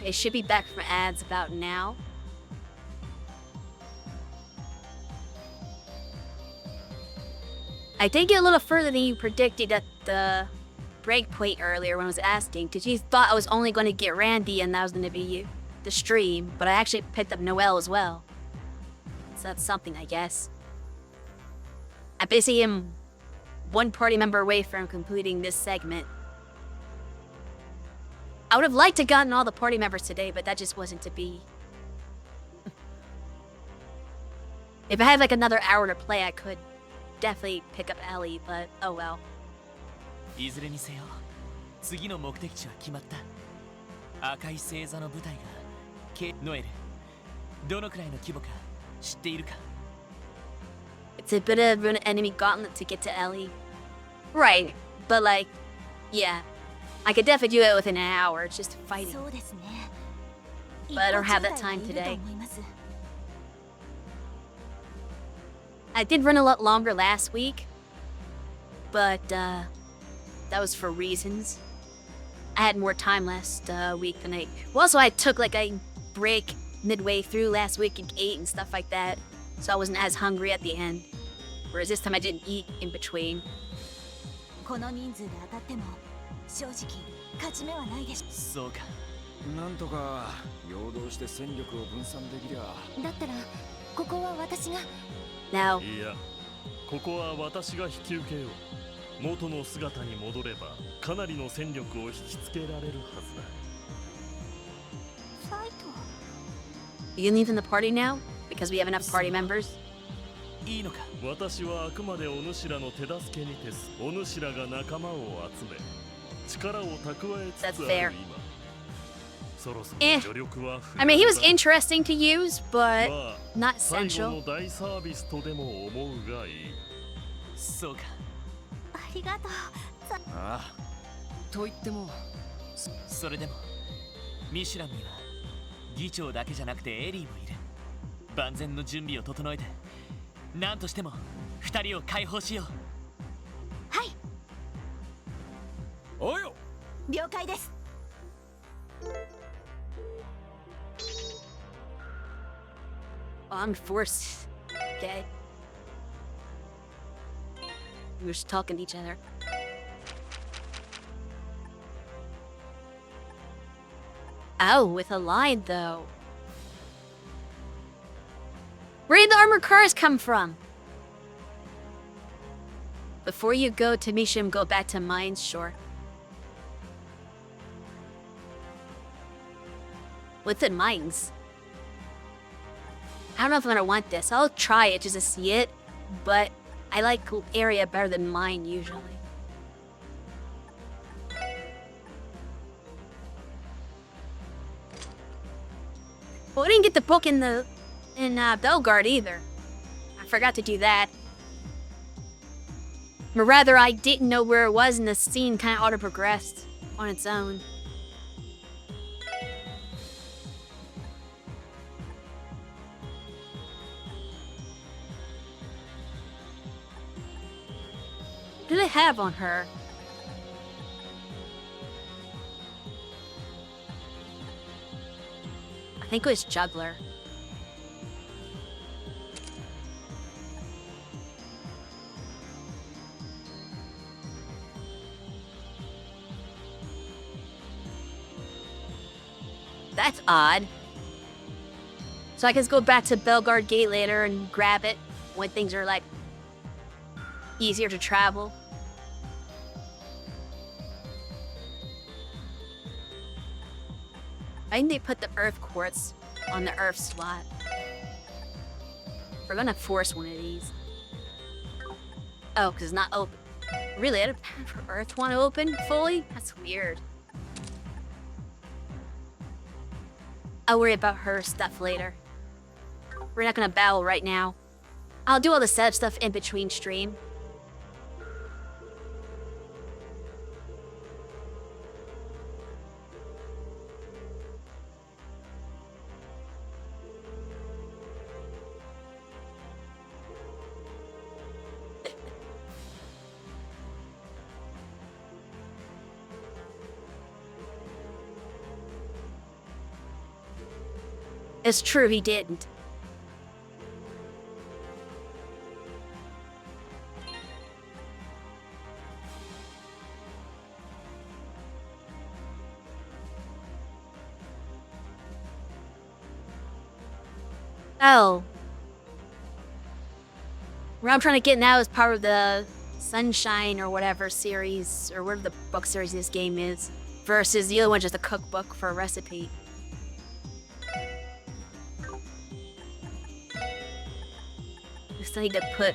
It should be back from ads about now. I did get a little further than you predicted at the breakpoint earlier when I was asking, because you thought I was only going to get Randy and that was going to be the stream, but I actually picked up Noelle as well. So that's something, I guess. I basically am one party member away from completing this segment. I would have liked to have gotten all the party members today, but that just wasn't to be. If I had like another hour to play, I could definitely pick up Ellie, but oh well. いずれにせよ、次の目的地は決まった。赤い星座の部隊が、ノエル、どのくらいの規模か知っているか? It's a bit of an enemy gauntlet to get to Ellie. Right, but like, yeah. I could definitely do it within an hour, just fighting. But I don't have that time today. I did run a lot longer last week, but that was for reasons. I had more time last week than I... Well, also I took like a break midway through last week and ate and stuff like that, so I wasn't as hungry at the end. Whereas this time I didn't eat in between. 正直勝ち目はないでしょ。そうか。なんとか陽動して戦力を分散できりゃ。だったらここは私が。Now. いや、ここは私が引き受けよう。元の姿に戻ればかなりの戦力を引きつけられるはずだ。ファイト。You can leave in the party now because we have enough party members. いいのか。私はあくまでお主らの手助けに徹す。お主らが仲間を集め。That's fair. I mean, he was interesting to use, but not essential. そうか。ありがとう。ああ、と言ってもそれでもミシュランには議長だけじゃなくてエリーもいる。万全の準備を整えて何としても2人を解放しよう。はい、およ、了解です。I'm forced. Okay. We're just talking to each other. Oh, with a line though. Where did the armored cars come from? Before you go to Mishim, go back to Mines Shore. Within Mines. I don't know if I'm gonna want this. I'll try it just to see it, but I like area better than mine usually. Well, I didn't get the book in Belgard either. I forgot to do that. Or rather, I didn't know where it was, and the scene kind of auto-progressed on its own. What do they have on her? I think it was Juggler. That's odd. So I can just go back to Belgard Gate later and grab it when things are like easier to travel. I think they put the Earth Quartz on the Earth slot. We're gonna force one of these. Oh, because it's not open. Really? I don't for Earth one open fully? That's weird. I'll worry about her stuff later. We're not gonna battle right now. I'll do all the setup stuff in between stream. It's true, he didn't. Oh. Where I'm trying to get now is part of the Sunshine or whatever series, or whatever the book series this game is, versus the other one's just a cookbook for a recipe. I need to put,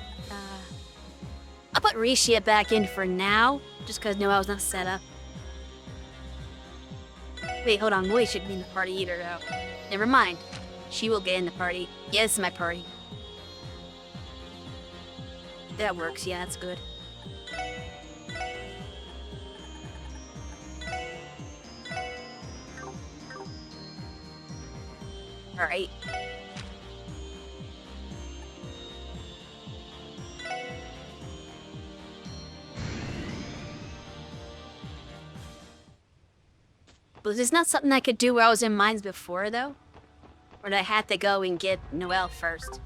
I'll put Rishia back in for now, just because Noelle's not set up. Wait, hold on, Moy shouldn't be in the party either, though. Never mind. She will get in the party. Yeah, this is my party. That works, yeah, that's good. Alright. Was this not something I could do where I was in mines before, though? Or did I have to go and get Noelle first?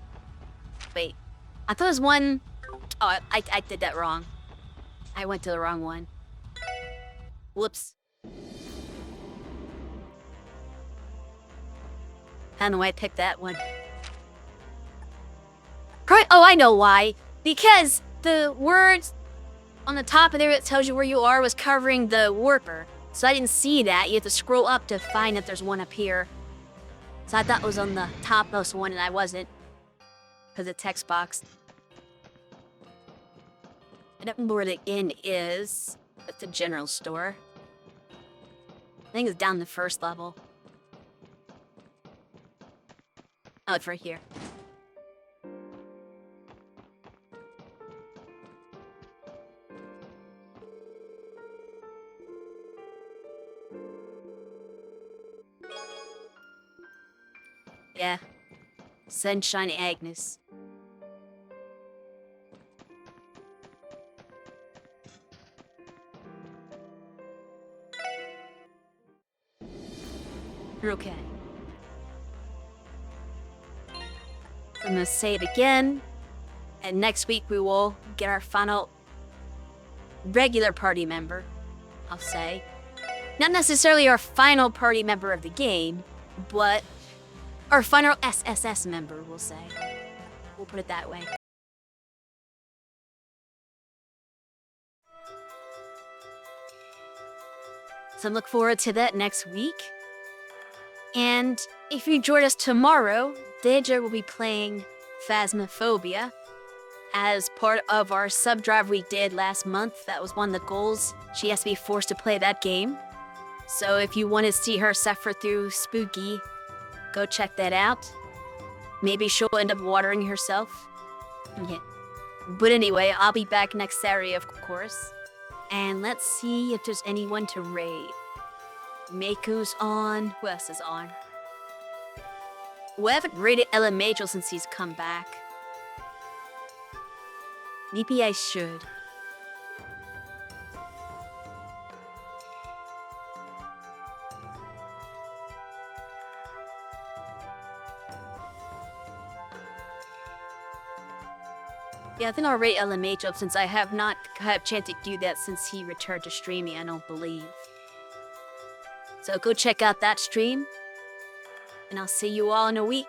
Wait. I thought it was one... Oh, I did that wrong. I went to the wrong one. Whoops. I don't know why I picked that one. Oh, I know why. Because the words on the top of there that tells you where you are was covering the warper. So I didn't see that. You have to scroll up to find if there's one up here. So I thought it was on the topmost one, and I wasn't. Because the text box. I don't remember where the inn is. It's the general store. I think it's down the first level. Oh, it's right here. Yeah. Sunshine Agnes. Okay. I'm gonna say it again. And next week we will get our final regular party member, I'll say. Not necessarily our final party member of the game, but our final SSS member, we'll say. We'll put it that way. So look forward to that next week. And if you join us tomorrow, Deja will be playing Phasmophobia as part of our sub drive we did last month. That was one of the goals. She has to be forced to play that game. So if you want to see her suffer through Spooky, go check that out. Maybe she'll end up watering herself. Yeah. But anyway, I'll be back next Saturday, of course. And let's see if there's anyone to raid. Maku's on. Who else is on? We haven't raided Elemagel since he's come back. Maybe I should. Yeah, I think I'll rate Elemagel since I have not had a chance to do that since he returned to streaming, I don't believe. So go check out that stream, and I'll see you all in a week.